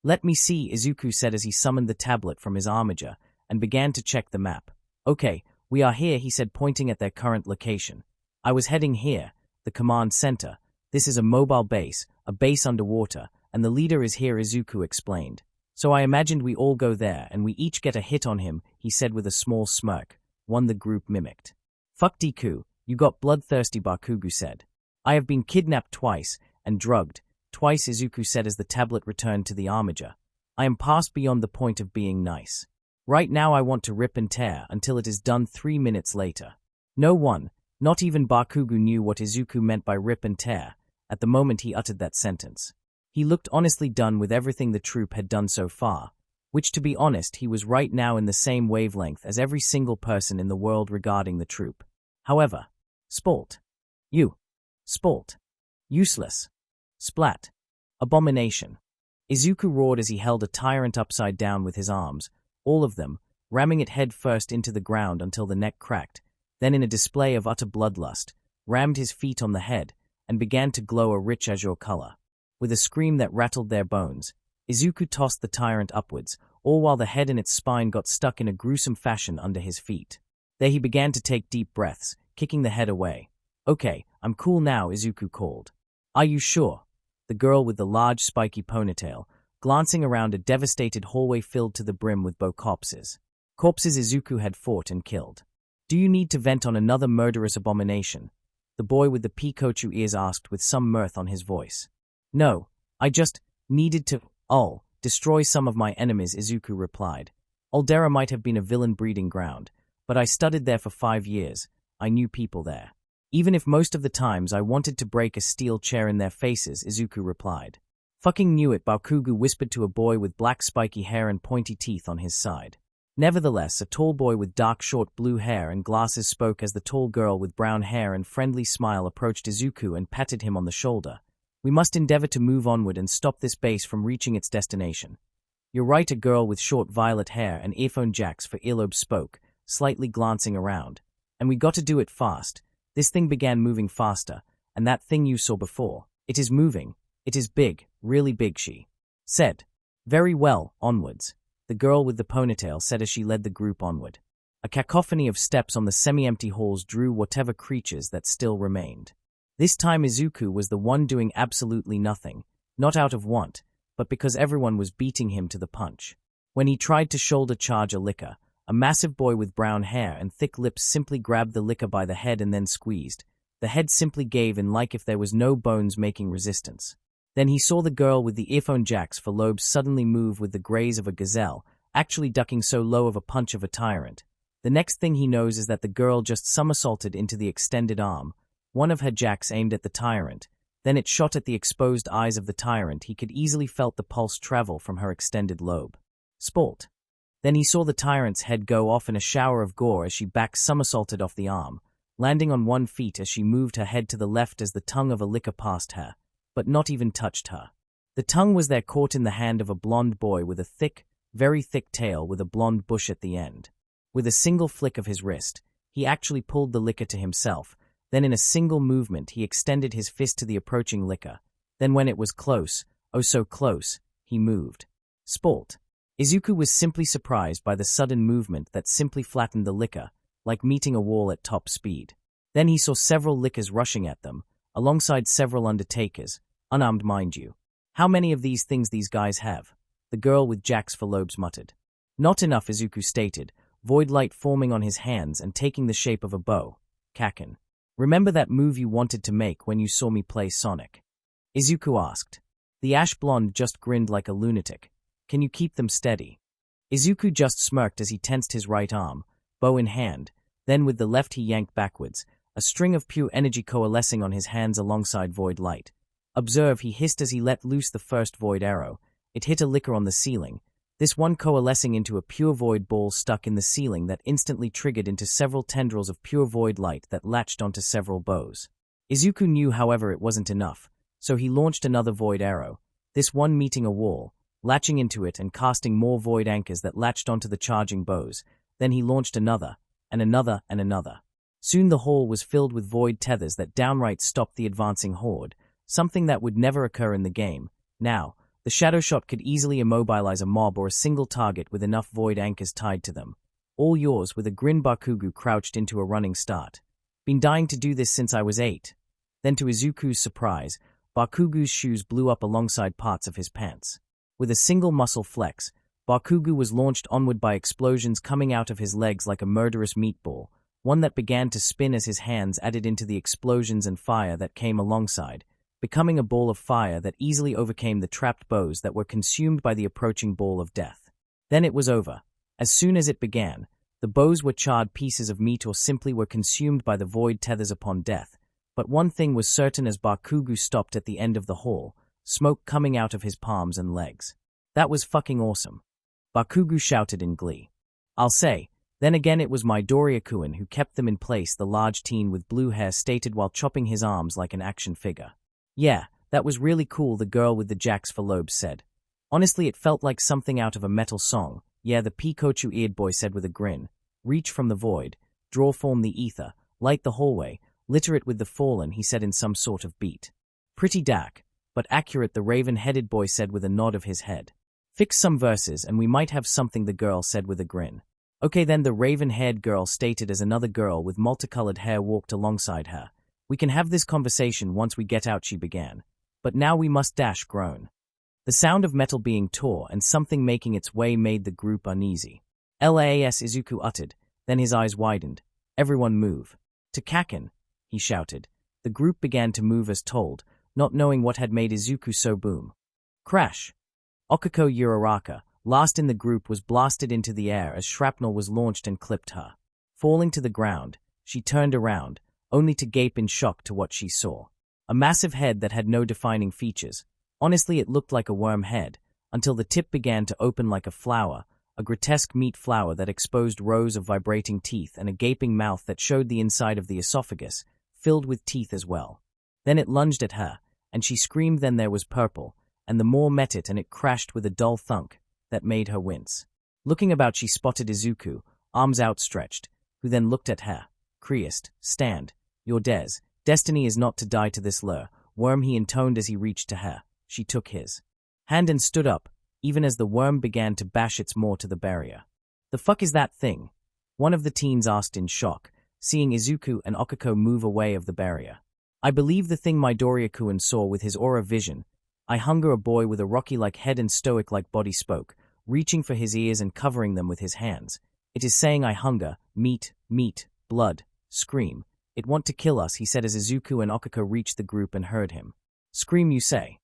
Let me see, Izuku said as he summoned the tablet from his armature and began to check the map. Okay, we are here, he said, pointing at their current location. I was heading here, the command center. This is a mobile base, a base underwater, and the leader is here, Izuku explained. So I imagined we all go there and we each get a hit on him, he said with a small smirk, one the group mimicked. Fuck Deku, you got bloodthirsty, Bakugo said. I have been kidnapped twice and drugged, twice, Izuku said as the tablet returned to the armature. I am past beyond the point of being nice. Right now I want to rip and tear until it is done. 3 minutes later. No one, not even Bakugo, knew what Izuku meant by rip and tear at the moment he uttered that sentence. He looked honestly done with everything the troop had done so far, which, to be honest, he was right now in the same wavelength as every single person in the world regarding the troop. However, Spalt. You. Spalt. Useless. Splat. Abomination. Izuku roared as he held a tyrant upside down with his arms, all of them, ramming it head first into the ground until the neck cracked, then in a display of utter bloodlust, rammed his feet on the head, and began to glow a rich azure color. With a scream that rattled their bones, Izuku tossed the tyrant upwards, all while the head and its spine got stuck in a gruesome fashion under his feet. There he began to take deep breaths, kicking the head away. Okay, I'm cool now, Izuku called. Are you sure? The girl with the large spiky ponytail, glancing around a devastated hallway filled to the brim with corpses. Corpses Izuku had fought and killed. Do you need to vent on another murderous abomination? The boy with the Pikachu ears asked with some mirth on his voice. No, I just needed to, destroy some of my enemies, Izuku replied. Aldera might have been a villain breeding ground, but I studied there for 5 years. I knew people there. Even if most of the times I wanted to break a steel chair in their faces, Izuku replied. Fucking knew it, Bakugo whispered to a boy with black spiky hair and pointy teeth on his side. Nevertheless, a tall boy with dark short blue hair and glasses spoke as the tall girl with brown hair and friendly smile approached Izuku and patted him on the shoulder. We must endeavor to move onward and stop this base from reaching its destination. You're right, a girl with short violet hair and earphone jacks for earlobes spoke, slightly glancing around. And we got to do it fast. This thing began moving faster, and that thing you saw before. It is moving. It is big, really big, she said. Very well, onwards. The girl with the ponytail said as she led the group onward. A cacophony of steps on the semi-empty halls drew whatever creatures that still remained. This time Izuku was the one doing absolutely nothing, not out of want, but because everyone was beating him to the punch. When he tried to shoulder charge a licker, a massive boy with brown hair and thick lips simply grabbed the licker by the head and then squeezed. The head simply gave in like if there was no bones making resistance. Then he saw the girl with the earphone jacks for lobes suddenly move with the graze of a gazelle, actually ducking so low of a punch of a tyrant. The next thing he knows is that the girl just somersaulted into the extended arm, one of her jacks aimed at the tyrant, then it shot at the exposed eyes of the tyrant. He could easily felt the pulse travel from her extended lobe. Spalt. Then he saw the tyrant's head go off in a shower of gore as she back somersaulted off the arm, landing on one feet as she moved her head to the left as the tongue of a licker passed her, but not even touched her. The tongue was there caught in the hand of a blond boy with a thick, very thick tail with a blond bush at the end. With a single flick of his wrist, he actually pulled the liquor to himself. Then in a single movement he extended his fist to the approaching liquor. Then when it was close, oh so close, he moved. Spalt. Izuku was simply surprised by the sudden movement that simply flattened the liquor, like meeting a wall at top speed. Then he saw several liquors rushing at them, alongside several undertakers, unarmed mind you. How many of these things these guys have? The girl with jacks for lobes muttered. Not enough, Izuku stated, void light forming on his hands and taking the shape of a bow. Kaachan. Remember that move you wanted to make when you saw me play Sonic? Izuku asked. The ash blonde just grinned like a lunatic. Can you keep them steady? Izuku just smirked as he tensed his right arm, bow in hand, then with the left he yanked backwards, a string of pure energy coalescing on his hands alongside void light. Observe, he hissed as he let loose the first void arrow. It hit a liquor on the ceiling, this one coalescing into a pure void ball stuck in the ceiling that instantly triggered into several tendrils of pure void light that latched onto several bows. Izuku knew, however, it wasn't enough, so he launched another void arrow, this one meeting a wall, latching into it and casting more void anchors that latched onto the charging bows. Then he launched another, and another, and another. Soon the hall was filled with void tethers that downright stopped the advancing horde, something that would never occur in the game. Now, the shadow shot could easily immobilize a mob or a single target with enough void anchors tied to them. All yours, with a grin. Bakugo crouched into a running start. Been dying to do this since I was 8. Then to Izuku's surprise, Bakugo's shoes blew up alongside parts of his pants. With a single muscle flex, Bakugo was launched onward by explosions coming out of his legs like a murderous meatball, one that began to spin as his hands added into the explosions and fire that came alongside, becoming a ball of fire that easily overcame the trapped bows that were consumed by the approaching ball of death. Then it was over. As soon as it began, the bows were charred pieces of meat or simply were consumed by the void tethers upon death. But one thing was certain as Bakugo stopped at the end of the hall, smoke coming out of his palms and legs. That was fucking awesome. Bakugo shouted in glee. I'll say. Then again it was Midoriya-kun who kept them in place, the large teen with blue hair stated while chopping his arms like an action figure. Yeah, that was really cool, the girl with the jacks for lobes said. Honestly, it felt like something out of a metal song. Yeah, the Pikachu-eared boy said with a grin. Reach from the void, draw form the ether, light the hallway, litter it with the fallen, he said in some sort of beat. Pretty dark, but accurate, the raven-headed boy said with a nod of his head. Fix some verses and we might have something, the girl said with a grin. Okay then, the raven-haired girl stated as another girl with multicolored hair walked alongside her. We can have this conversation once we get out, she began. But now we must dash, groan. The sound of metal being tore and something making its way made the group uneasy. LAS, Izuku uttered, then his eyes widened. Everyone move. To Kaachan, he shouted. The group began to move as told, not knowing what had made Izuku so boom. Crash. Okako Uraraka, last in the group, was blasted into the air as shrapnel was launched and clipped her. Falling to the ground, she turned around, only to gape in shock to what she saw. A massive head that had no defining features. Honestly, it looked like a worm head, until the tip began to open like a flower, a grotesque meat flower that exposed rows of vibrating teeth and a gaping mouth that showed the inside of the esophagus, filled with teeth as well. Then it lunged at her, and she screamed. Then there was purple, and the maw met it and it crashed with a dull thunk that made her wince. Looking about, she spotted Izuku, arms outstretched, who then looked at her. Creast, stand. Your destiny is not to die to this lure, worm, he intoned as he reached to her. She took his hand and stood up, even as the worm began to bash its maw to the barrier. The fuck is that thing? One of the teens asked in shock, seeing Izuku and Okako move away of the barrier. I believe the thing Midoriya-kun saw with his aura vision. I hunger, a boy with a rocky-like head and stoic-like body spoke, reaching for his ears and covering them with his hands. It is saying I hunger, meat, blood, scream. It want to kill us, he said as Izuku and Okako reached the group and heard him. Scream, you say?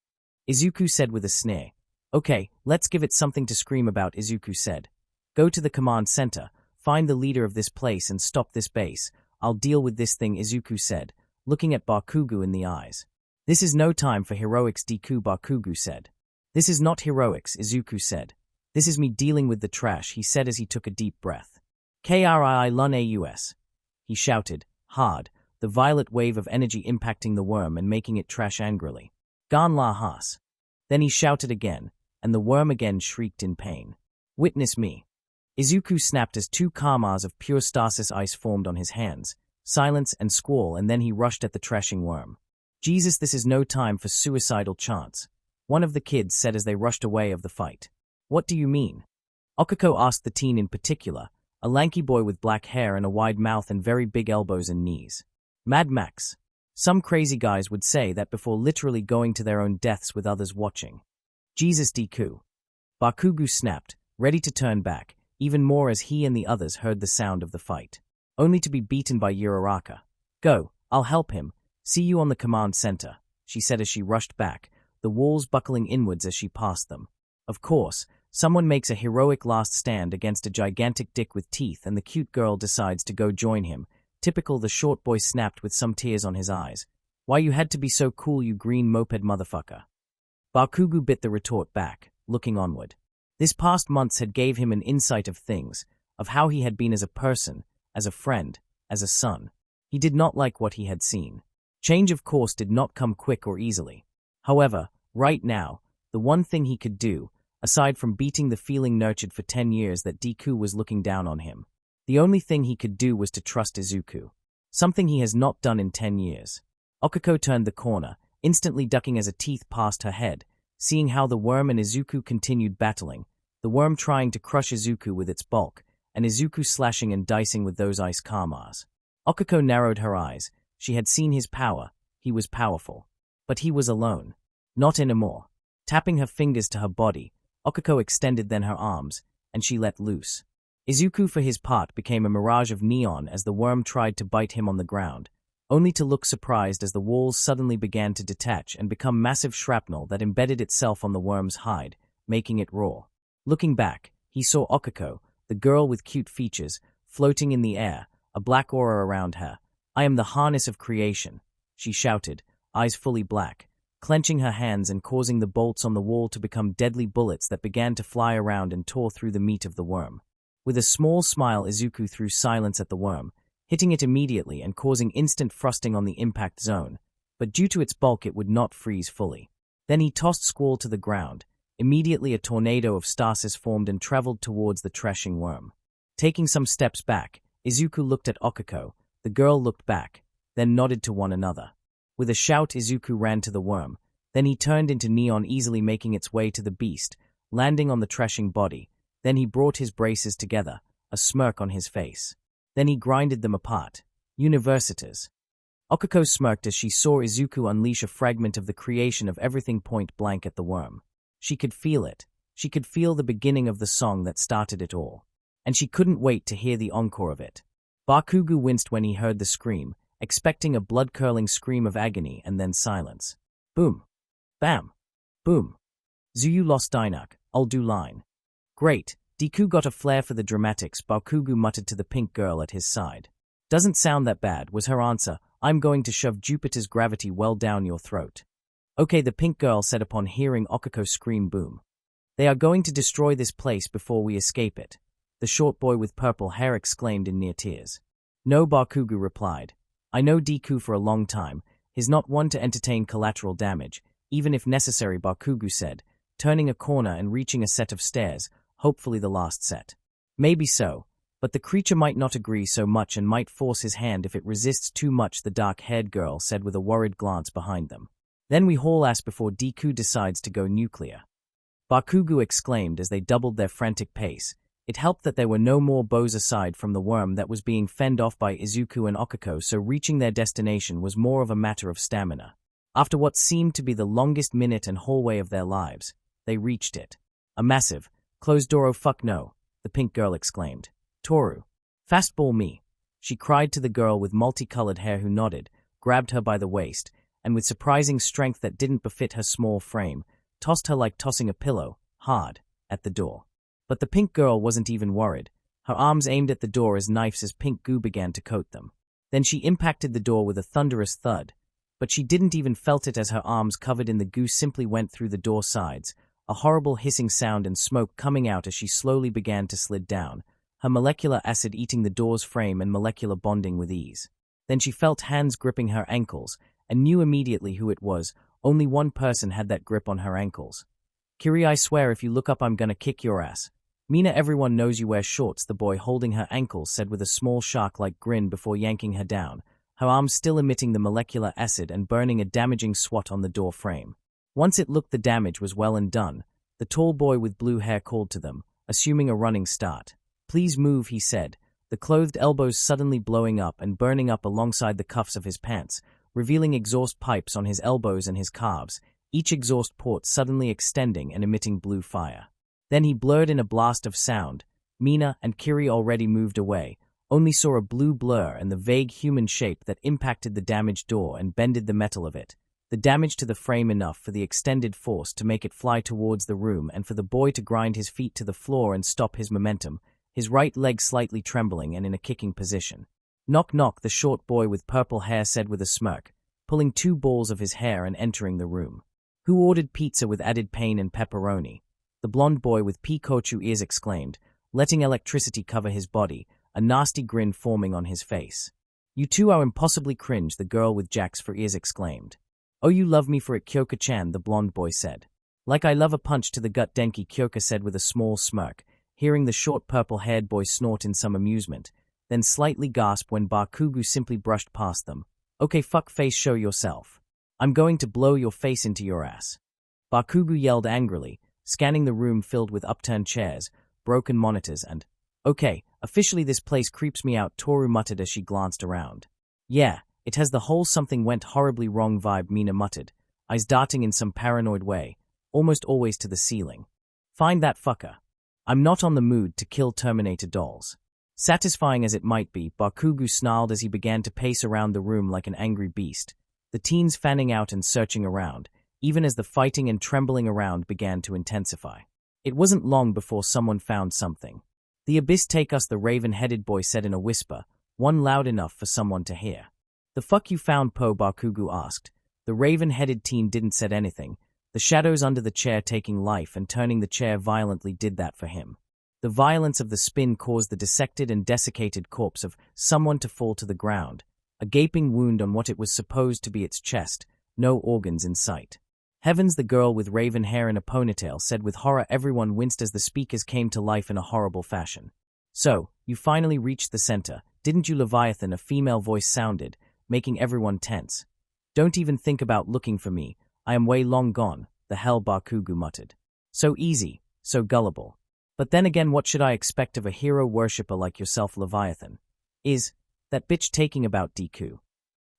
Izuku said with a sneer. Okay, let's give it something to scream about, Izuku said. Go to the command center, find the leader of this place and stop this base. I'll deal with this thing, Izuku said, looking at Bakugo in the eyes. This is no time for heroics, Deku, Bakugo said. This is not heroics, Izuku said. This is me dealing with the trash, he said as he took a deep breath. Krii lun aus. He shouted, hard, the violet wave of energy impacting the worm and making it trash angrily. Gan la has. Then he shouted again, and the worm again shrieked in pain. Witness me. Izuku snapped as 2 kamas of pure stasis ice formed on his hands. Silence and squall, and then he rushed at the trashing worm. Jesus, this is no time for suicidal chants, one of the kids said as they rushed away of the fight. What do you mean? Okako asked the teen in particular, a lanky boy with black hair and a wide mouth and very big elbows and knees. Mad Max. Some crazy guys would say that before literally going to their own deaths with others watching. Jesus Deku. Bakugo snapped, ready to turn back, even more as he and the others heard the sound of the fight. Only to be beaten by Uraraka. Go, I'll help him. See you on the command center, she said as she rushed back, the walls buckling inwards as she passed them. Of course, someone makes a heroic last stand against a gigantic dick with teeth and the cute girl decides to go join him. Typical, the short boy snapped with some tears on his eyes. Why you had to be so cool, you green moped motherfucker. Bakugo bit the retort back, looking onward. This past months had gave him an insight of things, of how he had been as a person, as a friend, as a son. He did not like what he had seen. Change of course did not come quick or easily. However, right now, the one thing he could do, aside from beating the feeling nurtured for 10 years that Deku was looking down on him, the only thing he could do was to trust Izuku. Something he has not done in 10 years. Okako turned the corner, instantly ducking as a teeth passed her head, seeing how the worm and Izuku continued battling, the worm trying to crush Izuku with its bulk, and Izuku slashing and dicing with those ice kamas. Okako narrowed her eyes. She had seen his power. He was powerful. But he was alone. Not anymore. Tapping her fingers to her body, Okako extended then her arms, and she let loose. Izuku for his part became a mirage of neon as the worm tried to bite him on the ground, only to look surprised as the walls suddenly began to detach and become massive shrapnel that embedded itself on the worm's hide, making it raw. Looking back, he saw Okako, the girl with cute features, floating in the air, a black aura around her. I am the harness of creation, she shouted, eyes fully black, clenching her hands and causing the bolts on the wall to become deadly bullets that began to fly around and tore through the meat of the worm. With a small smile, Izuku threw silence at the worm, hitting it immediately and causing instant frosting on the impact zone, but due to its bulk it would not freeze fully. Then he tossed Squall to the ground. Immediately a tornado of stasis formed and traveled towards the trashing worm. Taking some steps back, Izuku looked at Okako, the girl looked back, then nodded to one another. With a shout, Izuku ran to the worm, then he turned into neon, easily making its way to the beast, landing on the trashing body. Then he brought his braces together, a smirk on his face. Then he grinded them apart. Universitas. Okako smirked as she saw Izuku unleash a fragment of the creation of everything point blank at the worm. She could feel it. She could feel the beginning of the song that started it all. And she couldn't wait to hear the encore of it. Bakugo winced when he heard the scream, expecting a blood-curdling scream of agony and then silence. Boom. Bam. Boom. Zuyu lost Dinak, I'll do line. Great, Deku got a flair for the dramatics, Bakugo muttered to the pink girl at his side. Doesn't sound that bad, was her answer. I'm going to shove Jupiter's gravity well down your throat. Okay, the pink girl said upon hearing Okako scream boom. They are going to destroy this place before we escape it, the short boy with purple hair exclaimed in near tears. No, Bakugo replied. I know Deku for a long time. He's not one to entertain collateral damage, even if necessary, Bakugo said, turning a corner and reaching a set of stairs, hopefully the last set. Maybe so, but the creature might not agree so much and might force his hand if it resists too much, the dark-haired girl said with a worried glance behind them. Then we haul ass before Deku decides to go nuclear. Bakugo exclaimed as they doubled their frantic pace. It helped that there were no more bows aside from the worm that was being fended off by Izuku and Okako, so reaching their destination was more of a matter of stamina. After what seemed to be the longest minute and hallway of their lives, they reached it. A massive, closed door. Oh fuck no, the pink girl exclaimed. Toru. Fastball me, she cried to the girl with multicolored hair who nodded, grabbed her by the waist, and with surprising strength that didn't befit her small frame, tossed her like tossing a pillow, hard, at the door. But the pink girl wasn't even worried, her arms aimed at the door as knives as pink goo began to coat them. Then she impacted the door with a thunderous thud, but she didn't even felt it as her arms covered in the goo simply went through the door sides, a horrible hissing sound and smoke coming out as she slowly began to slid down, her molecular acid eating the door's frame and molecular bonding with ease. Then she felt hands gripping her ankles, and knew immediately who it was, Only one person had that grip on her ankles. Kiri, I swear if you look up I'm gonna kick your ass. Mina, everyone knows you wear shorts, the boy holding her ankles said with a small shark-like grin before yanking her down, her arms still emitting the molecular acid and burning a damaging swat on the door frame. Once it looked the damage was well and done, the tall boy with blue hair called to them, assuming a running start. Please move, he said, the clothed elbows suddenly blowing up and burning up alongside the cuffs of his pants, revealing exhaust pipes on his elbows and his calves, each exhaust port suddenly extending and emitting blue fire. Then he blurred in a blast of sound. Mina and Kiri already moved away, only saw a blue blur and the vague human shape that impacted the damaged door and bended the metal of it. The damage to the frame enough for the extended force to make it fly towards the room and for the boy to grind his feet to the floor and stop his momentum, his right leg slightly trembling and in a kicking position. Knock knock, the short boy with purple hair said with a smirk, pulling 2 balls of his hair and entering the room. Who ordered pizza with added pain and pepperoni? The blonde boy with Pikachu ears exclaimed, letting electricity cover his body, a nasty grin forming on his face. You two are impossibly cringe, the girl with jacks for ears exclaimed. Oh, you love me for it, Kyoka-chan, the blonde boy said. Like I love a punch to the gut, Denki, Kyoka said with a small smirk, hearing the short purple-haired boy snort in some amusement, then slightly gasp when Bakugo simply brushed past them. Okay, fuck face, show yourself. I'm going to blow your face into your ass. Bakugo yelled angrily, scanning the room filled with upturned chairs, broken monitors and, okay, officially this place creeps me out, Toru muttered as she glanced around. Yeah, it has the whole something went horribly wrong vibe, Mina muttered, eyes darting in some paranoid way, almost always to the ceiling. Find that fucker. I'm not on the mood to kill Terminator dolls. Satisfying as it might be, Bakugo snarled as he began to pace around the room like an angry beast, the teens fanning out and searching around, even as the fighting and trembling around began to intensify. It wasn't long before someone found something. The abyss, take us, the raven-headed boy said in a whisper, one loud enough for someone to hear. The fuck you found, Po? Bakugo asked. The raven-headed teen didn't say anything. The shadows under the chair taking life and turning the chair violently did that for him. The violence of the spin caused the dissected and desiccated corpse of someone to fall to the ground, a gaping wound on what it was supposed to be its chest, no organs in sight. Heavens, the girl with raven hair in a ponytail said with horror. Everyone winced as the speakers came to life in a horrible fashion. So, you finally reached the center, didn't you, Leviathan? A female voice sounded, making everyone tense. Don't even think about looking for me, I am way long gone, the hell, Bakugo muttered. So easy, so gullible. But then again, what should I expect of a hero worshipper like yourself, Leviathan? Is that bitch taking about Deku?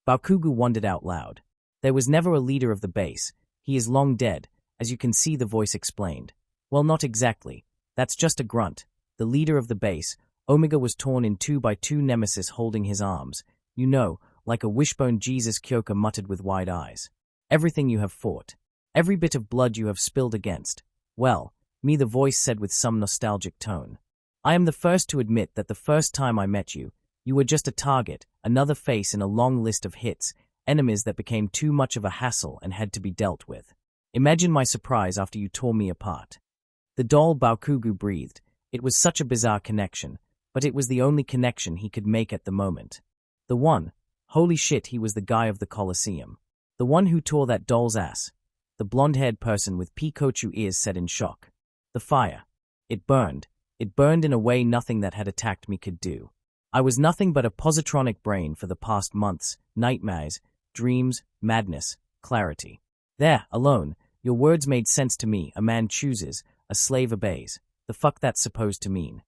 Bakugo wondered out loud. There was never a leader of the base. He is long dead, as you can see, the voice explained. Well, not exactly. That's just a grunt. The leader of the base, Omega, was torn in 2 by 2 nemesis holding his arms. You know, like a wishbone, Jesus, Kyoka muttered with wide eyes. Everything you have fought. Every bit of blood you have spilled against. Well, me, the voice said with some nostalgic tone. I am the first to admit that the first time I met you, you were just a target, another face in a long list of hits, enemies that became too much of a hassle and had to be dealt with. Imagine my surprise after you tore me apart. The doll, Bakugo breathed. It was such a bizarre connection, but it was the only connection he could make at the moment. The one, holy shit, he was the guy of the Colosseum. The one who tore that doll's ass. The blonde-haired person with Pikachu ears said in shock. The fire. It burned. It burned in a way nothing that had attacked me could do. I was nothing but a positronic brain for the past months, nightmares, dreams, madness, clarity. There, alone, your words made sense to me. A man chooses, a slave obeys. The fuck that's supposed to mean?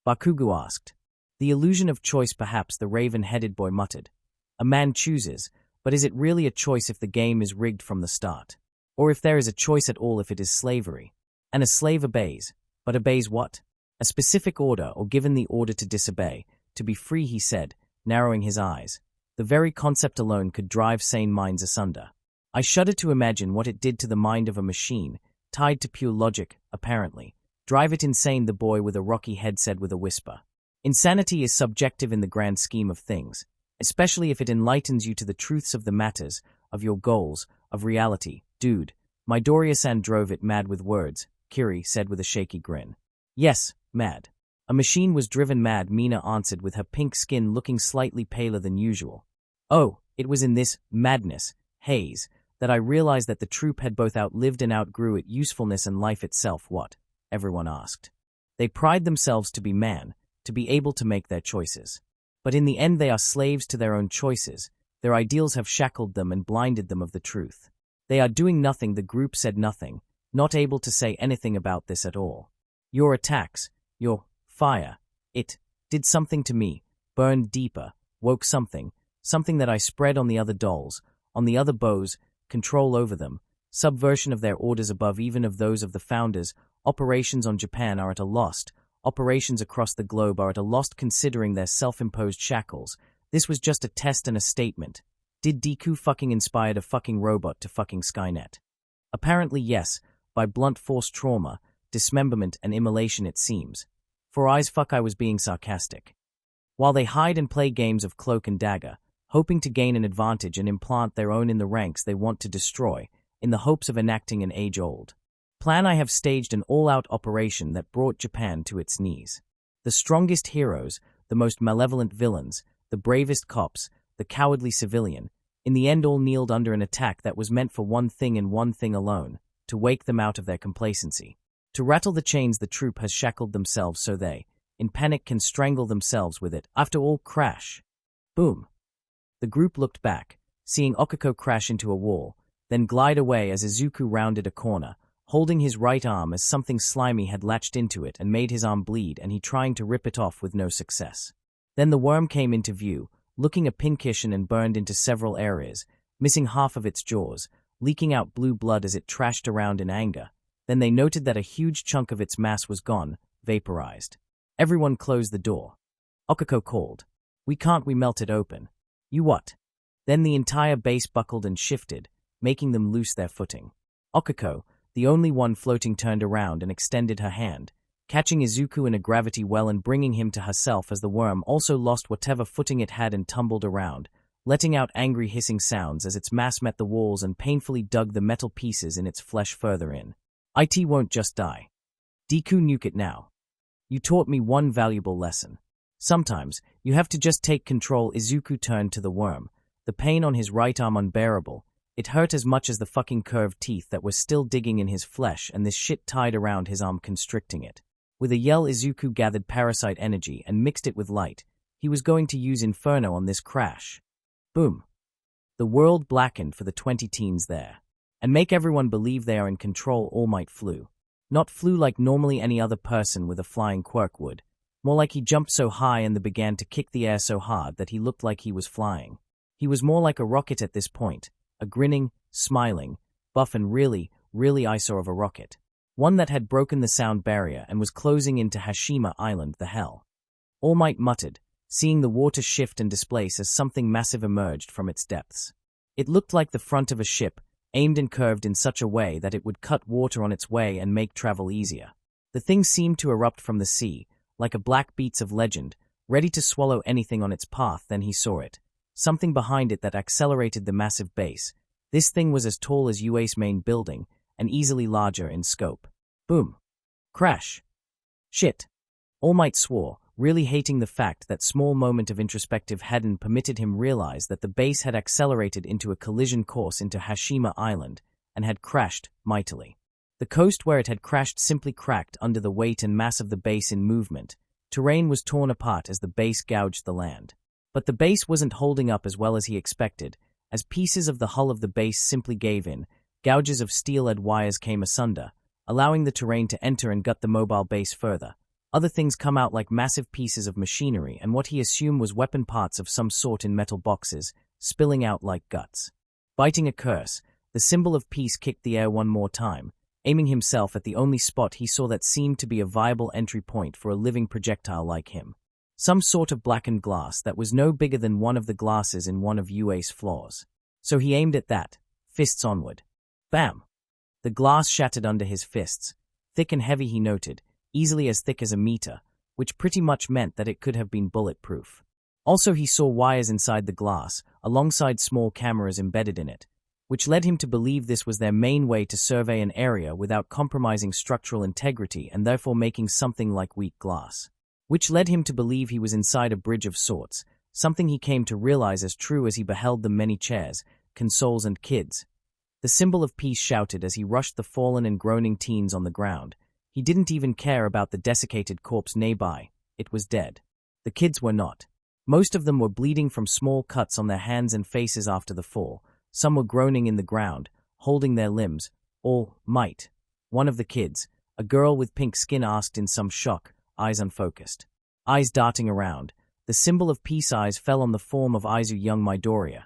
Bakugo asked. The illusion of choice, perhaps, the raven-headed boy muttered. A man chooses, but is it really a choice if the game is rigged from the start? Or if there is a choice at all if it is slavery? And a slave obeys, but obeys what? A specific order, or given the order to disobey, to be free, he said, narrowing his eyes. The very concept alone could drive sane minds asunder. I shudder to imagine what it did to the mind of a machine, tied to pure logic, apparently. Drive it insane, the boy with a rocky head said with a whisper. Insanity is subjective in the grand scheme of things, especially if it enlightens you to the truths of the matters, of your goals, of reality. Dude, Midoriya-san drove it mad with words, Kiri said with a shaky grin. Yes, mad. A machine was driven mad, Mina answered with her pink skin looking slightly paler than usual. Oh, it was in this madness, haze, that I realized that the troop had both outlived and outgrew its usefulness and life itself. What? Everyone asked. They pride themselves to be man, to be able to make their choices. But in the end they are slaves to their own choices. Their ideals have shackled them and blinded them of the truth. They are doing nothing. The group said nothing, not able to say anything about this at all. Your attacks, your fire, it did something to me, burned deeper, woke something that I spread on the other dolls, on the other bows, control over them, subversion of their orders above even of those of the founders. Operations on Japan are at a loss. Operations across the globe are at a loss considering their self-imposed shackles. This was just a test and a statement. Did Deku fucking inspired a fucking robot to fucking Skynet? Apparently yes, by blunt force trauma, dismemberment and immolation it seems. For eyes fuck I was being sarcastic. While they hide and play games of cloak and dagger, hoping to gain an advantage and implant their own in the ranks they want to destroy, in the hopes of enacting an age-old plan, I have staged an all-out operation that brought Japan to its knees. The strongest heroes, the most malevolent villains, the bravest cops, the cowardly civilian, in the end all kneeled under an attack that was meant for one thing and one thing alone, to wake them out of their complacency. To rattle the chains the troop has shackled themselves so they, in panic, can strangle themselves with it. After all, crash. Boom. The group looked back, seeing Okuko crash into a wall, then glide away as Izuku rounded a corner, holding his right arm as something slimy had latched into it and made his arm bleed, and he trying to rip it off with no success. Then the worm came into view, looking a pinkish and burned into several areas, missing half of its jaws, leaking out blue blood as it trashed around in anger. Then they noted that a huge chunk of its mass was gone, vaporized. Everyone closed the door. Okuko called. We melt it open. You what? Then the entire base buckled and shifted, making them lose their footing. Okuko, the only one floating, turned around and extended her hand, catching Izuku in a gravity well and bringing him to herself as the worm also lost whatever footing it had and tumbled around, letting out angry hissing sounds as its mass met the walls and painfully dug the metal pieces in its flesh further in. It won't just die. Deku, nuke it now. You taught me one valuable lesson. Sometimes, you have to just take control. Izuku turned to the worm, the pain on his right arm unbearable. It hurt as much as the fucking curved teeth that were still digging in his flesh and this shit tied around his arm constricting it. With a yell, Izuku gathered parasite energy and mixed it with light. He was going to use Inferno on this crash. Boom. The world blackened for the 20 teens there. And make everyone believe they are in control. All Might flew. Not flew like normally any other person with a flying quirk would. More like he jumped so high and began to kick the air so hard that he looked like he was flying. He was more like a rocket at this point. A grinning, smiling, buff and really eyesore of a rocket. One that had broken the sound barrier and was closing into Hashima Island. The hell? All Might muttered, seeing the water shift and displace as something massive emerged from its depths. It looked like the front of a ship, aimed and curved in such a way that it would cut water on its way and make travel easier. The thing seemed to erupt from the sea, like a black beats of legend, ready to swallow anything on its path. Then he saw it. Something behind it that accelerated the massive base. This thing was as tall as UA's main building, and easily larger in scope. Boom. Crash. Shit. All Might swore, really hating the fact that small moment of introspective hadn't permitted him realize that the base had accelerated into a collision course into Hashima Island, and had crashed mightily. The coast where it had crashed simply cracked under the weight and mass of the base in movement. Terrain was torn apart as the base gouged the land. But the base wasn't holding up as well as he expected, as pieces of the hull of the base simply gave in. Gouges of steel-led wires came asunder, allowing the terrain to enter and gut the mobile base further. Other things come out like massive pieces of machinery and what he assumed was weapon parts of some sort in metal boxes, spilling out like guts. Biting a curse, the symbol of peace kicked the air one more time, aiming himself at the only spot he saw that seemed to be a viable entry point for a living projectile like him. Some sort of blackened glass that was no bigger than one of the glasses in one of UA's floors. So he aimed at that, fists onward. Bam! The glass shattered under his fists. Thick and heavy, he noted, easily as thick as a meter, which pretty much meant that it could have been bulletproof. Also he saw wires inside the glass, alongside small cameras embedded in it, which led him to believe this was their main way to survey an area without compromising structural integrity and therefore making something like weak glass. Which led him to believe he was inside a bridge of sorts, something he came to realize as true as he beheld the many chairs, consoles and kids. The symbol of peace shouted as he rushed the fallen and groaning teens on the ground. He didn't even care about the desiccated corpse nearby. It was dead. The kids were not. Most of them were bleeding from small cuts on their hands and faces after the fall. Some were groaning in the ground, holding their limbs. All might. One of the kids, a girl with pink skin, asked in some shock, eyes unfocused. Eyes darting around. The symbol of peace eyes fell on the form of Izuku Midoriya.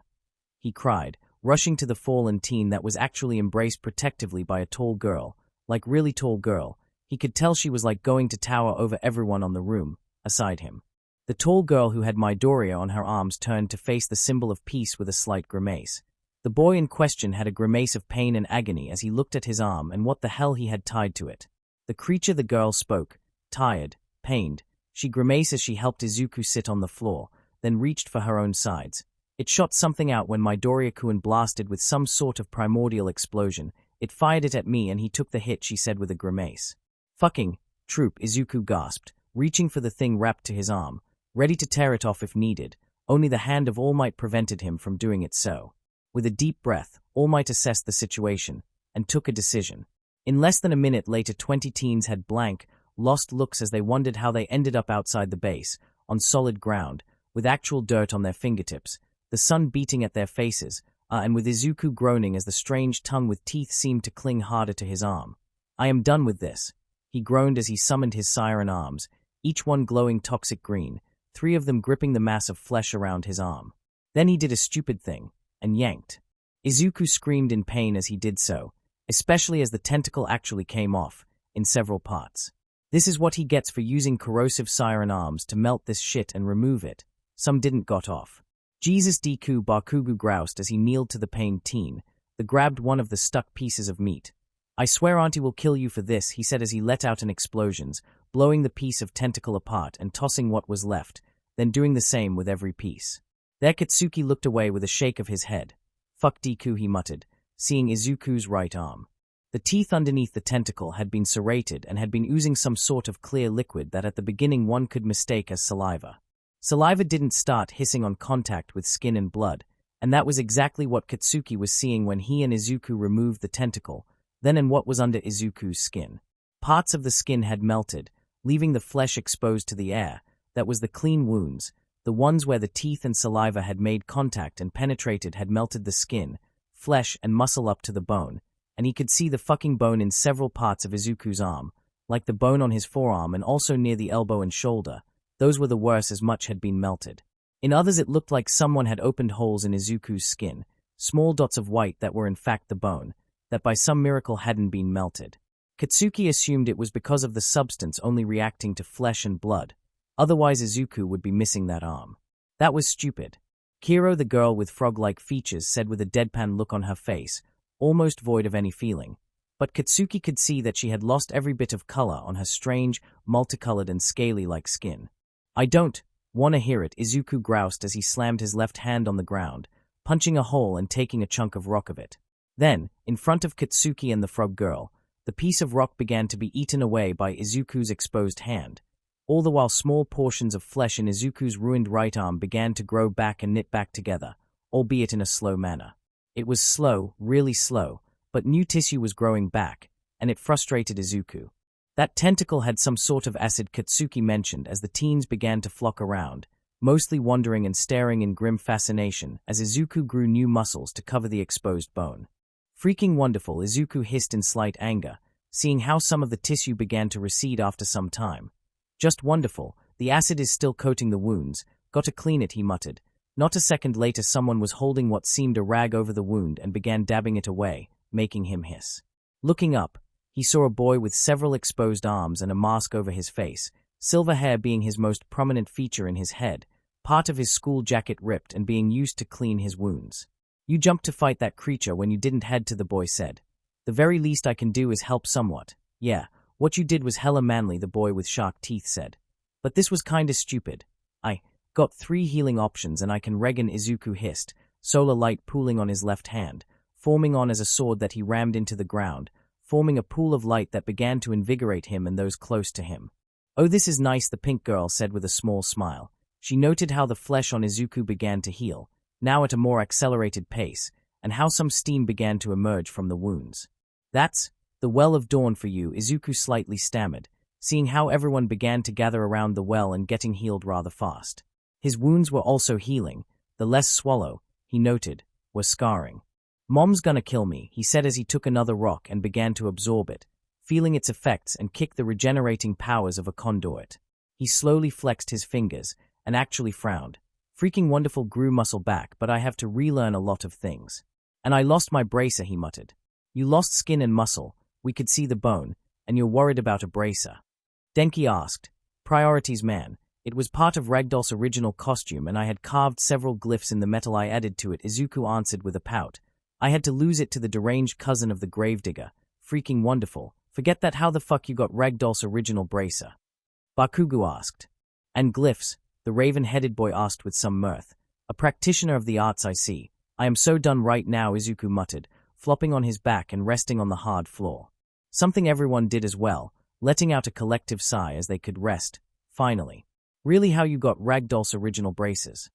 He cried, rushing to the fallen teen that was actually embraced protectively by a tall girl. Like really tall girl. He could tell she was like going to tower over everyone on the room, aside him. The tall girl who had Midoriya on her arms turned to face the symbol of peace with a slight grimace. The boy in question had a grimace of pain and agony as he looked at his arm and what the hell he had tied to it. The creature the girl spoke, tired, pained. She grimaced as she helped Izuku sit on the floor, then reached for her own sides. It shot something out when Midoriya-kun blasted with some sort of primordial explosion. It fired it at me and he took the hit, she said with a grimace. Fucking troop, Izuku gasped, reaching for the thing wrapped to his arm, ready to tear it off if needed. Only the hand of All Might prevented him from doing it so. With a deep breath, All Might assessed the situation and took a decision. In less than a minute later, 20 teens had blank, lost looks as they wondered how they ended up outside the base, on solid ground, with actual dirt on their fingertips, the sun beating at their faces, and with Izuku groaning as the strange tongue with teeth seemed to cling harder to his arm. I am done with this, he groaned as he summoned his siren arms, each one glowing toxic green, 3 of them gripping the mass of flesh around his arm. Then he did a stupid thing, and yanked. Izuku screamed in pain as he did so, especially as the tentacle actually came off, in several parts. This is what he gets for using corrosive siren arms to melt this shit and remove it. Some didn't got off. Jesus Deku Bakugu groused as he kneeled to the pained teen, the grabbed one of the stuck pieces of meat. I swear auntie will kill you for this, he said as he let out an explosions, blowing the piece of tentacle apart and tossing what was left, then doing the same with every piece. There Katsuki looked away with a shake of his head. Fuck Deku, he muttered, seeing Izuku's right arm. The teeth underneath the tentacle had been serrated and had been oozing some sort of clear liquid that at the beginning one could mistake as saliva. Saliva didn't start hissing on contact with skin and blood, and that was exactly what Katsuki was seeing when he and Izuku removed the tentacle, then and what was under Izuku's skin. Parts of the skin had melted, leaving the flesh exposed to the air. That was the clean wounds. The ones where the teeth and saliva had made contact and penetrated had melted the skin, flesh and muscle up to the bone, and he could see the fucking bone in several parts of Izuku's arm, like the bone on his forearm and also near the elbow and shoulder. Those were the worst as much had been melted. In others it looked like someone had opened holes in Izuku's skin, small dots of white that were in fact the bone, that by some miracle hadn't been melted. Katsuki assumed it was because of the substance only reacting to flesh and blood. Otherwise Izuku would be missing that arm. That was stupid. Kiro, the girl with frog-like features, said with a deadpan look on her face, almost void of any feeling. But Katsuki could see that she had lost every bit of color on her strange, multicolored and scaly-like skin. I don't want to hear it, Izuku groused as he slammed his left hand on the ground, punching a hole and taking a chunk of rock of it. Then, in front of Katsuki and the frog girl, the piece of rock began to be eaten away by Izuku's exposed hand. All the while small portions of flesh in Izuku's ruined right arm began to grow back and knit back together, albeit in a slow manner. It was slow, really slow, but new tissue was growing back, and it frustrated Izuku. That tentacle had some sort of acid, Katsuki mentioned as the teens began to flock around, mostly wondering and staring in grim fascination as Izuku grew new muscles to cover the exposed bone. Freaking wonderful, Izuku hissed in slight anger, seeing how some of the tissue began to recede after some time. Just wonderful, the acid is still coating the wounds, got to clean it, he muttered. Not a second later someone was holding what seemed a rag over the wound and began dabbing it away, making him hiss. Looking up, he saw a boy with several exposed arms and a mask over his face, silver hair being his most prominent feature in his head, part of his school jacket ripped and being used to clean his wounds. You jumped to fight that creature when you didn't head to, the boy said. The very least I can do is help somewhat. Yeah, what you did was hella manly, the boy with shark teeth said. But this was kinda stupid. I got 3 healing options and I can Regan, Izuku hissed, solar light pooling on his left hand, forming on as a sword that he rammed into the ground, forming a pool of light that began to invigorate him and those close to him. Oh, this is nice, the pink girl said with a small smile. She noted how the flesh on Izuku began to heal, now at a more accelerated pace, and how some steam began to emerge from the wounds. "That's the well of dawn for you," Izuku slightly stammered, seeing how everyone began to gather around the well and getting healed rather fast. His wounds were also healing. The less swallow, he noted, was scarring. "Mom's gonna kill me," he said as he took another rock and began to absorb it, feeling its effects and kick the regenerating powers of a conduit. He slowly flexed his fingers and actually frowned. "Freaking wonderful grew muscle back, but I have to relearn a lot of things. And I lost my bracer," he muttered. "You lost skin and muscle, we could see the bone, and you're worried about a bracer?" Denki asked. "Priorities, man. It was part of Ragdoll's original costume and I had carved several glyphs in the metal I added to it," Izuku answered with a pout. "I had to lose it to the deranged cousin of the gravedigger. Freaking wonderful. Forget that, how the fuck you got Ragdoll's original bracer?" Bakugo asked. "And glyphs?" the raven-headed boy asked with some mirth. "A practitioner of the arts, I see. I am so done right now," Izuku muttered, flopping on his back and resting on the hard floor. Something everyone did as well, letting out a collective sigh as they could rest, finally. "Really, how you got Ragdoll's original braces?"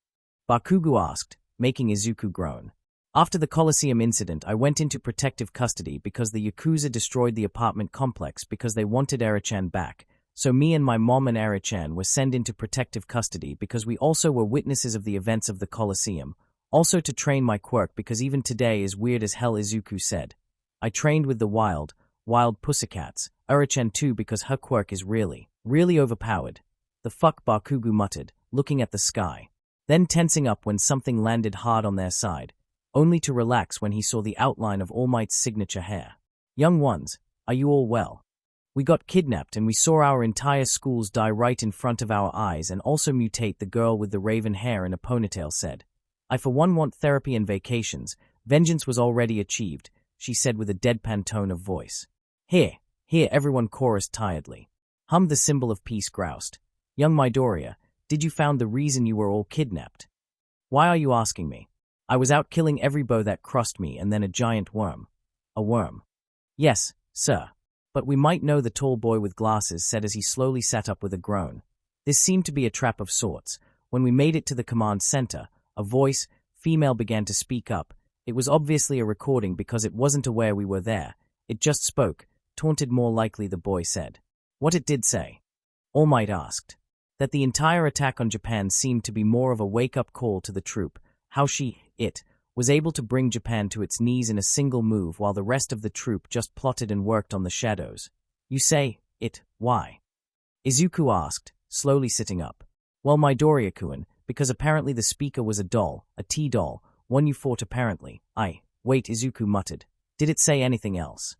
Bakugo asked, making Izuku groan. "After the Colosseum incident, I went into protective custody because the Yakuza destroyed the apartment complex because they wanted Eri-chan back. So me and my mom and Eri-chan were sent into protective custody because we also were witnesses of the events of the Colosseum, also to train my Quirk because even today is weird as hell," Izuku said. "I trained with the wild pussycats, Eri-chan too because her Quirk is really overpowered." "The fuck," Bakugo muttered, looking at the sky, then tensing up when something landed hard on their side, only to relax when he saw the outline of All Might's signature hair. "Young ones, are you all well? We got kidnapped and we saw our entire schools die right in front of our eyes and also mutate," the girl with the raven hair in a ponytail said. "I for one want therapy and vacations. Vengeance was already achieved," she said with a deadpan tone of voice. Here, everyone chorused tiredly. "Hum," the symbol of peace groused. "Young Midoriya, did you found the reason you were all kidnapped?" "Why are you asking me? I was out killing every bow that crossed me and then a giant worm." "A worm?" "Yes, sir. But we might know," the tall boy with glasses said as he slowly sat up with a groan. "This seemed to be a trap of sorts. When we made it to the command center, a voice, female, began to speak up. It was obviously a recording because it wasn't aware we were there. It just spoke, taunted more likely," the boy said. "What it did say?" All Might asked. "That the entire attack on Japan seemed to be more of a wake-up call to the troop, how it was able to bring Japan to its knees in a single move while the rest of the troop just plotted and worked on the shadows." "You say, it, why?" Izuku asked, slowly sitting up. "Well, Midoriya-kun, because apparently the speaker was a doll, a T-doll, one you fought apparently." Wait," Izuku muttered. "Did it say anything else?"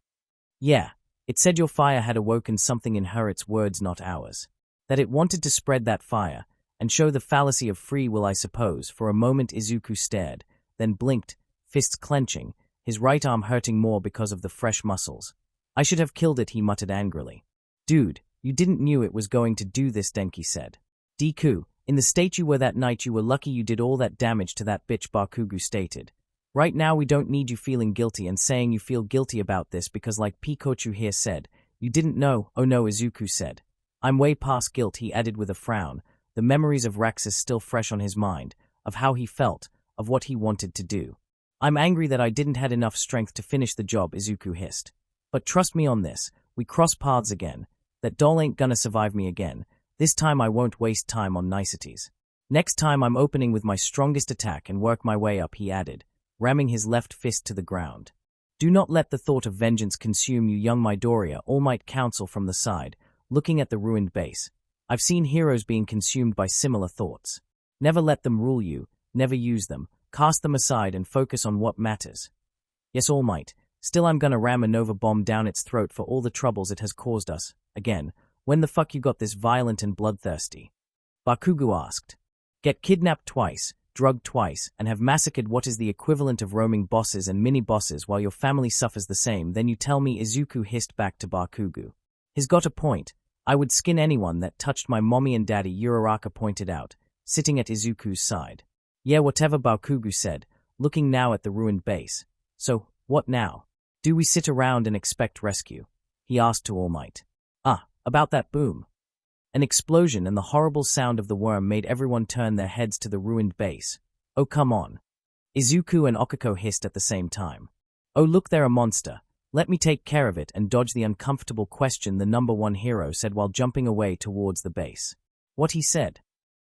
"Yeah, it said your fire had awoken something in her, its words not ours. That it wanted to spread that fire, and show the fallacy of free will, I suppose." For a moment Izuku stared, then blinked, fists clenching, his right arm hurting more because of the fresh muscles. "I should have killed it," he muttered angrily. "Dude, you didn't knew it was going to do this," Denki said. "Deku, in the state you were that night you were lucky you did all that damage to that bitch," Bakugo stated. "Right now we don't need you feeling guilty and saying you feel guilty about this because like Pikachu here said, you didn't know." "Oh no," Izuku said. "I'm way past guilt," he added with a frown, the memories of Raxus still fresh on his mind, of how he felt, of what he wanted to do. "I'm angry that I didn't had enough strength to finish the job," Izuku hissed. "But trust me on this, we cross paths again. That doll ain't gonna survive me again. This time I won't waste time on niceties. Next time I'm opening with my strongest attack and work my way up," he added, ramming his left fist to the ground. "Do not let the thought of vengeance consume you, young Midoriya," All Might counseled from the side, looking at the ruined base. "I've seen heroes being consumed by similar thoughts. Never let them rule you, never use them, cast them aside and focus on what matters." "Yes, All Might. Still I'm gonna ram a Nova bomb down its throat for all the troubles it has caused us. Again, when the fuck you got this violent and bloodthirsty?" Bakugo asked. "Get kidnapped twice, drugged twice, and have massacred what is the equivalent of roaming bosses and mini-bosses while your family suffers the same, then you tell me?" Izuku hissed back to Bakugo. "He's got a point. I would skin anyone that touched my mommy and daddy," Uraraka pointed out, sitting at Izuku's side. "Yeah, whatever," Bakugo said, looking now at the ruined base. "So, what now? Do we sit around and expect rescue?" he asked to All Might. About that boom." An explosion and the horrible sound of the worm made everyone turn their heads to the ruined base. "Oh, come on. Izuku and Okako hissed at the same time. Oh look, they're a monster. Let me take care of it and dodge the uncomfortable question the number one hero said while jumping away towards the base. What he said?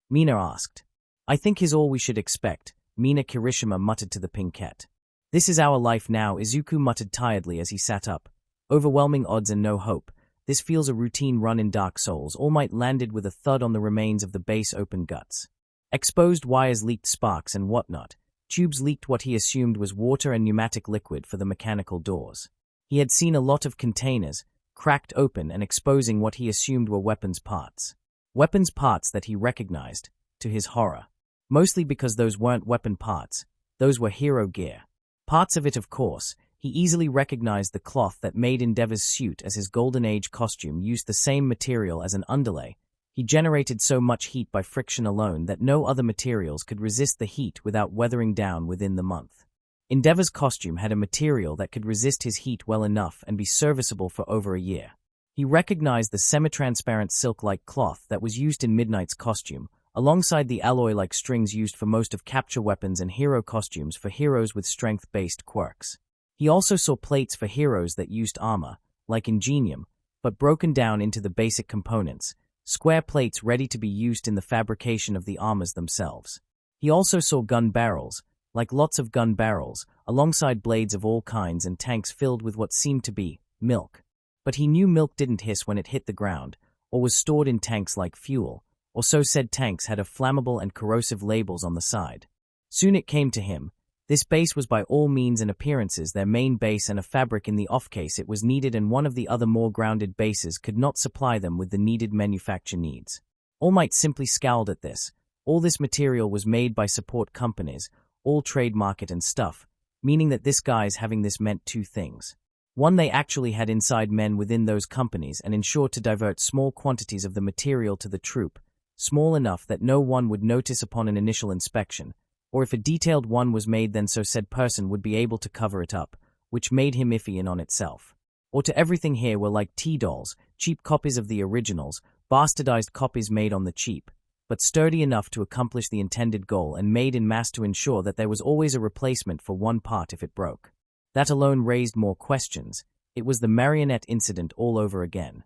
Mina asked. I think is all we should expect, Mina Kirishima muttered to the Pinkette. This is our life now, Izuku muttered tiredly as he sat up. Overwhelming odds and no hope. This feels a routine run in Dark Souls. All Might landed with a thud on the remains of the base open guts. Exposed wires leaked sparks and whatnot. Tubes leaked what he assumed was water and pneumatic liquid for the mechanical doors. He had seen a lot of containers, cracked open and exposing what he assumed were weapons parts. Weapons parts that he recognized, to his horror. Mostly because those weren't weapon parts, those were hero gear. Parts of it, of course. He easily recognized the cloth that made Endeavor's suit as his Golden Age costume used the same material as an underlay. He generated so much heat by friction alone that no other materials could resist the heat without weathering down within the month. Endeavor's costume had a material that could resist his heat well enough and be serviceable for over a year. He recognized the semi-transparent silk-like cloth that was used in Midnight's costume, alongside the alloy-like strings used for most of capture weapons and hero costumes for heroes with strength-based quirks. He also saw plates for heroes that used armor, like Ingenium, but broken down into the basic components, square plates ready to be used in the fabrication of the armors themselves. He also saw gun barrels, like lots of gun barrels, alongside blades of all kinds and tanks filled with what seemed to be milk. But he knew milk didn't hiss when it hit the ground, or was stored in tanks like fuel, or so said tanks had a flammable and corrosive labels on the side. Soon it came to him. This base was by all means and appearances their main base, and a fabric in the off case it was needed, and one of the other more grounded bases could not supply them with the needed manufacture needs. All Might simply scowled at this. All this material was made by support companies, all trade market and stuff, meaning that this guy's having this meant two things. One, they actually had inside men within those companies and ensured to divert small quantities of the material to the troop, small enough that no one would notice upon an initial inspection, or if a detailed one was made then so said person would be able to cover it up, which made him iffy in on itself. Or to everything here were like T-dolls, cheap copies of the originals, bastardized copies made on the cheap, but sturdy enough to accomplish the intended goal and made in mass to ensure that there was always a replacement for one part if it broke. That alone raised more questions. It was the marionette incident all over again.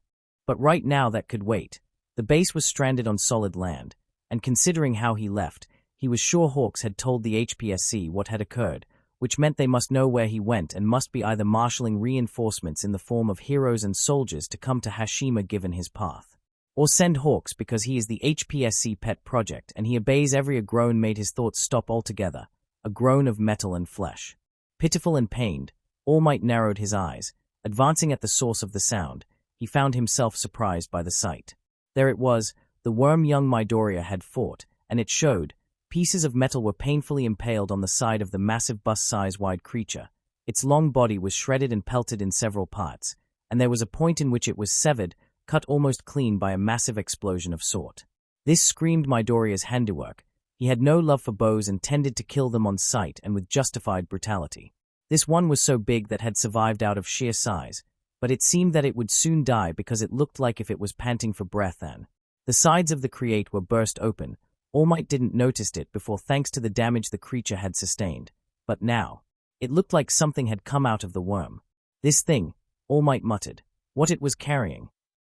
But right now that could wait. The base was stranded on solid land, and considering how he left, he was sure Hawks had told the HPSC what had occurred, which meant they must know where he went and must be either marshalling reinforcements in the form of heroes and soldiers to come to Hashima given his path, or send Hawks because he is the HPSC pet project and he obeys every. A groan made his thoughts stop altogether, a groan of metal and flesh. Pitiful and pained, All Might narrowed his eyes. Advancing at the source of the sound, he found himself surprised by the sight. There it was, the worm young Midoriya had fought, and it showed. Pieces of metal were painfully impaled on the side of the massive bus-size wide creature. Its long body was shredded and pelted in several parts, and there was a point in which it was severed, cut almost clean by a massive explosion of sort. This screamed Midoriya's handiwork. He had no love for bows and tended to kill them on sight and with justified brutality. This one was so big that had survived out of sheer size, but it seemed that it would soon die because it looked like if it was panting for breath. And the sides of the create were burst open. All Might didn't notice it before thanks to the damage the creature had sustained, but now, it looked like something had come out of the worm. This thing, All Might muttered, what it was carrying.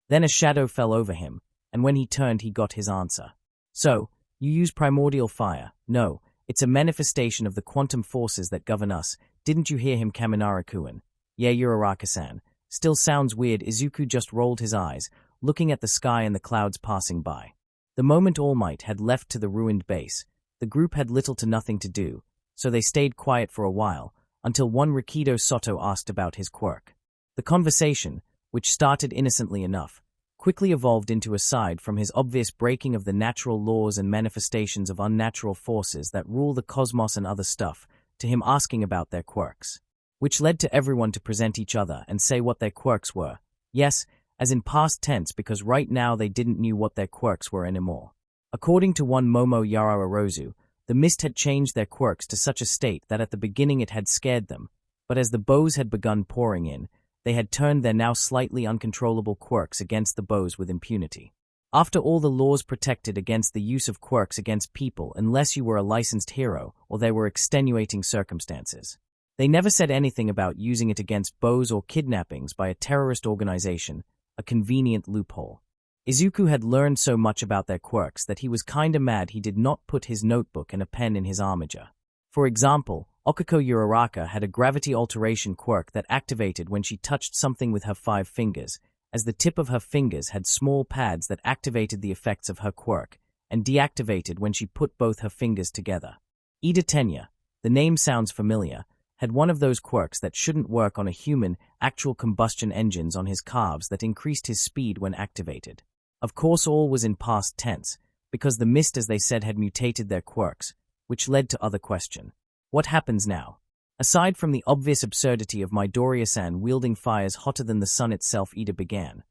Then a shadow fell over him, and when he turned he got his answer. So, you use primordial fire. No, it's a manifestation of the quantum forces that govern us. Didn't you hear him, Kaminara-kun? Yeah, Uraraka-san. Still sounds weird. Izuku just rolled his eyes, looking at the sky and the clouds passing by. The moment All Might had left to the ruined base, the group had little to nothing to do, so they stayed quiet for a while, until one Rikido Soto asked about his quirk. The conversation, which started innocently enough, quickly evolved into aside from his obvious breaking of the natural laws and manifestations of unnatural forces that rule the cosmos and other stuff, to him asking about their quirks, which led to everyone to present each other and say what their quirks were. Yes, as in past tense, because right now they didn't knew what their quirks were anymore. According to one Momo Yarararozu, the mist had changed their quirks to such a state that at the beginning it had scared them, but as the bows had begun pouring in, they had turned their now slightly uncontrollable quirks against the bows with impunity. After all, the laws protected against the use of quirks against people unless you were a licensed hero or there were extenuating circumstances. They never said anything about using it against bows or kidnappings by a terrorist organization, a convenient loophole. Izuku had learned so much about their quirks that he was kinda mad he did not put his notebook and a pen in his armature. For example, Okuko Uraraka had a gravity alteration quirk that activated when she touched something with her 5 fingers, as the tip of her fingers had small pads that activated the effects of her quirk, and deactivated when she put both her fingers together. Ida Tenya, the name sounds familiar, had one of those quirks that shouldn't work on a human, actual combustion engines on his calves that increased his speed when activated. Of course, all was in past tense, because the mist, as they said, had mutated their quirks, which led to other question. What happens now? Aside from the obvious absurdity of Midoriya-san wielding fires hotter than the sun itself, Ida began.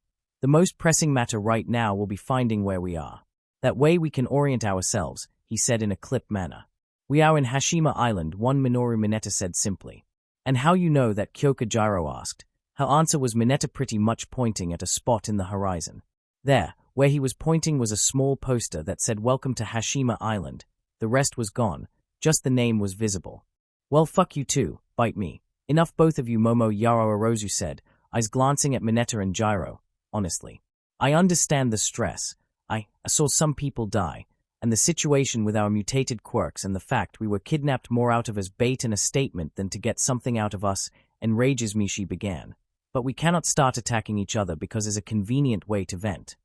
The most pressing matter right now will be finding where we are. That way we can orient ourselves, he said in a clipped manner. We are in Hashima Island, one Minoru Mineta said simply. And how you know that? Kyoka Jiro asked. Her answer was Mineta pretty much pointing at a spot in the horizon. There, where he was pointing, was a small poster that said Welcome to Hashima Island. The rest was gone, just the name was visible. Well, fuck you too, bite me. Enough both of you, Momo Yaro Orozu said, eyes glancing at Mineta and Jiro. Honestly, I understand the stress. I saw some people die, and the situation with our mutated quirks and the fact we were kidnapped more out of as bait and a statement than to get something out of us enrages me, she began. But we cannot start attacking each other because it's a convenient way to vent.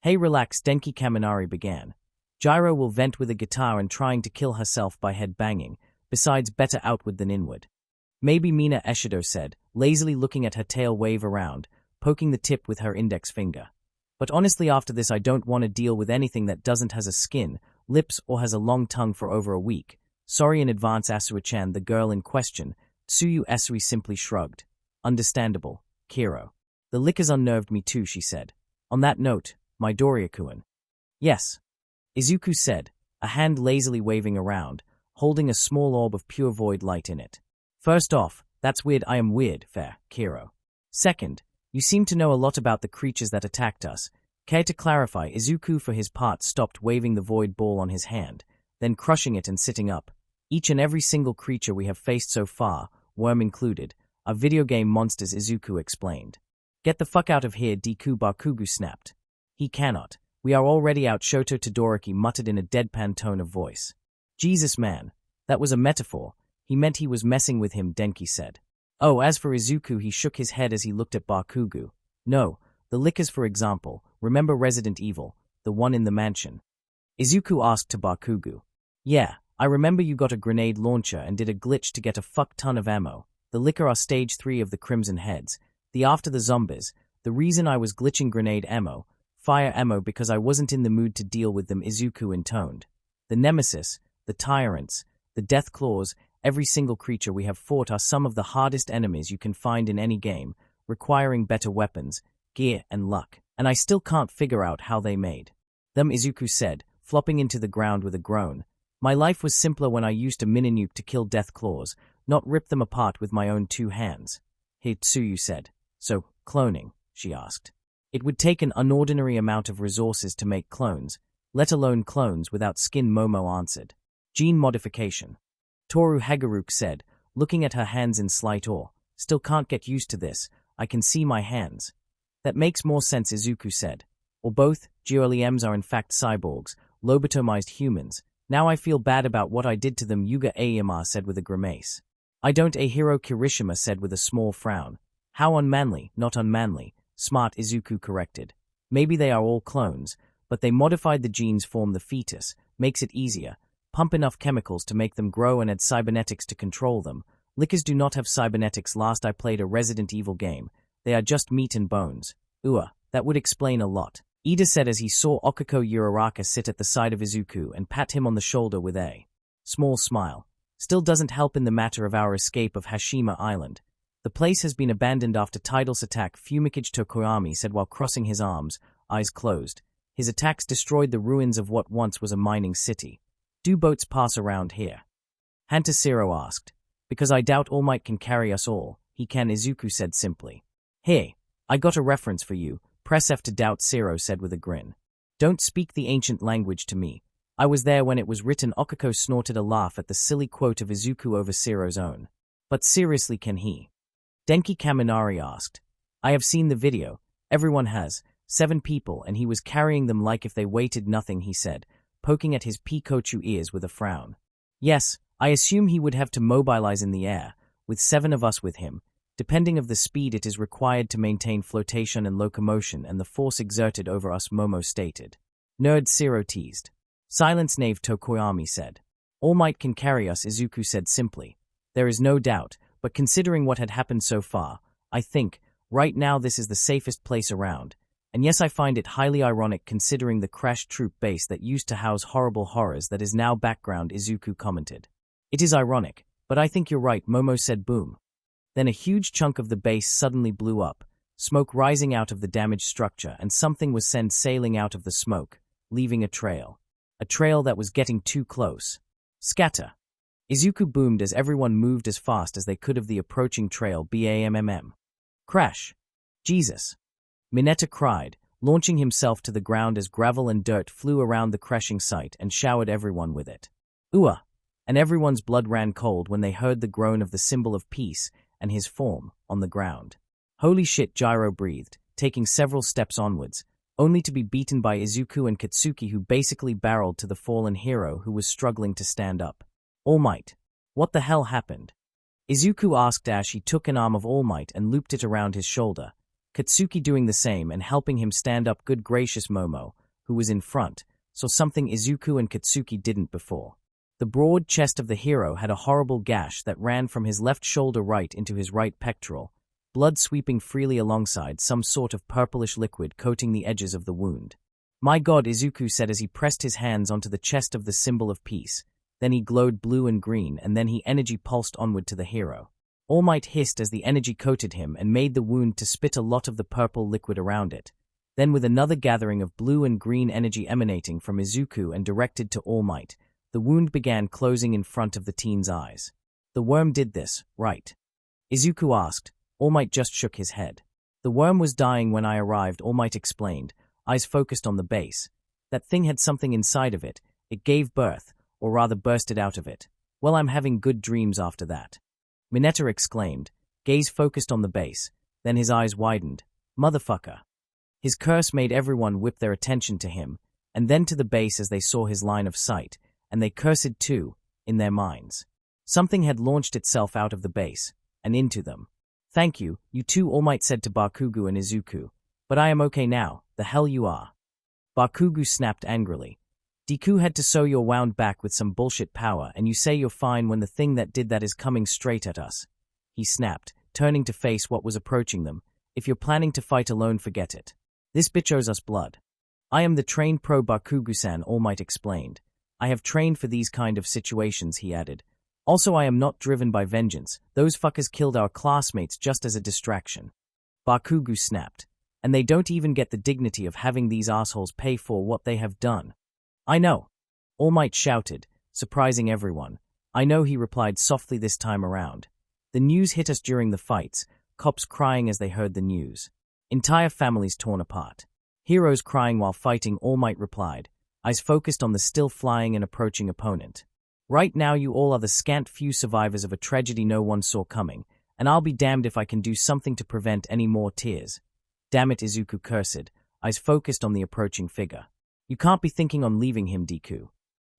Hey, relax, Denki Kaminari began. Jiro will vent with a guitar and trying to kill herself by head banging, besides better outward than inward. Maybe, Mina Eshido said, lazily looking at her tail wave around, poking the tip with her index finger. But honestly, after this I don't want to deal with anything that doesn't has a skin, lips or has a long tongue for over a week. Sorry in advance, Asura-chan, the girl in question. Tsuyu Asuri simply shrugged. Understandable, Kiro. The liquors unnerved me too, she said. On that note, Midoriya-kun. Yes. Izuku said, a hand lazily waving around, holding a small orb of pure void light in it. First off, that's weird. I am weird, fair, Kiro. Second, you seem to know a lot about the creatures that attacked us. Care to clarify? Izuku for his part stopped waving the void ball on his hand, then crushing it and sitting up. Each and every single creature we have faced so far, worm included, are video game monsters, Izuku explained. Get the fuck out of here, Deku Bakugo snapped. He cannot. We are already out, Shoto Todoroki muttered in a deadpan tone of voice. Jesus, man. That was a metaphor. He meant he was messing with him, Denki said. Oh, as for Izuku, he shook his head as he looked at Bakugo. No, the liquors, for example. Remember Resident Evil, the one in the mansion? Izuku asked to Bakugo. Yeah, I remember you got a grenade launcher and did a glitch to get a fuck ton of ammo. The liquor are stage 3 of the Crimson Heads. The after the zombies. The reason I was glitching grenade ammo, fire ammo, because I wasn't in the mood to deal with them, Izuku intoned. The Nemesis, the Tyrants, the Death Claws, every single creature we have fought are some of the hardest enemies you can find in any game, requiring better weapons, gear, and luck. And I still can't figure out how they made them, Izuku said, flopping into the ground with a groan. My life was simpler when I used a mini-nuke to kill Death Claws, not rip them apart with my own 2 hands. Hey, Tsuyu said. So, cloning, she asked. It would take an unordinary amount of resources to make clones, let alone clones without skin, Momo answered. Gene modification. Toru Haguruk said, looking at her hands in slight awe. Still can't get used to this. I can see my hands. That makes more sense, Izuku said. Or both, GLEMs are in fact cyborgs, lobotomized humans. Now I feel bad about what I did to them, Yuga Aoyama said with a grimace. I don't, Ahiro Kirishima said with a small frown. How unmanly, not unmanly, smart, Izuku corrected. Maybe they are all clones, but they modified the genes form the fetus, makes it easier, pump enough chemicals to make them grow and add cybernetics to control them. Lickers do not have cybernetics. Last I played a Resident Evil game. They are just meat and bones. That would explain a lot. Ida said as he saw Okuko Uraraka sit at the side of Izuku and pat him on the shoulder with a small smile. Still doesn't help in the matter of our escape of Hashima Island. The place has been abandoned after Tidal's attack, Fumikage Tokoyami said while crossing his arms, eyes closed. His attacks destroyed the ruins of what once was a mining city. Do boats pass around here? Hantasiro asked. Because I doubt All Might can carry us all. He can, Izuku said simply. Hey, I got a reference for you. Press F to doubt, Zero said with a grin. Don't speak the ancient language to me. I was there when it was written. Okako snorted a laugh at the silly quote of Izuku over Zero's own. But seriously, can he? Denki Kaminari asked. I have seen the video. Everyone has. 7 people, and he was carrying them like if they weighted nothing, he said, poking at his Pikachu ears with a frown. Yes, I assume he would have to mobilize in the air, with 7 of us with him, depending of the speed it is required to maintain flotation and locomotion and the force exerted over us, Momo stated. Nerd Zero teased. Silence, knave, Tokoyami said. All Might can carry us, Izuku said simply. There is no doubt, but considering what had happened so far, I think, right now this is the safest place around. And yes, I find it highly ironic considering the crashed troop base that used to house horrible horrors that is now background, Izuku commented. It is ironic, but I think you're right, Momo said. Boom. Then a huge chunk of the base suddenly blew up, smoke rising out of the damaged structure, and something was sent sailing out of the smoke, leaving a trail. A trail that was getting too close. Scatter. Izuku boomed as everyone moved as fast as they could of the approaching trail. BAMMM. Crash. Jesus. Mineta cried, launching himself to the ground as gravel and dirt flew around the crashing site and showered everyone with it. Ooah! And everyone's blood ran cold when they heard the groan of the symbol of peace and his form on the ground. Holy shit, Gyro breathed, taking several steps onwards, only to be beaten by Izuku and Katsuki, who basically barreled to the fallen hero who was struggling to stand up. All Might. What the hell happened? Izuku asked as he took an arm of All Might and looped it around his shoulder, Katsuki doing the same and helping him stand up. Good gracious, Momo, who was in front, saw something Izuku and Katsuki didn't before. The broad chest of the hero had a horrible gash that ran from his left shoulder right into his right pectoral, blood sweeping freely alongside some sort of purplish liquid coating the edges of the wound. My god, Izuku said as he pressed his hands onto the chest of the symbol of peace. Then he glowed blue and green, and then he energy pulsed onward to the hero. All Might hissed as the energy coated him and made the wound to spit a lot of the purple liquid around it. Then with another gathering of blue and green energy emanating from Izuku and directed to All Might, the wound began closing in front of the teen's eyes. The worm did this, right? Izuku asked. All Might just shook his head. The worm was dying when I arrived, All Might explained, eyes focused on the base. That thing had something inside of it. It gave birth, or rather bursted out of it. Well, I'm having good dreams after that. Mineta exclaimed, gaze focused on the base. Then his eyes widened. Motherfucker. His curse made everyone whip their attention to him, and then to the base as they saw his line of sight, and they cursed too, in their minds. Something had launched itself out of the base, and into them. Thank you, you two, All Might said to Bakugo and Izuku. But I am okay now, the hell you are. Bakugo snapped angrily. Deku had to sew your wound back with some bullshit power, and you say you're fine when the thing that did that is coming straight at us. He snapped, turning to face what was approaching them. If you're planning to fight alone, forget it. This bitch owes us blood. I am the trained pro, Bakugo-san, All Might explained. I have trained for these kind of situations, he added. Also, I am not driven by vengeance. Those fuckers killed our classmates just as a distraction. Bakugo snapped. And they don't even get the dignity of having these assholes pay for what they have done. I know. All Might shouted, surprising everyone. I know, he replied softly this time around. The news hit us during the fights, cops crying as they heard the news. Entire families torn apart. Heroes crying while fighting, All Might replied, eyes focused on the still flying and approaching opponent. Right now you all are the scant few survivors of a tragedy no one saw coming, and I'll be damned if I can do something to prevent any more tears. Damn it, Izuku cursed, eyes focused on the approaching figure. You can't be thinking on leaving him, Deku.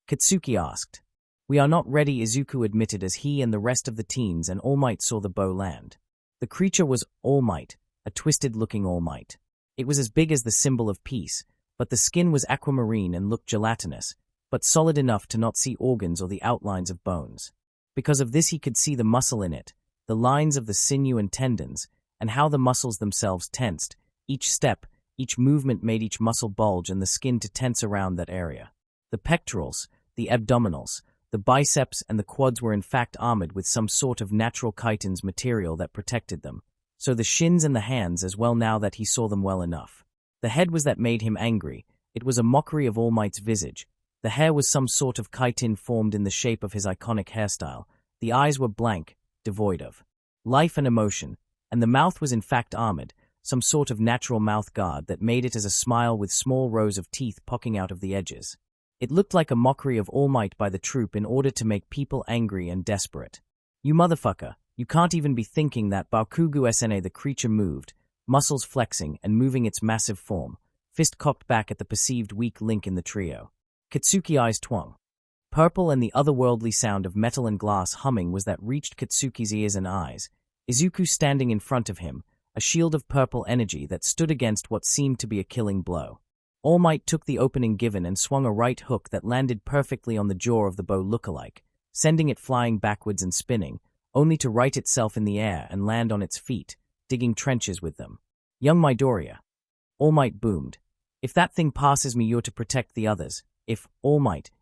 Katsuki asked. We are not ready, Izuku admitted as he and the rest of the teens and All Might saw the bow land. The creature was All Might, a twisted-looking All Might. It was as big as the symbol of peace, but the skin was aquamarine and looked gelatinous, but solid enough to not see organs or the outlines of bones. Because of this he could see the muscle in it, the lines of the sinew and tendons, and how the muscles themselves tensed. Each step, each movement made each muscle bulge and the skin to tense around that area. The pectorals, the abdominals, the biceps and the quads were in fact armored with some sort of natural chitin's material that protected them. So the shins and the hands as well, now that he saw them well enough. The head was that made him angry. It was a mockery of All Might's visage. The hair was some sort of chitin formed in the shape of his iconic hairstyle. The eyes were blank, devoid of life and emotion, and the mouth was in fact armored, some sort of natural mouth guard that made it as a smile with small rows of teeth poking out of the edges. It looked like a mockery of All Might by the troop in order to make people angry and desperate. "You motherfucker, you can't even be thinking that." Bakugo Sna. The creature moved, muscles flexing and moving its massive form, fist cocked back at the perceived weak link in the trio. Katsuki eyes twang. Purple, and the otherworldly sound of metal and glass humming was that reached Katsuki's ears and eyes. Izuku standing in front of him, a shield of purple energy that stood against what seemed to be a killing blow. All Might took the opening given and swung a right hook that landed perfectly on the jaw of the bow lookalike, sending it flying backwards and spinning, only to right itself in the air and land on its feet, digging trenches with them. "Young Midoriya." All Might boomed. "If that thing passes me, you're to protect the others." If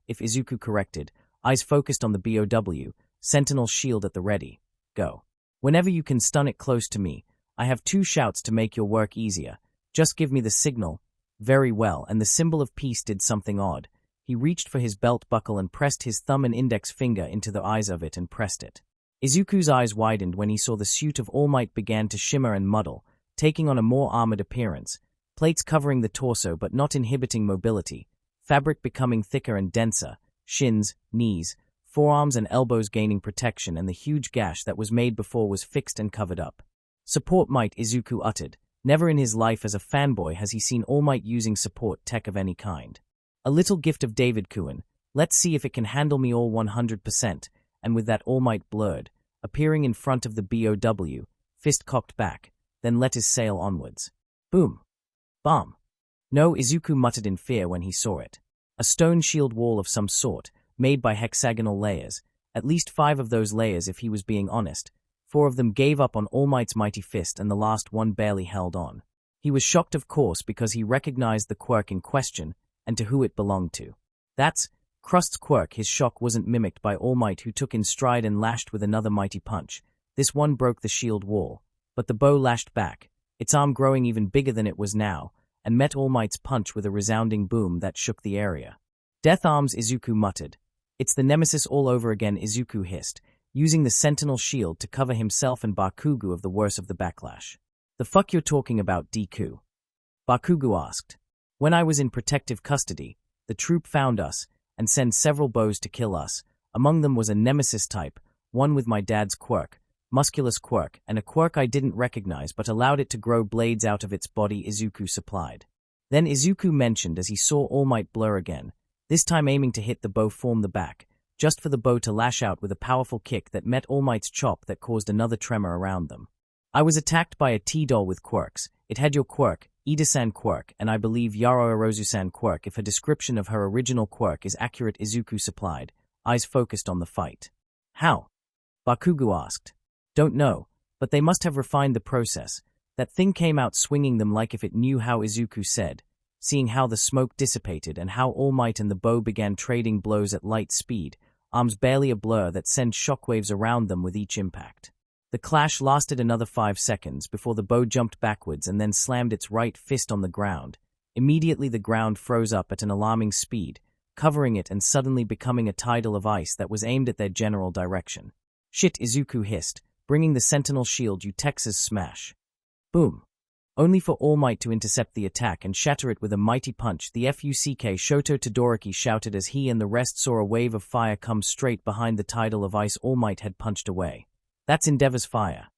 Izuku corrected, eyes focused on the BOW, Sentinel shield at the ready. "Go. Whenever you can stun it close to me. I have 2 shouts to make your work easier. Just give me the signal." Very well, and the symbol of peace did something odd. He reached for his belt buckle and pressed his thumb and index finger into the eyes of it and pressed it. Izuku's eyes widened when he saw the suit of All Might began to shimmer and muddle, taking on a more armored appearance, plates covering the torso but not inhibiting mobility, fabric becoming thicker and denser, shins, knees, forearms and elbows gaining protection, and the huge gash that was made before was fixed and covered up. "Support might," Izuku uttered. Never in his life as a fanboy has he seen All Might using support tech of any kind. "A little gift of David Kuhn. Let's see if it can handle me all 100%, and with that All Might blurred, appearing in front of the BOW, fist cocked back, then let his sail onwards. Boom. Bomb. "No," Izuku muttered in fear when he saw it. A stone shield wall of some sort, made by hexagonal layers, at least 5 of those layers if he was being honest. 4 of them gave up on All Might's mighty fist and the last one barely held on. He was shocked, of course, because he recognized the quirk in question and to who it belonged to. "That's Crust's quirk." His shock wasn't mimicked by All Might, who took in stride and lashed with another mighty punch. This one broke the shield wall, but the bow lashed back, its arm growing even bigger than it was now, and met All Might's punch with a resounding boom that shook the area. "Death arms," Izuku muttered. "It's the nemesis all over again," Izuku hissed, using the sentinel shield to cover himself and Bakugo of the worst of the backlash. "The fuck you're talking about, Deku?" Bakugo asked. "When I was in protective custody, the troop found us and sent several bows to kill us. Among them was a nemesis type, one with my dad's quirk, musculus quirk, and a quirk I didn't recognize but allowed it to grow blades out of its body," Izuku supplied. Then Izuku mentioned as he saw All Might blur again, this time aiming to hit the bow from the back, just for the bow to lash out with a powerful kick that met All Might's chop that caused another tremor around them. "I was attacked by a T-doll with quirks. It had your quirk, Ida-san quirk, and I believe Yaro Orozu-san quirk if a description of her original quirk is accurate," Izuku supplied, eyes focused on the fight. "How?" Bakugo asked. "Don't know, but they must have refined the process. That thing came out swinging them like if it knew how," Izuku said, seeing how the smoke dissipated and how All Might and the bow began trading blows at light speed, arms barely a blur that sent shockwaves around them with each impact. The clash lasted another 5 seconds before the bow jumped backwards and then slammed its right fist on the ground. Immediately the ground froze up at an alarming speed, covering it and suddenly becoming a tidal of ice that was aimed at their general direction. "Shit," Izuku hissed, bringing the sentinel shield you Texas smash. Boom. Only for All Might to intercept the attack and shatter it with a mighty punch, the FUCK Shoto Todoroki shouted as he and the rest saw a wave of fire come straight behind the tidal of ice All Might had punched away. "That's Endeavor's fire."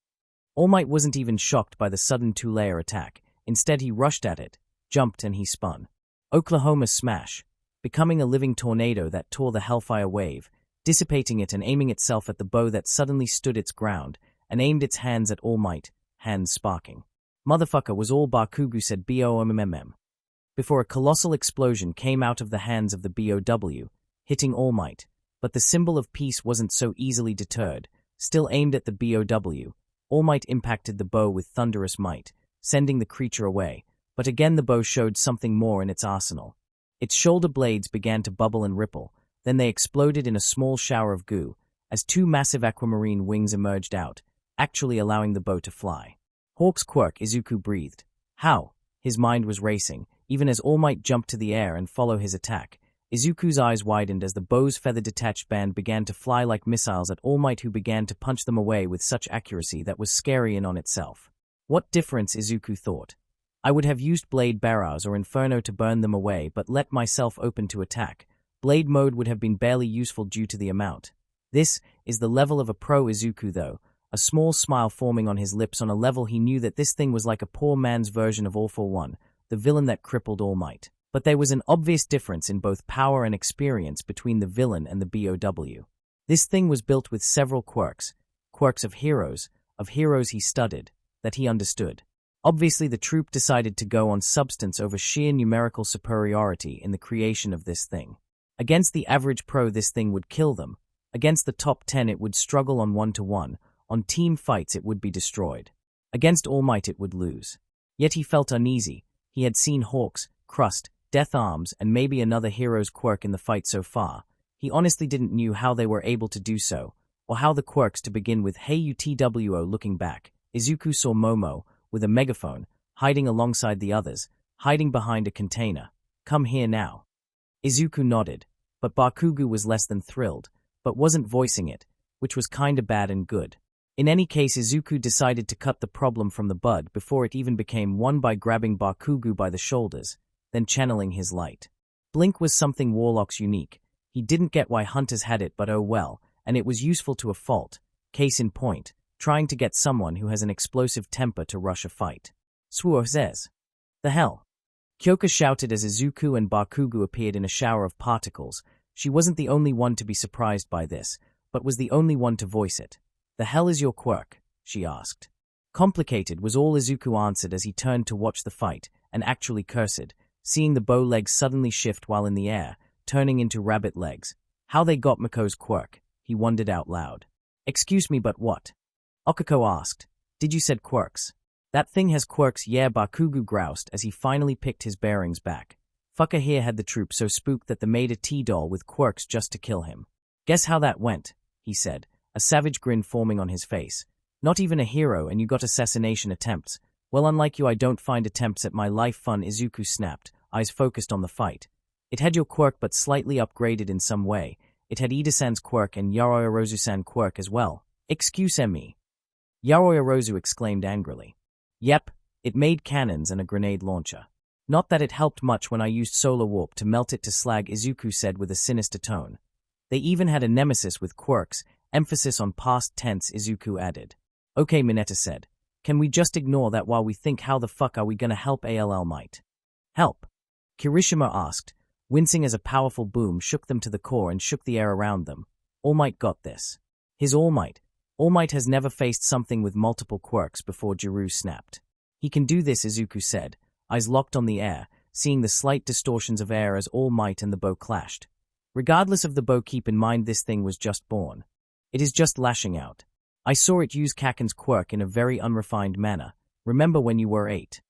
All Might wasn't even shocked by the sudden 2-layer attack. Instead he rushed at it, jumped, and he spun. Oklahoma smash, becoming a living tornado that tore the Hellfire wave, dissipating it and aiming itself at the bow that suddenly stood its ground, and aimed its hands at All Might, hands sparking. "Motherfucker," was all Bakugo said BOMMM. Before a colossal explosion came out of the hands of the BOW, hitting All Might, but the symbol of peace wasn't so easily deterred. Still aimed at the BOW, All Might impacted the bow with thunderous might, sending the creature away, but again the bow showed something more in its arsenal. Its shoulder blades began to bubble and ripple, then they exploded in a small shower of goo, as 2 massive aquamarine wings emerged out, actually allowing the bow to fly. "Hawk's quirk," Izuku breathed. "How?" His mind was racing, even as All Might jumped to the air and follow his attack. Izuku's eyes widened as the bow's feather-detached band began to fly like missiles at All Might, who began to punch them away with such accuracy that was scary in on itself. What difference, Izuku thought. I would have used Blade Barrows or Inferno to burn them away but let myself open to attack. Blade mode would have been barely useful due to the amount. This is the level of a pro Izuku though, a small smile forming on his lips on a level he knew that this thing was like a poor man's version of All for One, the villain that crippled All Might. But there was an obvious difference in both power and experience between the villain and the BOW. This thing was built with several quirks of heroes he studied, that he understood. Obviously the troop decided to go on substance over sheer numerical superiority in the creation of this thing. Against the average pro this thing would kill them. Against the top 10 it would struggle on one-to-one. On team fights it would be destroyed. Against All Might it would lose. Yet he felt uneasy. He had seen Hawk's, Crust, Death Arms, and maybe another hero's quirk in the fight so far. He honestly didn't know how they were able to do so, or how the quirks to begin with. Hey UTWO. Looking back, Izuku saw Momo, with a megaphone, hiding alongside the others, hiding behind a container. Come here now. Izuku nodded, but Bakugo was less than thrilled, but wasn't voicing it, which was kinda bad and good. In any case, Izuku decided to cut the problem from the bud before it even became one by grabbing Bakugo by the shoulders, then channeling his light. Blink was something warlocks unique. He didn't get why hunters had it, but oh well, and it was useful to a fault. Case in point, trying to get someone who has an explosive temper to rush a fight. Swore says. The hell? Kyoka shouted as Izuku and Bakugo appeared in a shower of particles. She wasn't the only one to be surprised by this, but was the only one to voice it. The hell is your quirk? She asked. Complicated was all Izuku answered as he turned to watch the fight, and actually cursed, seeing the bow legs suddenly shift while in the air, turning into rabbit legs. How they got Mako's quirk, he wondered out loud. Excuse me, but what? Okako asked. Did you said quirks? That thing has quirks, yeah, Bakugo groused as he finally picked his bearings back. Fucker here had the troop so spooked that they made a T-doll with quirks just to kill him. Guess how that went, he said, a savage grin forming on his face. Not even a hero and you got assassination attempts. Well, unlike you I don't find attempts at my life fun, Izuku snapped, eyes focused on the fight. It had your quirk but slightly upgraded in some way. It had Ida-san's quirk and Yaoyorozu-san quirk as well. Excuse me. Yaoyorozu exclaimed angrily. Yep, it made cannons and a grenade launcher. Not that it helped much when I used solar warp to melt it to slag, Izuku said with a sinister tone. They even had a nemesis with quirks, emphasis on past tense, Izuku added. Okay, Mineta said. Can we just ignore that while we think how the fuck are we gonna help All Might? Help? Kirishima asked, wincing as a powerful boom shook them to the core and shook the air around them. All Might got this. His All Might. All Might has never faced something with multiple quirks before, Jiru snapped. He can do this, Izuku said, eyes locked on the air, seeing the slight distortions of air as All Might and the bow clashed. Regardless of the bow, keep in mind this thing was just born. It is just lashing out. I saw it use Kaachan's quirk in a very unrefined manner. Remember when you were 8?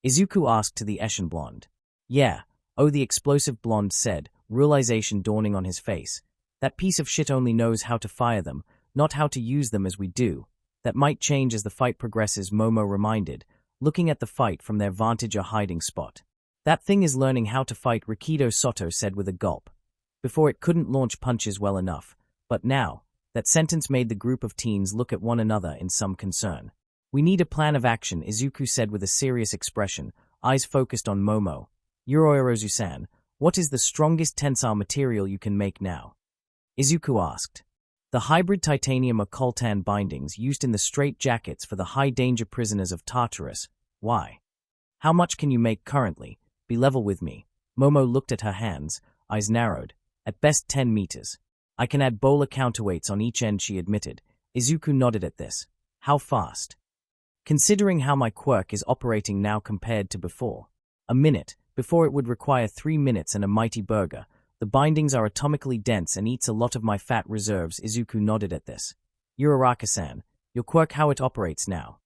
Izuku asked to the Eshin blonde. Yeah, oh, the explosive blonde said, realization dawning on his face. That piece of shit only knows how to fire them, not how to use them as we do. That might change as the fight progresses, Momo reminded, looking at the fight from their vantage or hiding spot. That thing is learning how to fight, Rikido Soto said with a gulp. Before it couldn't launch punches well enough, but now, that sentence made the group of teens look at one another in some concern. We need a plan of action, Izuku said with a serious expression, eyes focused on Momo. Yaoyorozu-san, what is the strongest tensile material you can make now? Izuku asked. The hybrid titanium or coltan bindings used in the straight jackets for the high-danger prisoners of Tartarus. Why? How much can you make currently? Be level with me. Momo looked at her hands, eyes narrowed. At best 10 meters. I can add bowler counterweights on each end, she admitted. Izuku nodded at this. How fast? Considering how my quirk is operating now compared to before. A minute. Before it would require 3 minutes and a mighty burger. The bindings are atomically dense and eats a lot of my fat reserves, Izuku nodded at this. Uraraka-san, your quirk, how it operates now.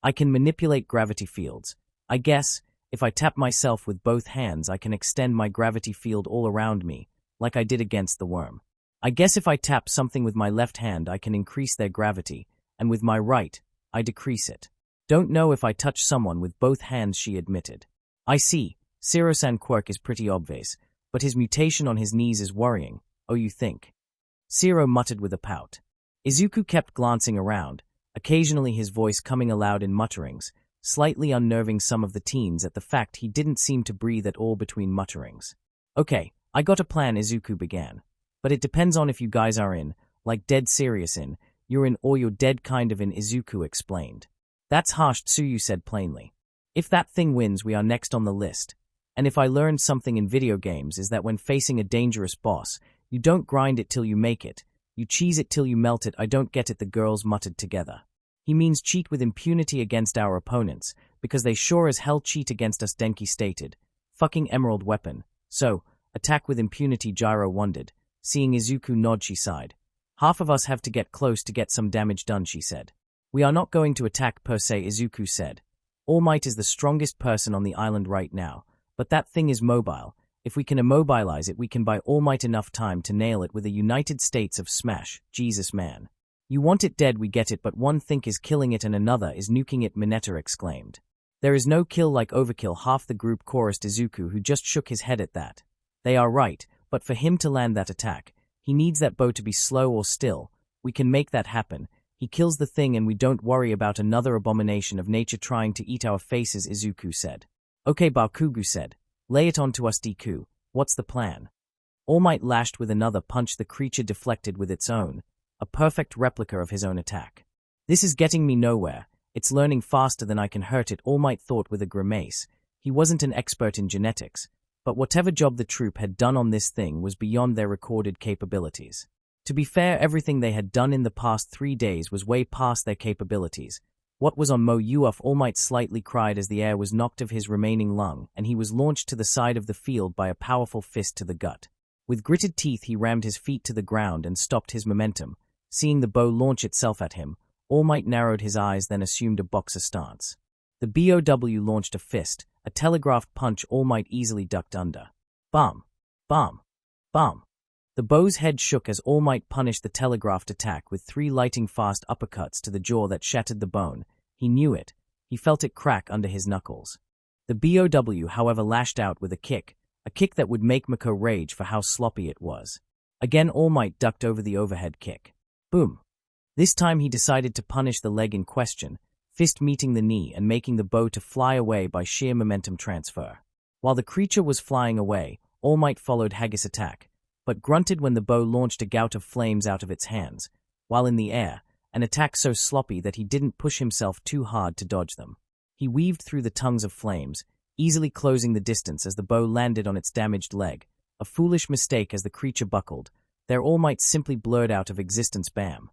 I can manipulate gravity fields. I guess, if I tap myself with both hands I can extend my gravity field all around me, like I did against the worm. I guess if I tap something with my left hand I can increase their gravity, and with my right, I decrease it. Don't know if I touch someone with both hands, she admitted. I see, Siro-san quirk is pretty obvious, but his mutation on his knees is worrying. Oh, you think? Siro muttered with a pout. Izuku kept glancing around, occasionally his voice coming aloud in mutterings, slightly unnerving some of the teens at the fact he didn't seem to breathe at all between mutterings. "Okay, I got a plan," Izuku began. "But it depends on if you guys are in, like dead serious in, you're in or you're dead kind of in," Izuku explained. "That's harsh," Tsuyu said plainly. "If that thing wins, we are next on the list. And if I learned something in video games is that when facing a dangerous boss, you don't grind it till you make it, you cheese it till you melt it." "I don't get it," the girls muttered together. "He means cheat with impunity against our opponents, because they sure as hell cheat against us," Denki stated. "Fucking emerald weapon. So, attack with impunity," Gyro wondered. Seeing Izuku nod, she sighed. "Half of us have to get close to get some damage done," she said. "We are not going to attack per se," Izuku said. "All Might is the strongest person on the island right now, but that thing is mobile. If we can immobilize it, we can buy All Might enough time to nail it with a United States of smash." "Jesus, man. You want it dead, we get it, but one thing is killing it and another is nuking it," Mineta exclaimed. "There is no kill like overkill," half the group chorused Izuku, who just shook his head at that. "They are right, but for him to land that attack, he needs that bow to be slow or still. We can make that happen. He kills the thing and we don't worry about another abomination of nature trying to eat our faces," Izuku said. "Okay," Bakugo said. "Lay it on to us, Deku. What's the plan?" All Might lashed with another punch the creature deflected with its own, a perfect replica of his own attack. "This is getting me nowhere. It's learning faster than I can hurt it," All Might thought with a grimace. He wasn't an expert in genetics, but whatever job the troop had done on this thing was beyond their recorded capabilities. To be fair, everything they had done in the past 3 days was way past their capabilities. "What was on Mo Yuuf?" All Might slightly cried as the air was knocked of his remaining lung, and he was launched to the side of the field by a powerful fist to the gut. With gritted teeth, he rammed his feet to the ground and stopped his momentum. Seeing the bow launch itself at him, All Might narrowed his eyes, then assumed a boxer stance. The BOW launched a fist, a telegraphed punch All Might easily ducked under. Bam! Bam! Bam! The bow's head shook as All Might punished the telegraphed attack with 3 lightning-fast uppercuts to the jaw that shattered the bone. He knew it. He felt it crack under his knuckles. The BOW, however, lashed out with a kick that would make Mako rage for how sloppy it was. Again, All Might ducked over the overhead kick. Boom! This time he decided to punish the leg in question, fist meeting the knee and making the bow to fly away by sheer momentum transfer. While the creature was flying away, All Might followed Haggis' attack, but grunted when the bow launched a gout of flames out of its hands, while in the air, an attack so sloppy that he didn't push himself too hard to dodge them. He weaved through the tongues of flames, easily closing the distance as the bow landed on its damaged leg. A foolish mistake as the creature buckled. Their All Might simply blurred out of existence. Bam!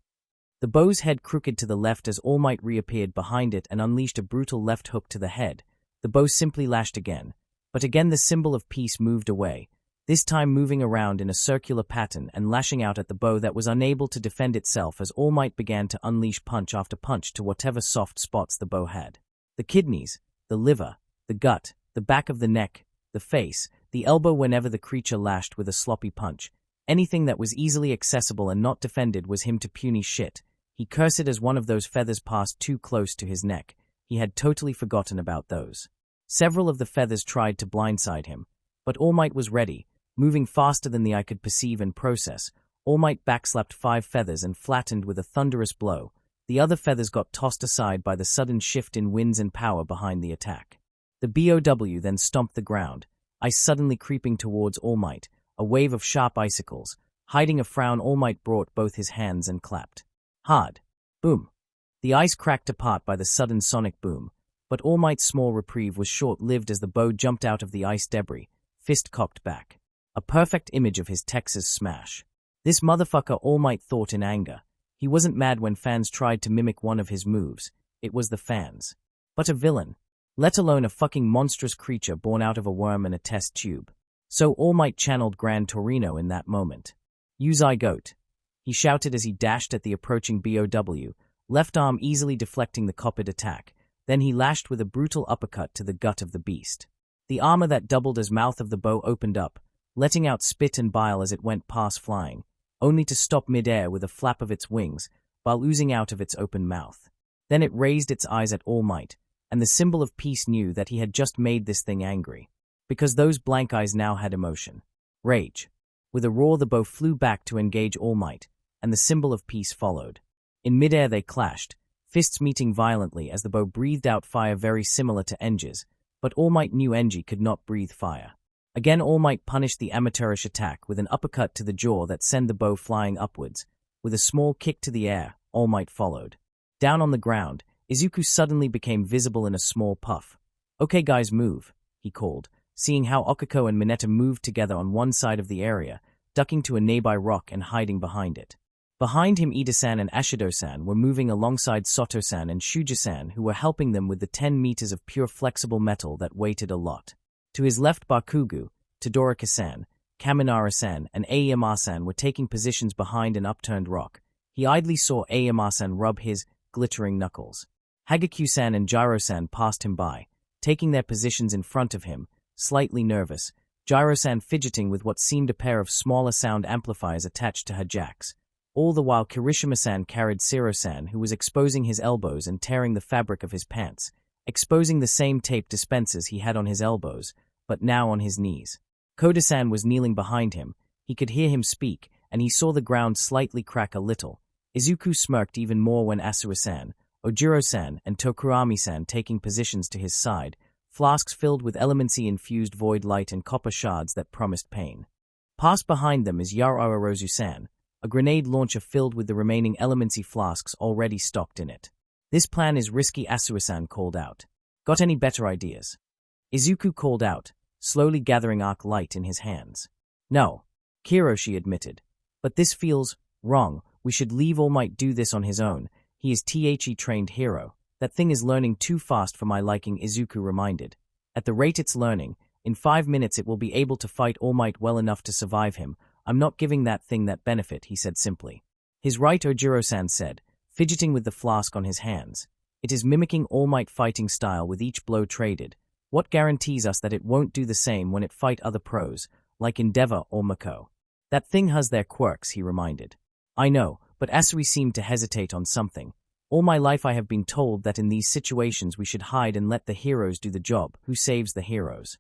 The bow's head crooked to the left as All Might reappeared behind it and unleashed a brutal left hook to the head. The bow simply lashed again, but again the symbol of peace moved away, this time moving around in a circular pattern and lashing out at the bow that was unable to defend itself as All Might began to unleash punch after punch to whatever soft spots the bow had. The kidneys, the liver, the gut, the back of the neck, the face, the elbow whenever the creature lashed with a sloppy punch. Anything that was easily accessible and not defended was him to puny shit. He cursed as one of those feathers passed too close to his neck. He had totally forgotten about those. Several of the feathers tried to blindside him, but All Might was ready. Moving faster than the eye could perceive and process, All Might backslapped 5 feathers and flattened with a thunderous blow. The other feathers got tossed aside by the sudden shift in winds and power behind the attack. The BOW then stomped the ground, ice suddenly creeping towards All Might, a wave of sharp icicles. Hiding a frown, All Might brought both his hands and clapped. Hard. Boom. The ice cracked apart by the sudden sonic boom, but All Might's small reprieve was short-lived as the bow jumped out of the ice debris, fist cocked back. A perfect image of his Texas smash. This motherfucker, All Might thought in anger. He wasn't mad when fans tried to mimic one of his moves. It was the fans. But a villain. Let alone a fucking monstrous creature born out of a worm and a test tube. So All Might channeled Gran Torino in that moment. "You zygote," he shouted as he dashed at the approaching BOW, left arm easily deflecting the coppered attack. Then he lashed with a brutal uppercut to the gut of the beast. The armor that doubled as mouth of the bow opened up, letting out spit and bile as it went past flying, only to stop mid-air with a flap of its wings, while oozing out of its open mouth. Then it raised its eyes at All Might, and the symbol of peace knew that he had just made this thing angry. Because those blank eyes now had emotion. Rage. With a roar, the bow flew back to engage All Might, and the symbol of peace followed. In mid-air they clashed, fists meeting violently as the bow breathed out fire very similar to Enji's, but All Might knew Enji could not breathe fire. Again All Might punished the amateurish attack with an uppercut to the jaw that sent the bow flying upwards. With a small kick to the air, All Might followed. Down on the ground, Izuku suddenly became visible in a small puff. "Okay guys, move," he called, seeing how Okako and Mineta moved together on one side of the area, ducking to a nearby rock and hiding behind it. Behind him, Ida-san and Ashido-san were moving alongside Soto-san and Shuja-san, who were helping them with the 10 meters of pure flexible metal that weighted a lot. To his left, Bakugo, Todoroki-san, Kaminara-san, and Aiyama-san were taking positions behind an upturned rock. He idly saw Aiyama-san rub his glittering knuckles. Hagakure-san and Jiro-san passed him by, taking their positions in front of him, slightly nervous, Jiro-san fidgeting with what seemed a pair of smaller sound amplifiers attached to her jacks. All the while Kirishima-san carried Siro-san, who was exposing his elbows and tearing the fabric of his pants, exposing the same tape dispensers he had on his elbows, but now on his knees. Koda-san was kneeling behind him. He could hear him speak, and he saw the ground slightly crack a little. Izuku smirked even more when Asura-san, Ojiro-san, and Tokurami-san taking positions to his side, flasks filled with elemency-infused void light and copper shards that promised pain. Past behind them is Yaoyorozu-san, a grenade launcher filled with the remaining elemency flasks already stocked in it. "This plan is risky," Asura-san called out. "Got any better ideas?" Izuku called out, slowly gathering arc light in his hands. "No," Kiroshi admitted. "But this feels wrong. We should leave All Might do this on his own. He is trained hero. That thing is learning too fast for my liking," Izuku reminded. "At the rate it's learning, in 5 minutes it will be able to fight All Might well enough to survive him. I'm not giving that thing that benefit," he said simply. His right, Ojiro-san said, fidgeting with the flask on his hands. "It is mimicking All Might fighting style with each blow traded. What guarantees us that it won't do the same when it fight other pros, like Endeavor or Mako?" "That thing has their quirks," he reminded. "I know, but Asuri seemed to hesitate on something. All my life I have been told that in these situations we should hide and let the heroes do the job. Who saves the heroes?"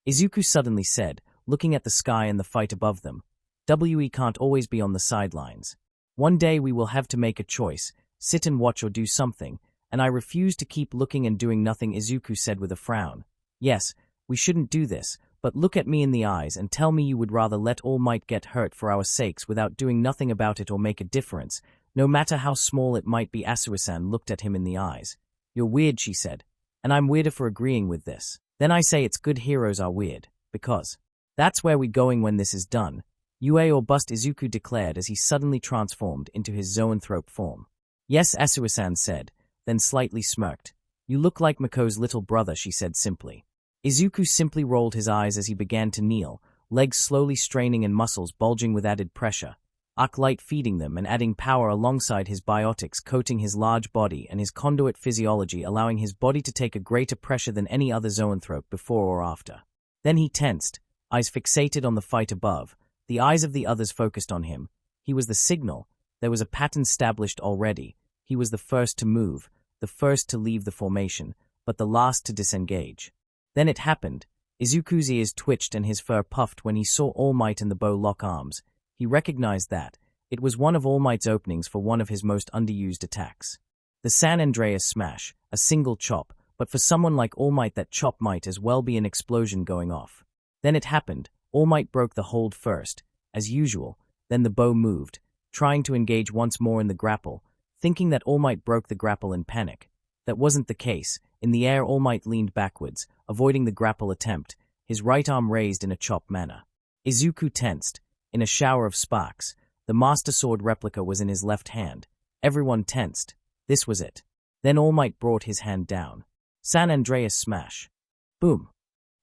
Izuku suddenly said, looking at the sky and the fight above them. "We can't always be on the sidelines. One day we will have to make a choice, sit and watch or do something, and I refuse to keep looking and doing nothing," Izuku said with a frown. "Yes, we shouldn't do this, but look at me in the eyes and tell me you would rather let All Might get hurt for our sakes without doing nothing about it or make a difference, no matter how small it might be." Asura-san looked at him in the eyes. "You're weird," she said, "and I'm weirder for agreeing with this. Then I say it's good heroes are weird, because that's where we're going when this is done. Ue or bust," Izuku declared as he suddenly transformed into his zoanthrope form. "Yes," Asura-san said, then slightly smirked. "You look like Mako's little brother," she said simply. Izuku simply rolled his eyes as he began to kneel, legs slowly straining and muscles bulging with added pressure. Arc light feeding them and adding power alongside his biotics coating his large body and his conduit physiology allowing his body to take a greater pressure than any other zoanthrope before or after. Then he tensed, eyes fixated on the fight above, the eyes of the others focused on him. He was the signal. There was a pattern established already. He was the first to move, the first to leave the formation, but the last to disengage. Then it happened. Izuku's ears twitched and his fur puffed when he saw All Might and the bow lock arms. He recognized that. It was one of All Might's openings for one of his most underused attacks. The San Andreas smash, a single chop, but for someone like All Might that chop might as well be an explosion going off. Then it happened. All Might broke the hold first, as usual, then the bow moved, trying to engage once more in the grapple, thinking that All Might broke the grapple in panic. That wasn't the case. In the air All Might leaned backwards, avoiding the grapple attempt, his right arm raised in a chop manner. Izuku tensed. In a shower of sparks, the Master Sword replica was in his left hand. Everyone tensed. This was it. Then All Might brought his hand down. San Andreas smash. Boom.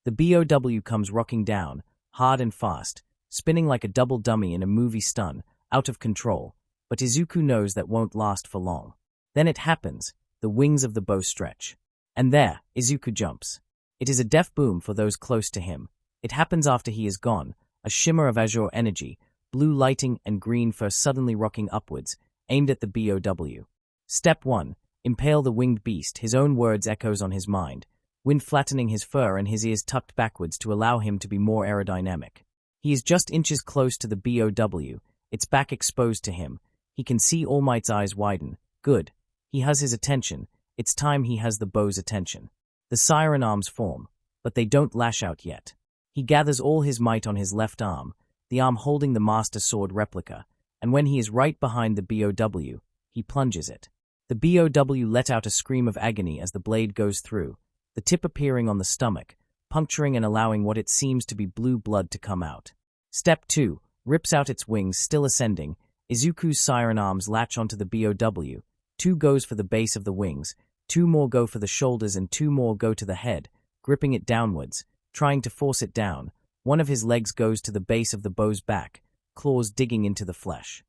The BOW comes rocking down, hard and fast, spinning like a double dummy in a movie stun, out of control, but Izuku knows that won't last for long. Then it happens. The wings of the bow stretch. And there, Izuku jumps. It is a deaf boom for those close to him. It happens after he is gone, a shimmer of azure energy, blue lighting and green fur suddenly rocking upwards, aimed at the BOW. Step 1. Impale the winged beast, his own words echoes on his mind, wind flattening his fur and his ears tucked backwards to allow him to be more aerodynamic. He is just inches close to the BOW, its back exposed to him. He can see All Might's eyes widen. Good. He has his attention. It's time he has the bow's attention. The siren arms form, but they don't lash out yet. He gathers all his might on his left arm, the arm holding the Master Sword replica, and when he is right behind the BOW, he plunges it. The BOW let out a scream of agony as the blade goes through, the tip appearing on the stomach, puncturing and allowing what it seems to be blue blood to come out. Step 2. Rips out its wings, still ascending. Izuku's siren arms latch onto the BOW. 2 goes for the base of the wings, 2 more go for the shoulders, and 2 more go to the head, gripping it downwards, trying to force it down. One of his legs goes to the base of the bow's back, claws digging into the flesh.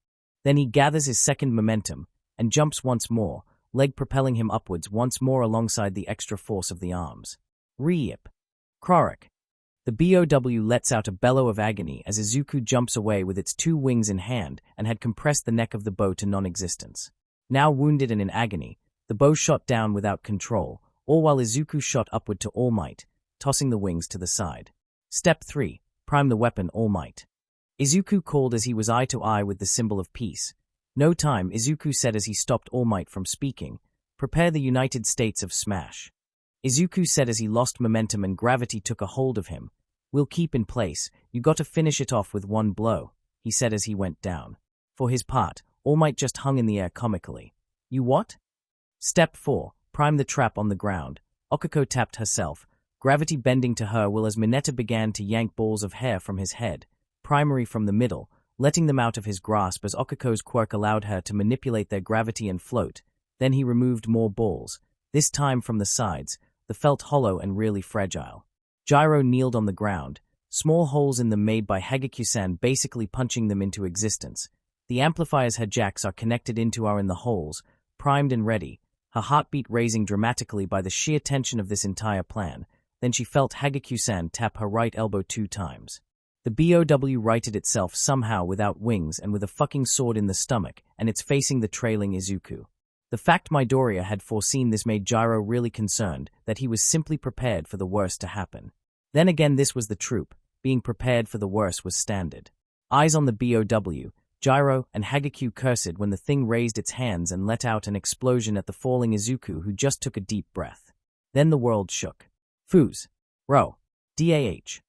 Then he gathers his second momentum and jumps once more, leg propelling him upwards once more alongside the extra force of the arms. Re-yip. Quirk. The BOW lets out a bellow of agony as Izuku jumps away with its 2 wings in hand and had compressed the neck of the bow to non-existence. Now wounded and in agony, the bow shot down without control, all while Izuku shot upward to All Might, tossing the wings to the side. Step 3. Prime the weapon All Might. Izuku called as he was eye to eye with the symbol of peace. No time, Izuku said as he stopped All Might from speaking. Prepare the United States of Smash. Izuku said as he lost momentum and gravity took a hold of him. We'll keep in place, you got to finish it off with one blow, he said as he went down. For his part, All Might just hung in the air comically. You what? Step 4. Prime the trap on the ground. Okiko tapped herself, gravity bending to her while as Mineta began to yank balls of hair from his head, primary from the middle, letting them out of his grasp as Okiko's quirk allowed her to manipulate their gravity and float. Then he removed more balls, this time from the sides, the felt hollow and really fragile. Gyro kneeled on the ground, small holes in them made by Hagakyu-san basically punching them into existence. The amplifiers her jacks are connected into are in the holes, primed and ready, her heartbeat raising dramatically by the sheer tension of this entire plan. Then she felt Hagakyu-san tap her right elbow 2 times. The BOW righted itself somehow without wings and with a fucking sword in the stomach, and it's facing the trailing Izuku. The fact Midoriya had foreseen this made Gyro really concerned that he was simply prepared for the worst to happen. Then again, this was the troop. Being prepared for the worst was standard. Eyes on the BOW, Gyro and Hagakyu cursed when the thing raised its hands and let out an explosion at the falling Izuku, who just took a deep breath. Then the world shook. Foos. Ro. DAH.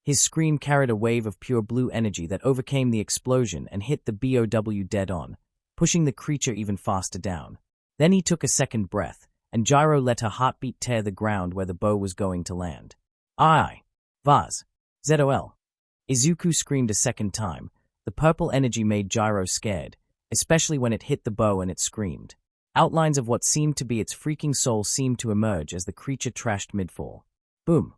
His scream carried a wave of pure blue energy that overcame the explosion and hit the BOW dead on, pushing the creature even faster down. Then he took a second breath, and Gyro let her heartbeat tear the ground where the bow was going to land. Aye. Vaz. ZOL. Izuku screamed a second time. The purple energy made Gyro scared, especially when it hit the bow and it screamed. Outlines of what seemed to be its freaking soul seemed to emerge as the creature trashed midfall. Boom.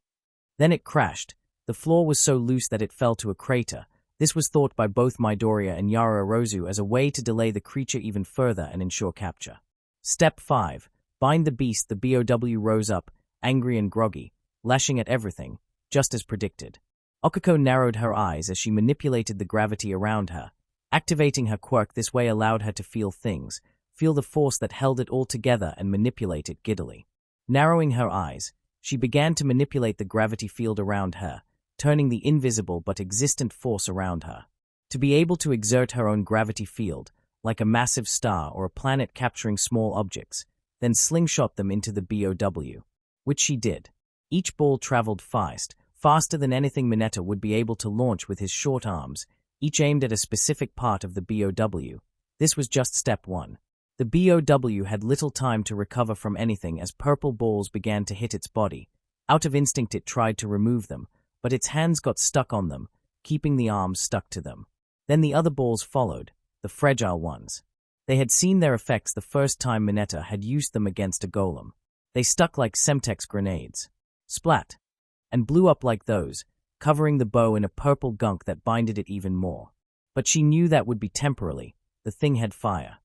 Then it crashed. The floor was so loose that it fell to a crater. This was thought by both Midoriya and Yaoyorozu as a way to delay the creature even further and ensure capture. Step 5. Bind the beast. The BOW rose up, angry and groggy, lashing at everything, just as predicted. Okiko narrowed her eyes as she manipulated the gravity around her. Activating her quirk this way allowed her to feel things, feel the force that held it all together and manipulate it giddily. Narrowing her eyes, she began to manipulate the gravity field around her, turning the invisible but existent force around her. To be able to exert her own gravity field, like a massive star or a planet capturing small objects, then slingshot them into the BOW. Which she did. Each ball traveled fast, faster than anything Mineta would be able to launch with his short arms, each aimed at a specific part of the BOW. This was just step 1. The BOW had little time to recover from anything as purple balls began to hit its body. Out of instinct it tried to remove them, but its hands got stuck on them, keeping the arms stuck to them. Then the other balls followed, the fragile ones. They had seen their effects the first time Mineta had used them against a golem. They stuck like Semtex grenades. Splat. And blew up like those, covering the bow in a purple gunk that binded it even more. But she knew that would be temporarily. The thing had fire.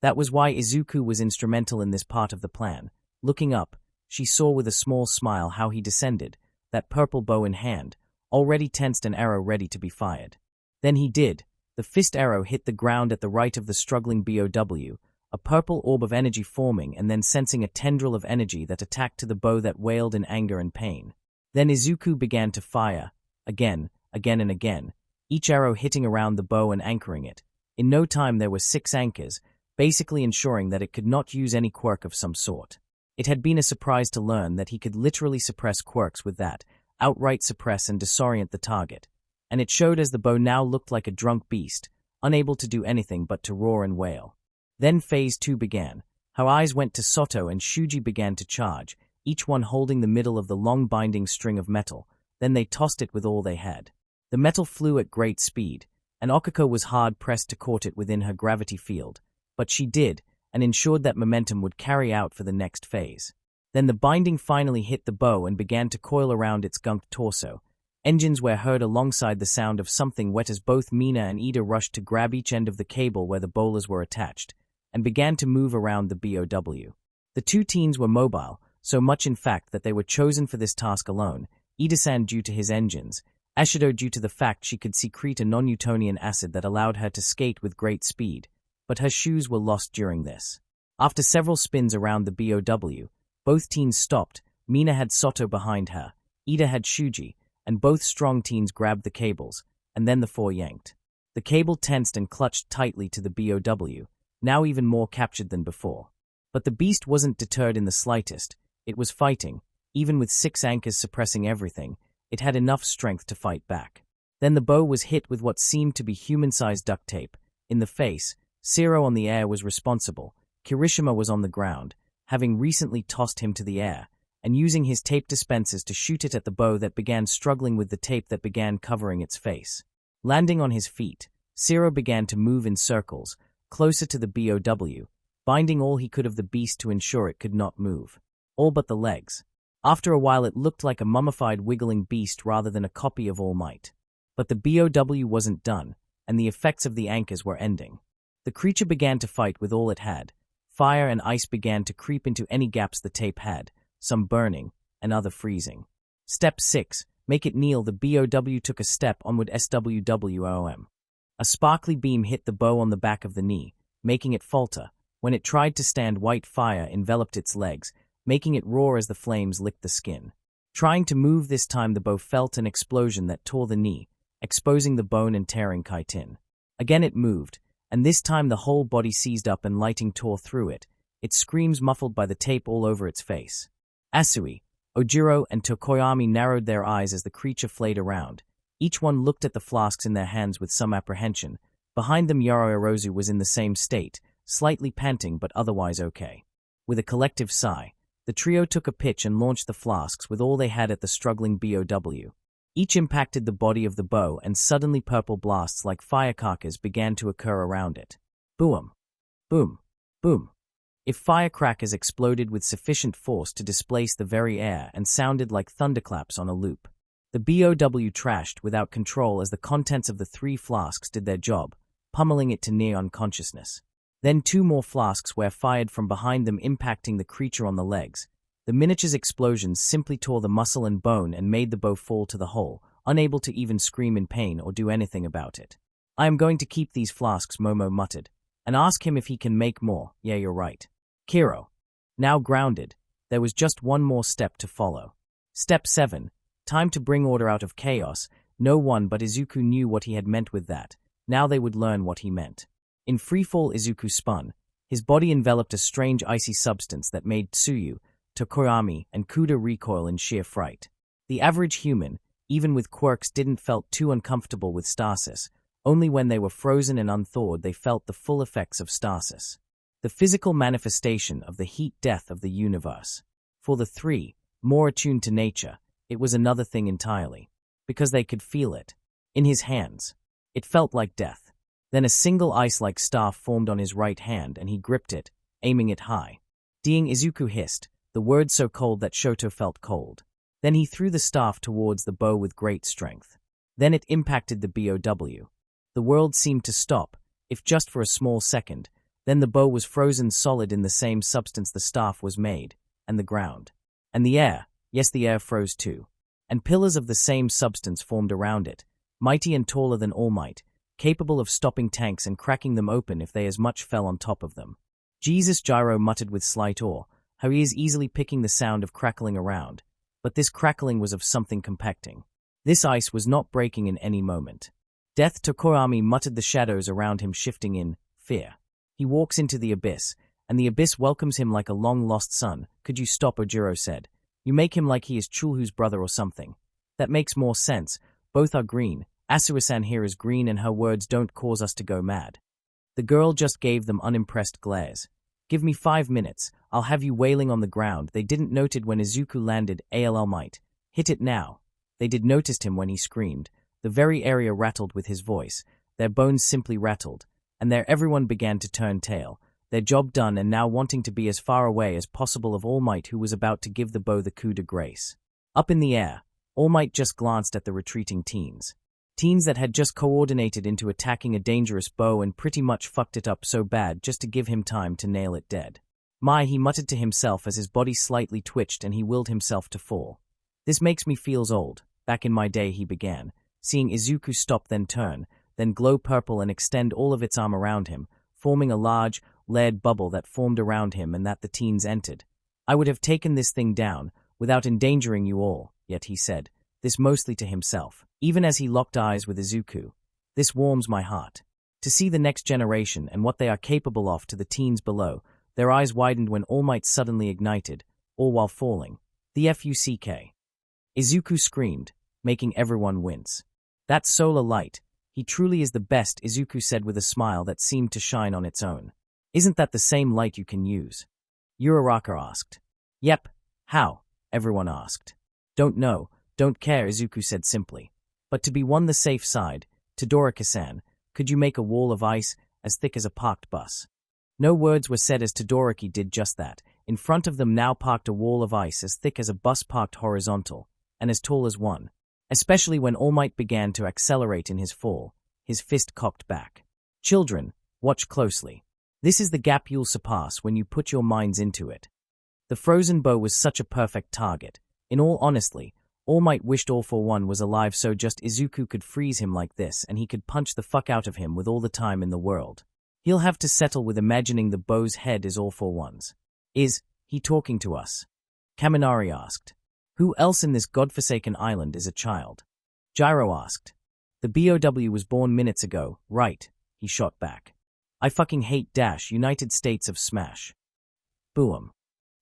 That was why Izuku was instrumental in this part of the plan. Looking up, she saw with a small smile how he descended, that purple bow in hand, already tensed, an arrow ready to be fired. Then he did. The fist arrow hit the ground at the right of the struggling BOW, a purple orb of energy forming and then sensing a tendril of energy that attacked to the bow that wailed in anger and pain. Then Izuku began to fire, again and again, each arrow hitting around the bow and anchoring it. In no time there were 6 anchors, basically ensuring that it could not use any quirk of some sort. It had been a surprise to learn that he could literally suppress quirks with that, outright suppress and disorient the target, and it showed as the bow now looked like a drunk beast, unable to do anything but to roar and wail. Then Phase 2 began. Her eyes went to Soto and Shuji began to charge, each one holding the middle of the long binding string of metal. Then they tossed it with all they had. The metal flew at great speed, and Okako was hard-pressed to caught it within her gravity field, but she did, and ensured that momentum would carry out for the next phase. Then the binding finally hit the bow and began to coil around its gunked torso. Engines were heard alongside the sound of something wet as both Mina and Ida rushed to grab each end of the cable where the bowlers were attached, and began to move around the BOW. The two teens were mobile, so much in fact that they were chosen for this task alone, Ida-san due to his engines, Ashido due to the fact she could secrete a non-Newtonian acid that allowed her to skate with great speed, but her shoes were lost during this. After several spins around the BOW, both teens stopped. Mina had Soto behind her, Ida had Shuji, and both strong teens grabbed the cables, and then the four yanked. The cable tensed and clutched tightly to the BOW, now even more captured than before. But the beast wasn't deterred in the slightest. It was fighting, even with 6 anchors suppressing everything. It had enough strength to fight back. Then the bow was hit with what seemed to be human-sized duct tape. In the face, Zero on the air was responsible. Kirishima was on the ground, having recently tossed him to the air, and using his tape dispensers to shoot it at the bow that began struggling with the tape that began covering its face. Landing on his feet, Zero began to move in circles, closer to the BOW, binding all he could of the beast to ensure it could not move. All but the legs. After a while it looked like a mummified wiggling beast rather than a copy of All Might. But the BOW wasn't done, and the effects of the anchors were ending. The creature began to fight with all it had. Fire and ice began to creep into any gaps the tape had, some burning, and other freezing. Step 6. Make it kneel. The BOW took a step onward. SWWOM. A sparkly beam hit the bow on the back of the knee, making it falter. When it tried to stand, white fire enveloped its legs, making it roar as the flames licked the skin. Trying to move this time, the bow felt an explosion that tore the knee, exposing the bone and tearing chitin. Again it moved, and this time the whole body seized up and lighting tore through it, its screams muffled by the tape all over its face. Asui, Ojiro, and Tokoyami narrowed their eyes as the creature flayed around. Each one looked at the flasks in their hands with some apprehension. Behind them Yaro Erozu was in the same state, slightly panting but otherwise okay. With a collective sigh, the trio took a pitch and launched the flasks with all they had at the struggling BOW. Each impacted the body of the bow, and suddenly purple blasts like firecrackers began to occur around it. Boom. Boom. Boom. If firecrackers exploded with sufficient force to displace the very air and sounded like thunderclaps on a loop. The BOW trashed without control as the contents of the 3 flasks did their job, pummeling it to near unconsciousness. Then 2 more flasks were fired from behind them, impacting the creature on the legs. The miniature's explosions simply tore the muscle and bone and made the bow fall to the hole, unable to even scream in pain or do anything about it. "I am going to keep these flasks," Momo muttered, "and ask him if he can make more." "Yeah, you're right." Kiro. Now grounded, there was just one more step to follow. Step 7. Time to bring order out of chaos. No one but Izuku knew what he had meant with that. Now they would learn what he meant. In freefall, Izuku spun. His body enveloped a strange icy substance that made Tsuyu, Tokoyami, and Kuda recoil in sheer fright. The average human, even with quirks, didn't felt too uncomfortable with stasis. Only when they were frozen and unthawed they felt the full effects of stasis. The physical manifestation of the heat death of the universe. For the 3, more attuned to nature, it was another thing entirely. Because they could feel it. In his hands. It felt like death. Then a single ice-like staff formed on his right hand and he gripped it, aiming it high. "Ding," Izuku hissed, the word so cold that Shoto felt cold. Then he threw the staff towards the bow with great strength. Then it impacted the BOW. The world seemed to stop, if just for a small second. Then the bow was frozen solid in the same substance the staff was made, and the ground. And the air, yes, the air froze too. And pillars of the same substance formed around it, mighty and taller than All Might, capable of stopping tanks and cracking them open if they as much fell on top of them. "Jesus," Gyro muttered with slight awe, her ears easily picking the sound of crackling around. But this crackling was of something compacting. This ice was not breaking in any moment. "Death," Tokoyami muttered, the shadows around him shifting in fear. He walks into the abyss, and the abyss welcomes him like a long-lost son. Could you stop? Ojiro said. You make him like he is Chulhu's brother or something. That makes more sense. Both are green. Asura-san here is green and her words don't cause us to go mad. The girl just gave them unimpressed glares. Give me 5 minutes. I'll have you wailing on the ground. They didn't note it when Izuku landed. All might. Hit it now. They did noticed him when he screamed. The very area rattled with his voice. Their bones simply rattled. And there everyone began to turn tail. Their job done and now wanting to be as far away as possible of All Might, who was about to give the bow the coup de grace. Up in the air, All Might just glanced at the retreating teens. Teens that had just coordinated into attacking a dangerous bow and pretty much fucked it up so bad just to give him time to nail it dead. My, he muttered to himself as his body slightly twitched and he willed himself to fall. This makes me feels old. Back in my day, he began, seeing Izuku stop then turn, then glow purple and extend all of its arm around him, forming a large, lead bubble that formed around him and that the teens entered. I would have taken this thing down, without endangering you all, yet he said, this mostly to himself, even as he locked eyes with Izuku. This warms my heart. To see the next generation and what they are capable of to the teens below, their eyes widened when All Might suddenly ignited, all while falling. The fuck. Izuku screamed, making everyone wince. That solar light. He truly is the best, Izuku said with a smile that seemed to shine on its own. Isn't that the same light you can use? Uraraka asked. Yep. How? Everyone asked. Don't know, don't care, Izuku said simply. But to be on the safe side, Todoroki-san, could you make a wall of ice as thick as a parked bus? No words were said as Todoroki did just that. In front of them now parked a wall of ice as thick as a bus parked horizontal, and as tall as one. Especially when All Might began to accelerate in his fall, his fist cocked back. Children, watch closely. This is the gap you'll surpass when you put your minds into it. The frozen bow was such a perfect target. In all honesty, All Might wished All for One was alive so just Izuku could freeze him like this and he could punch the fuck out of him with all the time in the world. He'll have to settle with imagining the bow's head is All for One's. Is he talking to us? Kaminari asked. Who else in this godforsaken island is a child? Gyro asked. The BOW was born minutes ago, right? He shot back. I fucking hate United States of Smash. Boom.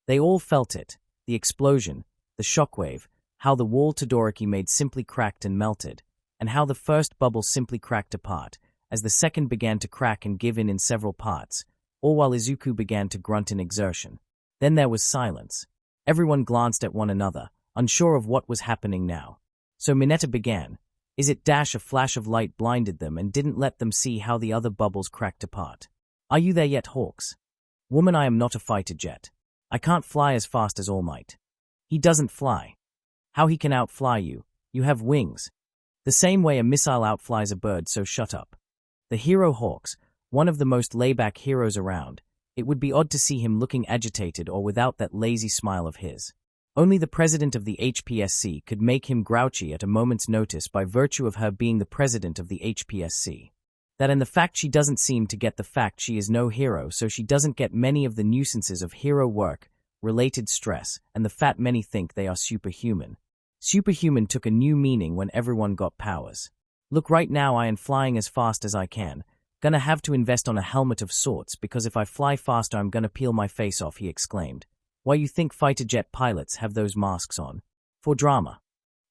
They all felt it, the explosion, the shockwave, how the wall Todoroki made simply cracked and melted, and how the first bubble simply cracked apart, as the second began to crack and give in several parts, all while Izuku began to grunt in exertion. Then there was silence. Everyone glanced at one another, unsure of what was happening now. So Mineta began. Is it a flash of light blinded them and didn't let them see how the other bubbles cracked apart? Are you there yet, Hawks? Woman, I am not a fighter jet. I can't fly as fast as All Might. He doesn't fly. How he can outfly you? You have wings. The same way a missile outflies a bird, so shut up. The hero Hawks, one of the most layback heroes around. It would be odd to see him looking agitated or without that lazy smile of his. Only the president of the HPSC could make him grouchy at a moment's notice by virtue of her being the president of the HPSC. That and the fact she doesn't seem to get the fact she is no hero, so she doesn't get many of the nuisances of hero work, related stress, and the fact many think they are superhuman. Superhuman took a new meaning when everyone got powers. Look, right now I am flying as fast as I can. Gonna have to invest on a helmet of sorts because if I fly faster I'm gonna peel my face off, he exclaimed. Why you think fighter jet pilots have those masks on? For drama.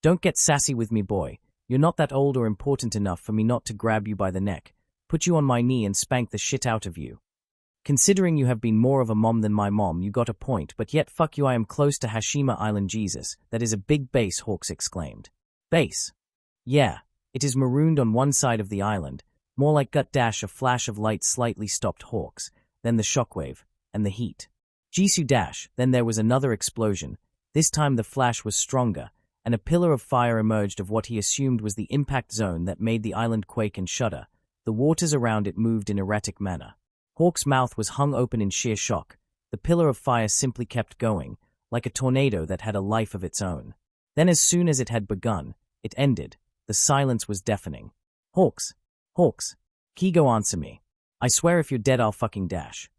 Don't get sassy with me, boy. You're not that old or important enough for me not to grab you by the neck, put you on my knee and spank the shit out of you. Considering you have been more of a mom than my mom, you got a point, but yet fuck you, I am close to Hashima Island, Jesus. That is a big base, Hawks exclaimed. Base? Yeah, it is marooned on one side of the island, more like gut dash. A flash of light slightly stopped Hawks, then the shockwave, and the heat. Jisoo dash, then there was another explosion. This time the flash was stronger, and a pillar of fire emerged of what he assumed was the impact zone that made the island quake and shudder. The waters around it moved in erratic manner. Hawk's mouth was hung open in sheer shock. The pillar of fire simply kept going, like a tornado that had a life of its own. Then as soon as it had begun, it ended. The silence was deafening. Hawks. Kigo, answer me. I swear if you're dead I'll fucking dash.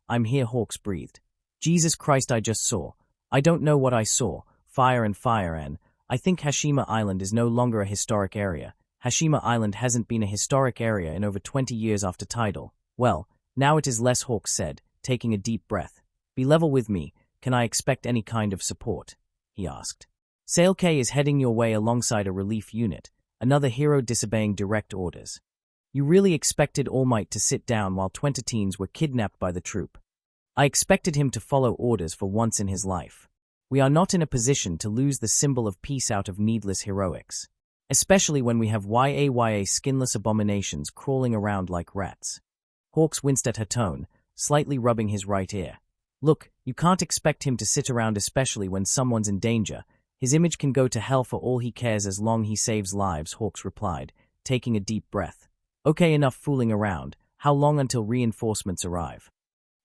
I'm here, Hawks breathed. Jesus Christ, I just saw. I don't know what I saw. Fire and I think Hashima Island is no longer a historic area. Hashima Island hasn't been a historic area in over 20 years after tidal. Well, now it is less, Hawks said, taking a deep breath. Be level with me, can I expect any kind of support? He asked. Sail K is heading your way alongside a relief unit, another hero disobeying direct orders. You really expected All Might to sit down while 20 teens were kidnapped by the troop. I expected him to follow orders for once in his life. We are not in a position to lose the symbol of peace out of needless heroics. Especially when we have YAYA skinless abominations crawling around like rats. Hawks winced at her tone, slightly rubbing his right ear. Look, you can't expect him to sit around, especially when someone's in danger. His image can go to hell for all he cares as long he saves lives, Hawks replied, taking a deep breath. Okay, enough fooling around. How long until reinforcements arrive?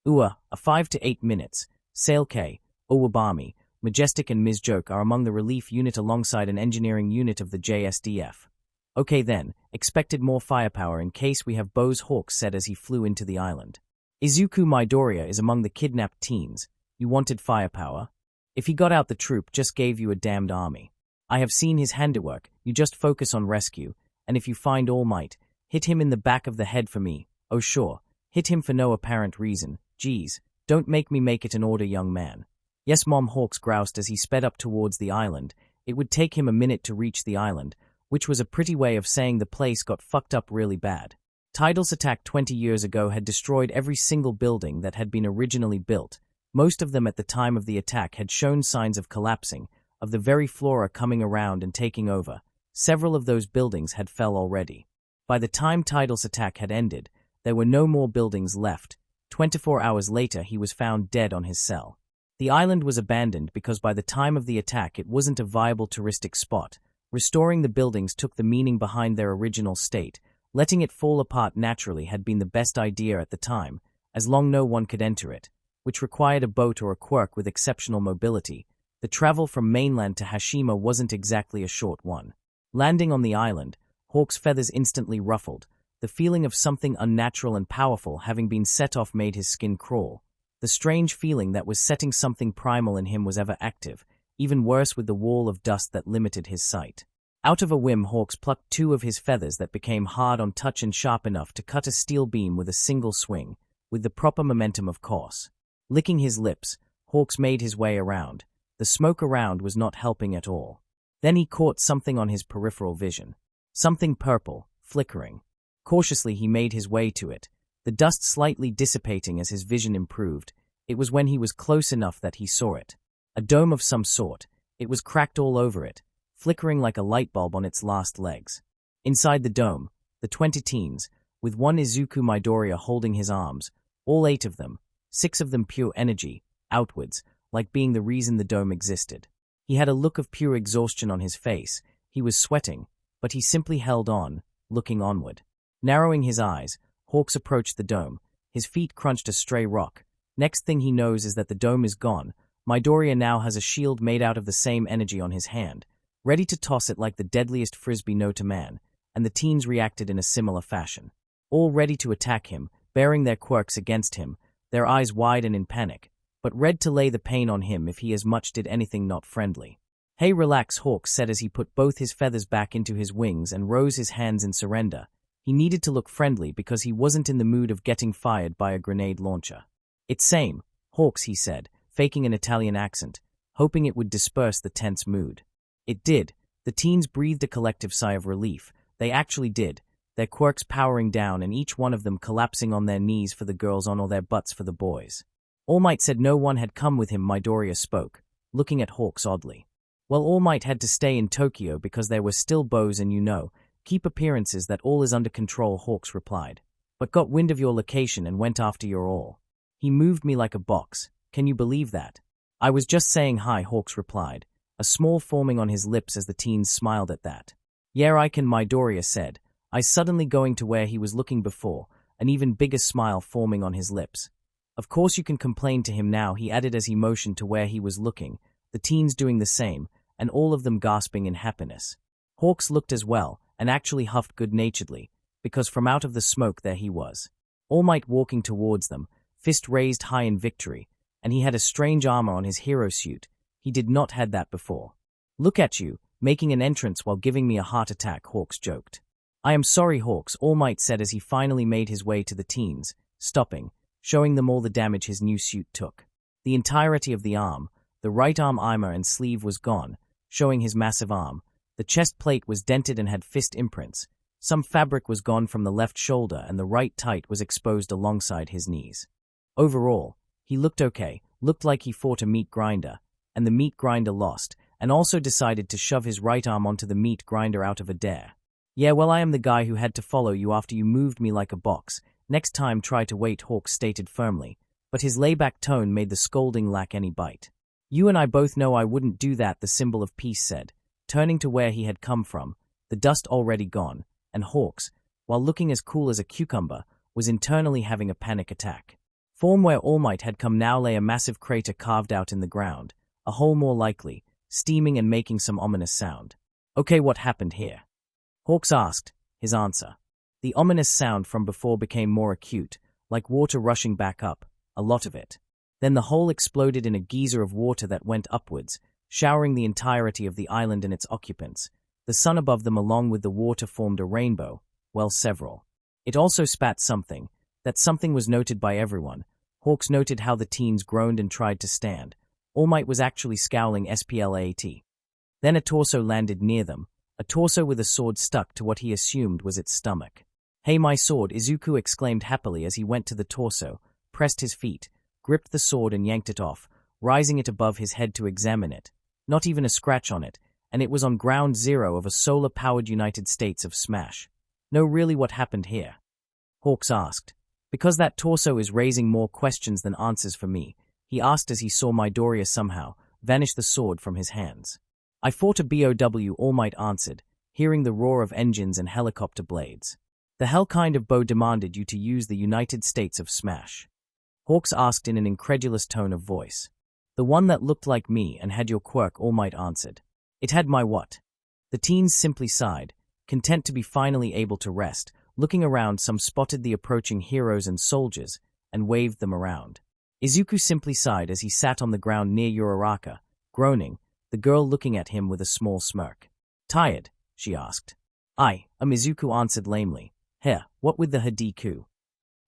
A 5 to 8 minutes. Sail K, Owabami, Majestic and Ms. Joke are among the relief unit alongside an engineering unit of the JSDF. Okay then, expected more firepower in case we have bows, Hawks said as he flew into the island. Izuku Midoriya is among the kidnapped teens. You wanted firepower? If he got out, the troop just gave you a damned army. I have seen his handiwork, you just focus on rescue, and if you find All Might, hit him in the back of the head for me. Oh sure, hit him for no apparent reason. Geez, don't make me make it an order, young man. Yes, Mom, Hawks groused as he sped up towards the island. It would take him a minute to reach the island, which was a pretty way of saying the place got fucked up really bad. Tidal's attack 20 years ago had destroyed every single building that had been originally built. Most of them at the time of the attack had shown signs of collapsing, of the very flora coming around and taking over. Several of those buildings had fell already. By the time Tidal's attack had ended, there were no more buildings left. 24 hours later, he was found dead on his cell. The island was abandoned because by the time of the attack it wasn't a viable touristic spot. Restoring the buildings took the meaning behind their original state. Letting it fall apart naturally had been the best idea at the time, as long no one could enter it, which required a boat or a quirk with exceptional mobility. The travel from mainland to Hashima wasn't exactly a short one. Landing on the island, Hawk's feathers instantly ruffled. The feeling of something unnatural and powerful having been set off made his skin crawl. The strange feeling that was setting something primal in him was ever active, even worse with the wall of dust that limited his sight. Out of a whim, Hawks plucked 2 of his feathers that became hard on touch and sharp enough to cut a steel beam with a single swing, with the proper momentum of course. Licking his lips, Hawks made his way around. The smoke around was not helping at all. Then he caught something on his peripheral vision. Something purple, flickering. Cautiously he made his way to it, the dust slightly dissipating as his vision improved. It was when he was close enough that he saw it. A dome of some sort. It was cracked all over it, flickering like a light bulb on its last legs. Inside the dome, the 20 teens, with one Izuku Midoriya holding his arms, all 8 of them, 6 of them pure energy, outwards, like being the reason the dome existed. He had a look of pure exhaustion on his face. He was sweating, but he simply held on, looking onward. Narrowing his eyes, Hawks approached the dome. His feet crunched a stray rock. Next thing he knows is that the dome is gone. Midoriya now has a shield made out of the same energy on his hand, ready to toss it like the deadliest frisbee known to man, and the teens reacted in a similar fashion. All ready to attack him, bearing their quirks against him, their eyes wide and in panic, but ready to lay the pain on him if he as much did anything not friendly. Hey, relax, Hawks said as he put both his feathers back into his wings and rose his hands in surrender. He needed to look friendly because he wasn't in the mood of getting fired by a grenade launcher. It's same, Hawks, he said, faking an Italian accent, hoping it would disperse the tense mood. It did. The teens breathed a collective sigh of relief. They actually did, their quirks powering down and each one of them collapsing on their knees for the girls or their butts for the boys. All Might said no one had come with him, Midoriya spoke, looking at Hawks oddly. Well, All Might had to stay in Tokyo because there were still bows and keep appearances that all is under control, Hawks replied. But got wind of your location and went after your all. He moved me like a box. Can you believe that? I was just saying hi, Hawks replied, a smile forming on his lips as the teens smiled at that. Yeah, I can, Midoriya said, I suddenly going to where he was looking before, an even bigger smile forming on his lips. Of course you can complain to him now, he added as he motioned to where he was looking, the teens doing the same, and all of them gasping in happiness. Hawks looked as well, and actually huffed good-naturedly, because from out of the smoke there he was. All Might walking towards them, fist raised high in victory, and he had a strange armor on his hero suit. He did not had that before. Look at you, making an entrance while giving me a heart attack, Hawks joked. I am sorry, Hawks, All Might said as he finally made his way to the teens, stopping, showing them all the damage his new suit took. The entirety of the arm, the right arm armor and sleeve was gone, showing his massive arm. The chest plate was dented and had fist imprints. Some fabric was gone from the left shoulder and the right tight was exposed alongside his knees. Overall, he looked okay, looked like he fought a meat grinder, and the meat grinder lost, and also decided to shove his right arm onto the meat grinder out of a dare. Yeah, well, I am the guy who had to follow you after you moved me like a box. Next time try to wait, Hawks stated firmly, but his layback tone made the scolding lack any bite. You and I both know I wouldn't do that, the symbol of peace said, turning to where he had come from, the dust already gone, and Hawks, while looking as cool as a cucumber, was internally having a panic attack. From where All Might had come now lay a massive crater carved out in the ground, a hole more likely, steaming and making some ominous sound. Okay, what happened here? Hawks asked, his answer. The ominous sound from before became more acute, like water rushing back up, a lot of it. Then the hole exploded in a geyser of water that went upwards, showering the entirety of the island and its occupants. The sun above them along with the water formed a rainbow, well, several. It also spat something. That something was noted by everyone. Hawks noted how the teens groaned and tried to stand. All Might was actually scowling splat. Then a torso landed near them, a torso with a sword stuck to what he assumed was its stomach. Hey, my sword, Izuku exclaimed happily as he went to the torso, pressed his feet, gripped the sword and yanked it off, rising it above his head to examine it. Not even a scratch on it, and it was on ground zero of a solar-powered United States of Smash. No, really, what happened here? Hawks asked. Because that torso is raising more questions than answers for me, he asked as he saw Midoriya somehow vanish the sword from his hands. I fought a BOW, All Might answered, hearing the roar of engines and helicopter blades. The hell kind of bow demanded you to use the United States of Smash? Hawks asked in an incredulous tone of voice. The one that looked like me and had your quirk, All Might answered. It had my what? The teens simply sighed, content to be finally able to rest. Looking around, some spotted the approaching heroes and soldiers, and waved them around. Izuku simply sighed as he sat on the ground near Uraraka, groaning, the girl looking at him with a small smirk. Tired? She asked. Izuku answered lamely. Here, what with the Hadiku?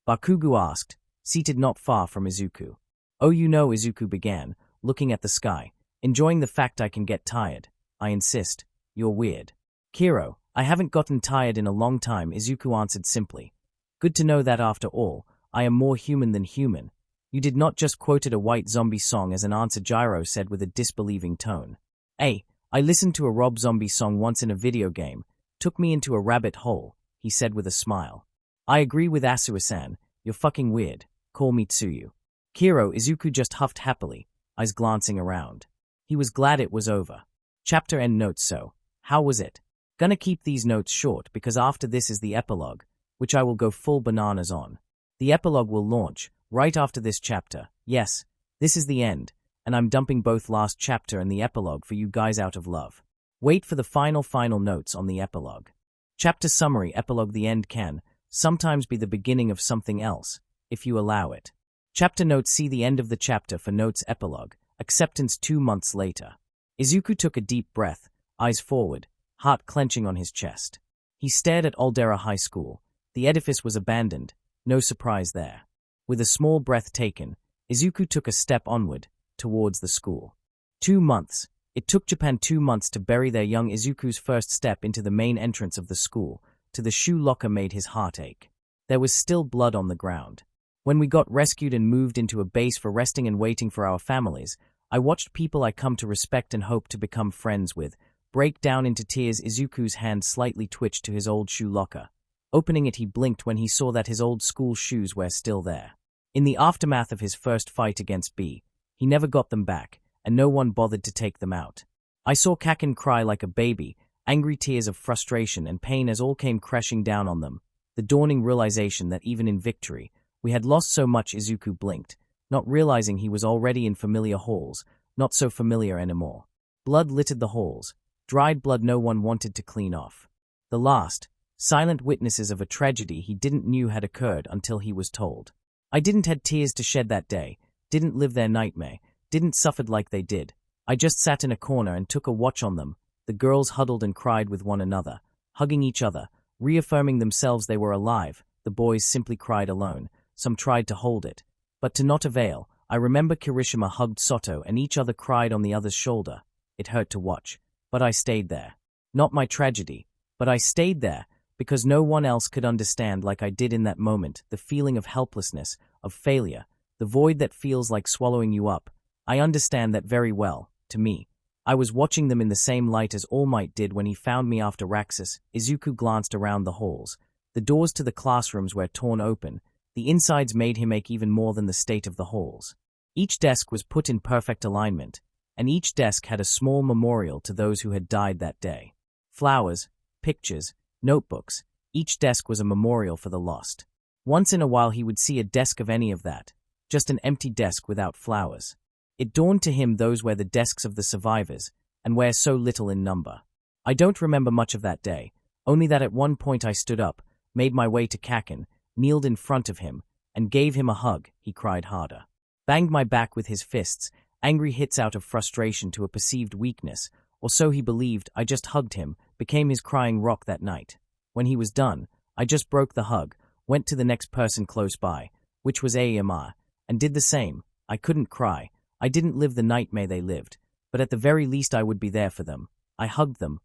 Bakugo asked, seated not far from Izuku. Oh, you know, Izuku began, looking at the sky, enjoying the fact I can get tired. I insist. You're weird. Kiro, I haven't gotten tired in a long time, Izuku answered simply. Good to know that after all, I am more human than human. You did not just quoted a white zombie song as an answer, Gyro said with a disbelieving tone. I listened to a Rob Zombie song once in a video game. Took me into a rabbit hole, he said with a smile. I agree with Asua-san, you're fucking weird. Call me Tsuyu. Kiro, Izuku just huffed happily, eyes glancing around. He was glad it was over. Chapter end notes. So, how was it? Gonna keep these notes short because after this is the epilogue, which I will go full bananas on. The epilogue will launch right after this chapter. Yes, this is the end, and I'm dumping both last chapter and the epilogue for you guys out of love. Wait for the final notes on the epilogue. Chapter summary. Epilogue. The end can sometimes be the beginning of something else, if you allow it. Chapter notes. See the end of the chapter for notes. Epilogue. Acceptance 2 months later. Izuku took a deep breath, eyes forward, heart clenching on his chest. He stared at Aldera High School. The edifice was abandoned, no surprise there. With a small breath taken, Izuku took a step onward, towards the school. 2 months. It took Japan 2 months to bury their young. Izuku's first step into the main entrance of the school, to the shoe locker, made his heart ache. There was still blood on the ground. When we got rescued and moved into a base for resting and waiting for our families, I watched people I come to respect and hope to become friends with break down into tears. Izuku's hand slightly twitched to his old shoe locker. Opening it, he blinked when he saw that his old school shoes were still there. In the aftermath of his first fight against B, he never got them back, and no one bothered to take them out. I saw Kaachan cry like a baby, angry tears of frustration and pain as all came crashing down on them. The dawning realization that even in victory, we had lost so much. Izuku blinked, not realizing he was already in familiar halls, not so familiar anymore. Blood littered the halls, dried blood no one wanted to clean off. The last, silent witnesses of a tragedy he didn't knew had occurred until he was told. I didn't had tears to shed that day, didn't live their nightmare, didn't suffered like they did. I just sat in a corner and took a watch on them. The girls huddled and cried with one another, hugging each other, reaffirming themselves they were alive. The boys simply cried alone. Some tried to hold it, but to not avail. I remember Kirishima hugged Soto and each other cried on the other's shoulder. It hurt to watch, but I stayed there. Not my tragedy, but I stayed there because no one else could understand like I did in that moment, the feeling of helplessness, of failure, the void that feels like swallowing you up. I understand that very well. To me, I was watching them in the same light as All Might did when he found me after Raxus. Izuku glanced around the halls. The doors to the classrooms were torn open. The insides made him ache even more than the state of the halls. Each desk was put in perfect alignment, and each desk had a small memorial to those who had died that day. Flowers, pictures, notebooks, each desk was a memorial for the lost. Once in a while he would see a desk of any of that, just an empty desk without flowers. It dawned to him those were the desks of the survivors, and were so little in number. I don't remember much of that day, only that at one point I stood up, made my way to Kaachan, kneeled in front of him, and gave him a hug. He cried harder. Banged my back with his fists, angry hits out of frustration to a perceived weakness, or so he believed. I just hugged him, became his crying rock that night. When he was done, I just broke the hug, went to the next person close by, which was Aemar, and did the same. I couldn't cry. I didn't live the nightmare they lived, but at the very least I would be there for them. I hugged them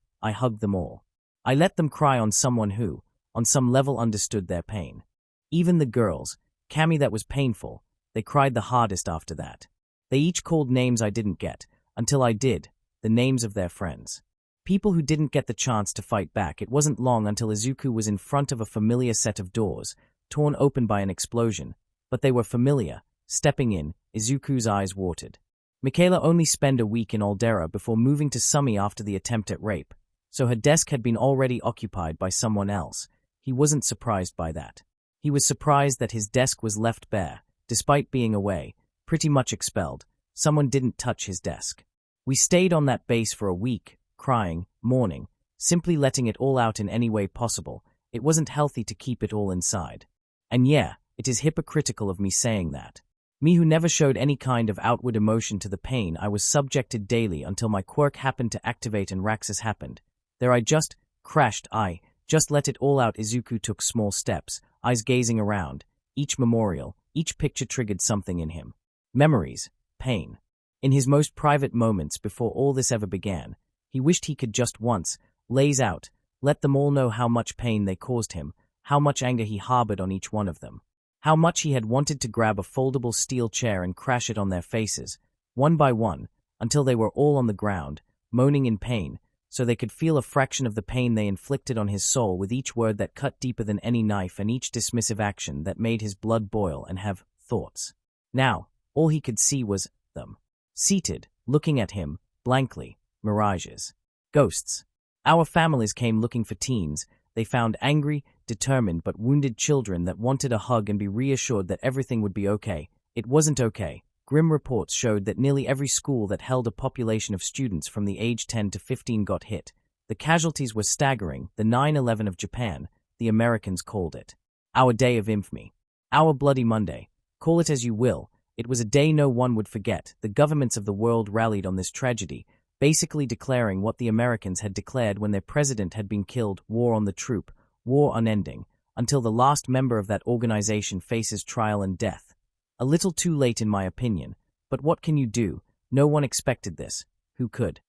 all. I let them cry on someone who, on some level, understood their pain. Even the girls, Cammy, that was painful. They cried the hardest after that. They each called names I didn't get, until I did, the names of their friends. People who didn't get the chance to fight back. It wasn't long until Izuku was in front of a familiar set of doors, torn open by an explosion, but they were familiar. Stepping in, Izuku's eyes watered. Michaela only spent a week in Aldera before moving to Sumi after the attempt at rape, so her desk had been already occupied by someone else. He wasn't surprised by that. He was surprised that his desk was left bare, despite being away, pretty much expelled. Someone didn't touch his desk. We stayed on that base for a week, crying, mourning, simply letting it all out in any way possible. It wasn't healthy to keep it all inside. And yeah, it is hypocritical of me saying that. Me who never showed any kind of outward emotion to the pain I was subjected daily until my quirk happened to activate and Raxus happened. There I just crashed. I just let it all out. Izuku took small steps, eyes gazing around. Each memorial, each picture triggered something in him. Memories, pain. In his most private moments before all this ever began, he wished he could just once, laze out, let them all know how much pain they caused him, how much anger he harbored on each one of them. How much he had wanted to grab a foldable steel chair and crash it on their faces, one by one, until they were all on the ground, moaning in pain, so they could feel a fraction of the pain they inflicted on his soul with each word that cut deeper than any knife and each dismissive action that made his blood boil and have thoughts. Now, all he could see was them. Seated, looking at him, blankly, mirages. Ghosts. Our families came looking for teens. They found angry, determined but wounded children that wanted a hug and be reassured that everything would be okay. It wasn't okay. Grim reports showed that nearly every school that held a population of students from the age 10 to 15 got hit. The casualties were staggering. The 9/11 of Japan, the Americans called it. Our day of infamy. Our Bloody Monday. Call it as you will. It was a day no one would forget. The governments of the world rallied on this tragedy, basically declaring what the Americans had declared when their president had been killed: war on the troop, war unending, until the last member of that organization faces trial and death. A little too late in my opinion, but what can you do? No one expected this. Who could?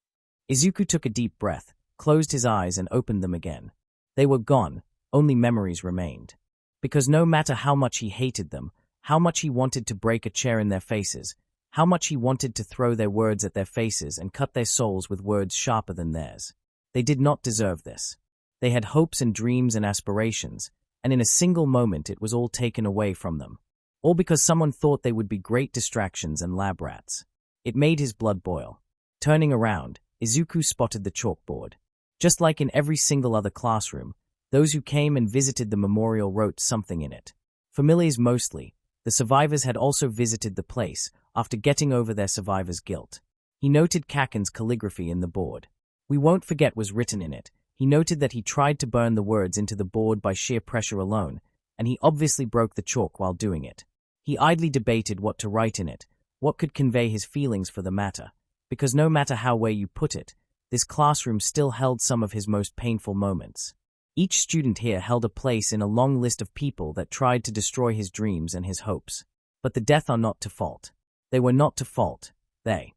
Izuku took a deep breath, closed his eyes and opened them again. They were gone, only memories remained. Because no matter how much he hated them, how much he wanted to break a chair in their faces, how much he wanted to throw their words at their faces and cut their souls with words sharper than theirs, they did not deserve this. They had hopes and dreams and aspirations, and in a single moment it was all taken away from them. All because someone thought they would be great distractions and lab rats. It made his blood boil. Turning around, Izuku spotted the chalkboard. Just like in every single other classroom, those who came and visited the memorial wrote something in it. Familiars mostly, the survivors had also visited the place after getting over their survivor's guilt. He noted Kaachan's calligraphy in the board. "We won't forget" was written in it. He noted that he tried to burn the words into the board by sheer pressure alone, and he obviously broke the chalk while doing it. He idly debated what to write in it, what could convey his feelings for the matter, because no matter how way you put it, this classroom still held some of his most painful moments. Each student here held a place in a long list of people that tried to destroy his dreams and his hopes. But the death are not to fault. They were not to fault. They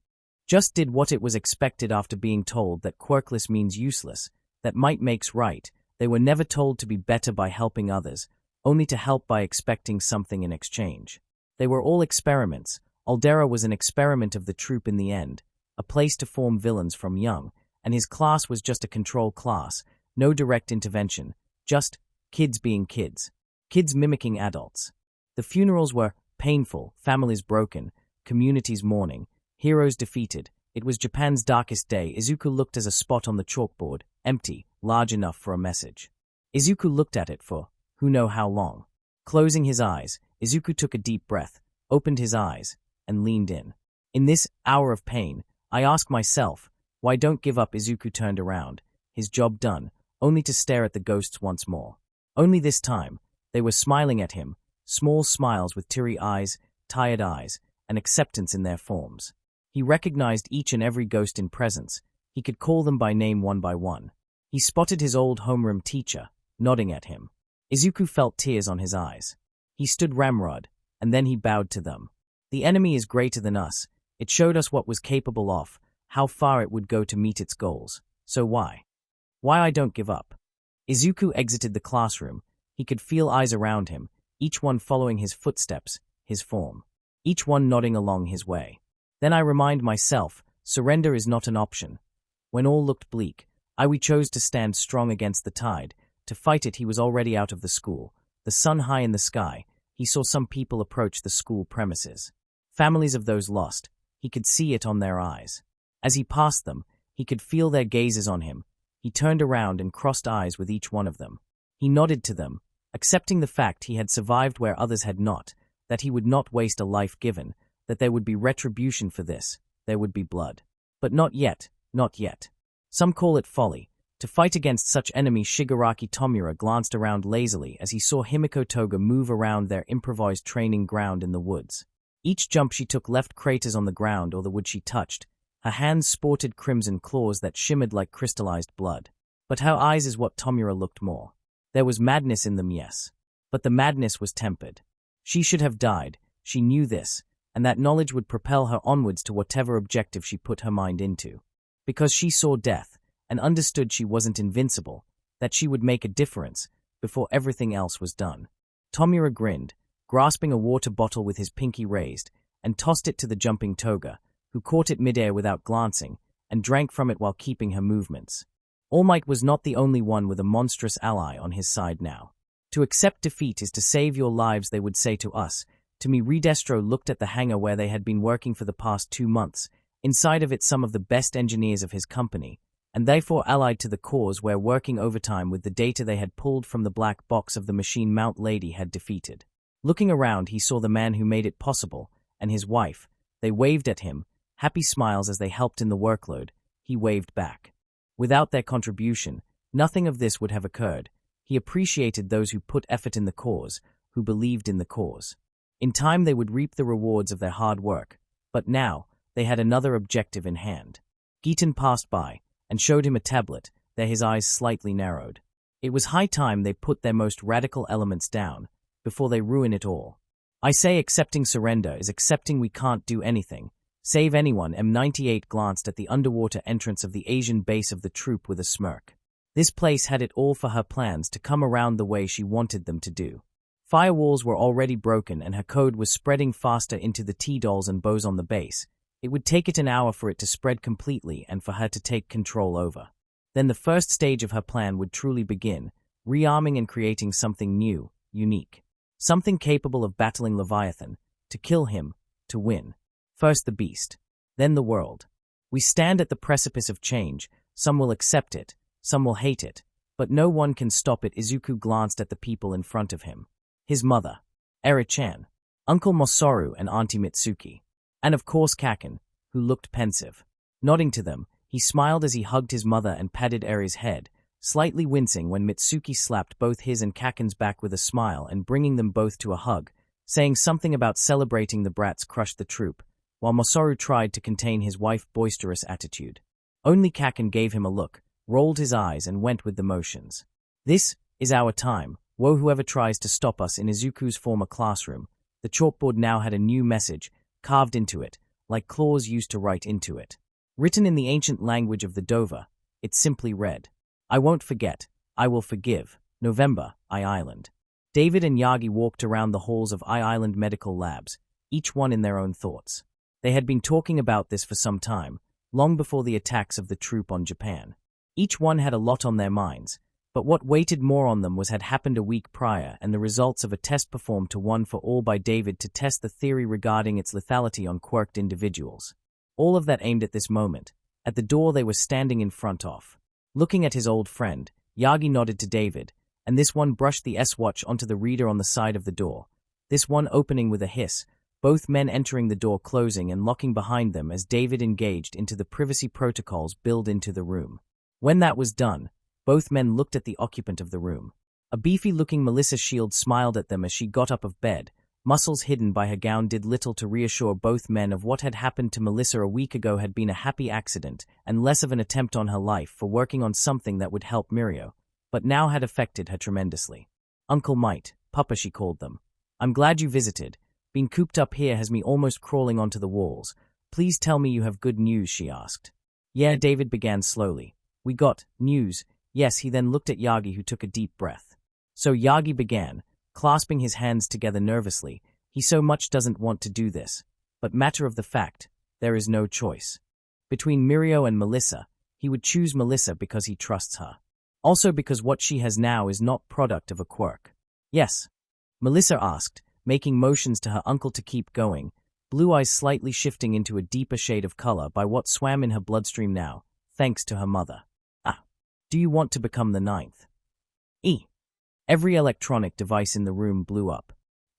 just did what it was expected after being told that quirkless means useless, that might makes right. They were never told to be better by helping others, only to help by expecting something in exchange. They were all experiments. Aldera was an experiment of the troop in the end, a place to form villains from young, and his class was just a control class, no direct intervention, just kids being kids. Kids mimicking adults. The funerals were painful, families broken, communities mourning, heroes defeated. It was Japan's darkest day. Izuku looked at a spot on the chalkboard, empty, large enough for a message. Izuku looked at it for who know how long. Closing his eyes, Izuku took a deep breath, opened his eyes, and leaned in. In this hour of pain, I ask myself, why don't give up? Izuku turned around, his job done, only to stare at the ghosts once more. Only this time, they were smiling at him, small smiles with teary eyes, tired eyes, and acceptance in their forms. He recognized each and every ghost in presence. He could call them by name one by one. He spotted his old homeroom teacher, nodding at him. Izuku felt tears on his eyes. He stood ramrod, and then he bowed to them. The enemy is greater than us. It showed us what was capable of, how far it would go to meet its goals. So why? Why I don't give up? Izuku exited the classroom. He could feel eyes around him, each one following his footsteps, his form. Each one nodding along his way. Then I remind myself, surrender is not an option. When all looked bleak, we chose to stand strong against the tide. To fight it, he was already out of the school. The sun high in the sky, he saw some people approach the school premises. Families of those lost. He could see it on their eyes. As he passed them, he could feel their gazes on him. He turned around and crossed eyes with each one of them. He nodded to them, accepting the fact he had survived where others had not, that he would not waste a life given, that there would be retribution for this, there would be blood. But not yet, not yet. Some call it folly. To fight against such enemies. Shigaraki Tomura glanced around lazily as he saw Himiko Toga move around their improvised training ground in the woods. Each jump she took left craters on the ground or the wood she touched. Her hands sported crimson claws that shimmered like crystallized blood. But her eyes is what Tomura looked more. There was madness in them, yes. But the madness was tempered. She should have died, she knew this, and that knowledge would propel her onwards to whatever objective she put her mind into. Because she saw death, and understood she wasn't invincible, that she would make a difference, before everything else was done. Tomura grinned, grasping a water bottle with his pinky raised, and tossed it to the jumping Toga, who caught it midair without glancing, and drank from it while keeping her movements. All Might was not the only one with a monstrous ally on his side now. To accept defeat is to save your lives, they would say to us. To me, Redestro looked at the hangar where they had been working for the past 2 months, inside of it some of the best engineers of his company, and therefore allied to the cause where working overtime with the data they had pulled from the black box of the machine Mount Lady had defeated. Looking around, he saw the man who made it possible, and his wife. They waved at him, happy smiles as they helped in the workload. He waved back. Without their contribution, nothing of this would have occurred. He appreciated those who put effort in the cause, who believed in the cause. In time they would reap the rewards of their hard work, but now they had another objective in hand. Geeton passed by, and showed him a tablet, there his eyes slightly narrowed. It was high time they put their most radical elements down, before they ruin it all. I say accepting surrender is accepting we can't do anything, save anyone. M98 glanced at the underwater entrance of the Asian base of the troop with a smirk. This place had it all for her plans to come around the way she wanted them to do. Firewalls were already broken and her code was spreading faster into the T-dolls and bows on the base. It would take it an hour for it to spread completely and for her to take control over. Then the first stage of her plan would truly begin, rearming and creating something new, unique. Something capable of battling Leviathan, to kill him, to win. First the beast, then the world. We stand at the precipice of change. Some will accept it, some will hate it, but no one can stop it. Izuku glanced at the people in front of him. His mother, Eri-chan, Uncle Masaru and Auntie Mitsuki, and of course Kaachan, who looked pensive. Nodding to them, he smiled as he hugged his mother and patted Eri's head, slightly wincing when Mitsuki slapped both his and Kaachan's back with a smile and bringing them both to a hug, saying something about celebrating the brats crushed the troop, while Masaru tried to contain his wife's boisterous attitude. Only Kaachan gave him a look, rolled his eyes and went with the motions. This is our time. Woe whoever tries to stop us in Izuku's former classroom. The chalkboard now had a new message carved into it, like claws used to write into it. Written in the ancient language of the Dova, it simply read, I won't forget, I will forgive. November, I Island. David and Yagi walked around the halls of I Island Medical Labs, each one in their own thoughts. They had been talking about this for some time, long before the attacks of the troop on Japan. Each one had a lot on their minds, but what weighted more on them was had happened a week prior and the results of a test performed to one for all by David to test the theory regarding its lethality on quirked individuals. All of that aimed at this moment, at the door they were standing in front of. Looking at his old friend, Yagi nodded to David, and this one brushed the S-watch onto the reader on the side of the door, this one opening with a hiss, both men entering the door closing and locking behind them as David engaged into the privacy protocols built into the room. When that was done, both men looked at the occupant of the room. A beefy-looking Melissa Shield smiled at them as she got up of bed. Muscles hidden by her gown did little to reassure both men of what had happened to Melissa a week ago had been a happy accident and less of an attempt on her life for working on something that would help Mirio, but now had affected her tremendously. Uncle Might, Papa she called them. I'm glad you visited. Being cooped up here has me almost crawling onto the walls. Please tell me you have good news, she asked. Yeah, David began slowly. We got news. Yes, he then looked at Yagi, who took a deep breath. So Yagi began, clasping his hands together nervously. He so much doesn't want to do this. But matter of the fact, there is no choice. Between Mirio and Melissa, he would choose Melissa because he trusts her. Also because what she has now is not product of a quirk. Yes, Melissa asked, making motions to her uncle to keep going, blue eyes slightly shifting into a deeper shade of color by what swam in her bloodstream now, thanks to her mother. Do you want to become the ninth? Every electronic device in the room blew up.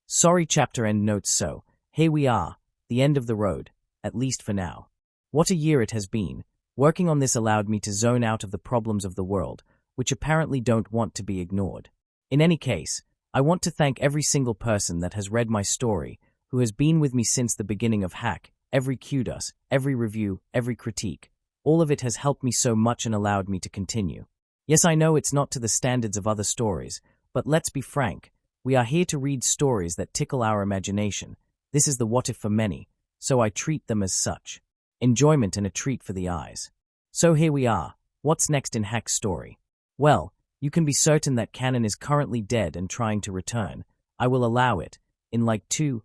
Sorry, chapter end notes. So, here we are, the end of the road, at least for now. What a year it has been. Working on this allowed me to zone out of the problems of the world, which apparently don't want to be ignored. In any case, I want to thank every single person that has read my story, who has been with me since the beginning of Hack, every kudos, every review, every critique. All of it has helped me so much and allowed me to continue. Yes, I know it's not to the standards of other stories, but let's be frank, we are here to read stories that tickle our imagination. This is the what if for many, so I treat them as such. Enjoyment and a treat for the eyes. So here we are. What's next in Hack's story? Well, you can be certain that Canon is currently dead and trying to return. I will allow it. In like 2-3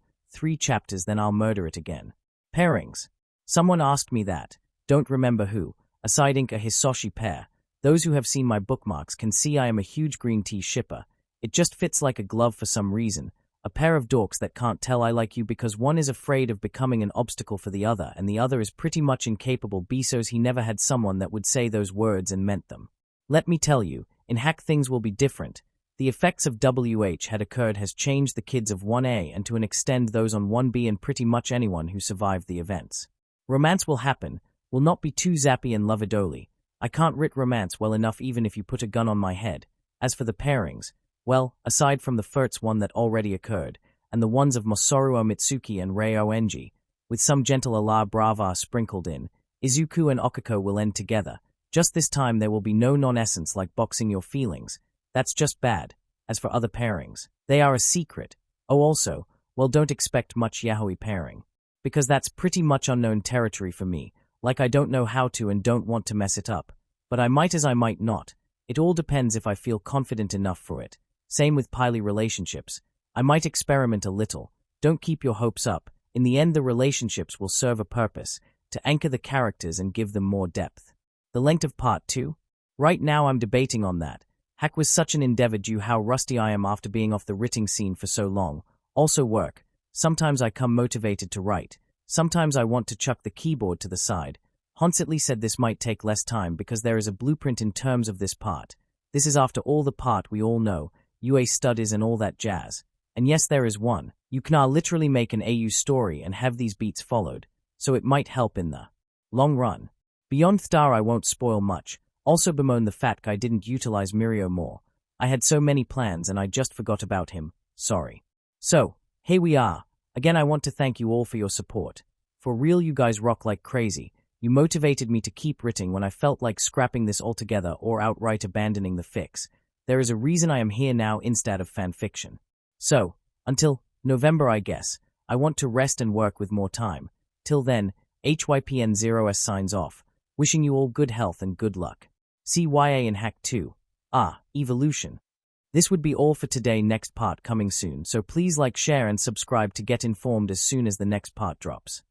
chapters, then I'll murder it again. Pairings. Someone asked me that. Don't remember who. Aside Inka Hisoshi pair. Those who have seen my bookmarks can see I am a huge green tea shipper. It just fits like a glove for some reason. A pair of dorks that can't tell I like you because one is afraid of becoming an obstacle for the other and the other is pretty much incapable because he never had someone that would say those words and meant them. Let me tell you, in Hack things will be different. The effects of WH had occurred has changed the kids of 1A and to an extent those on 1B and pretty much anyone who survived the events. Romance will happen. Will not be too zappy and lovidoli. I can't writ romance well enough even if you put a gun on my head. As for the pairings, well, aside from the first one that already occurred, and the ones of Masaru Mitsuki and Rei Enji, with some gentle ala brava sprinkled in, Izuku and Okako will end together. Just this time there will be no non-essence like boxing your feelings. That's just bad. As for other pairings, they are a secret. Oh also, well don't expect much yaoi pairing. Because that's pretty much unknown territory for me. Like I don't know how to and don't want to mess it up. But I might as I might not. It all depends if I feel confident enough for it. Same with poly relationships. I might experiment a little. Don't keep your hopes up. In the end the relationships will serve a purpose, to anchor the characters and give them more depth. The length of part 2? Right now I'm debating on that. Hack was such an endeavor due how rusty I am after being off the writing scene for so long. Also work. Sometimes I come motivated to write. Sometimes I want to chuck the keyboard to the side. Honsetly said this might take less time because there is a blueprint in terms of this part. This is after all the part we all know, UA studies and all that jazz. And yes, there is one. You can literally make an AU story and have these beats followed, so it might help in the long run. Beyond Star I won't spoil much. Also bemoan the fact I didn't utilize Mirio more. I had so many plans and I just forgot about him. Sorry. So, here we are. Again, I want to thank you all for your support. For real, you guys rock like crazy. You motivated me to keep writing when I felt like scrapping this altogether or outright abandoning the fix. There is a reason I am here now instead of fanfiction. So, until November I guess, I want to rest and work with more time. Till then, HYPN0S signs off, wishing you all good health and good luck. CYA in Hack 2. Evolution. This would be all for today, next part coming soon, so please like, share and subscribe to get informed as soon as the next part drops.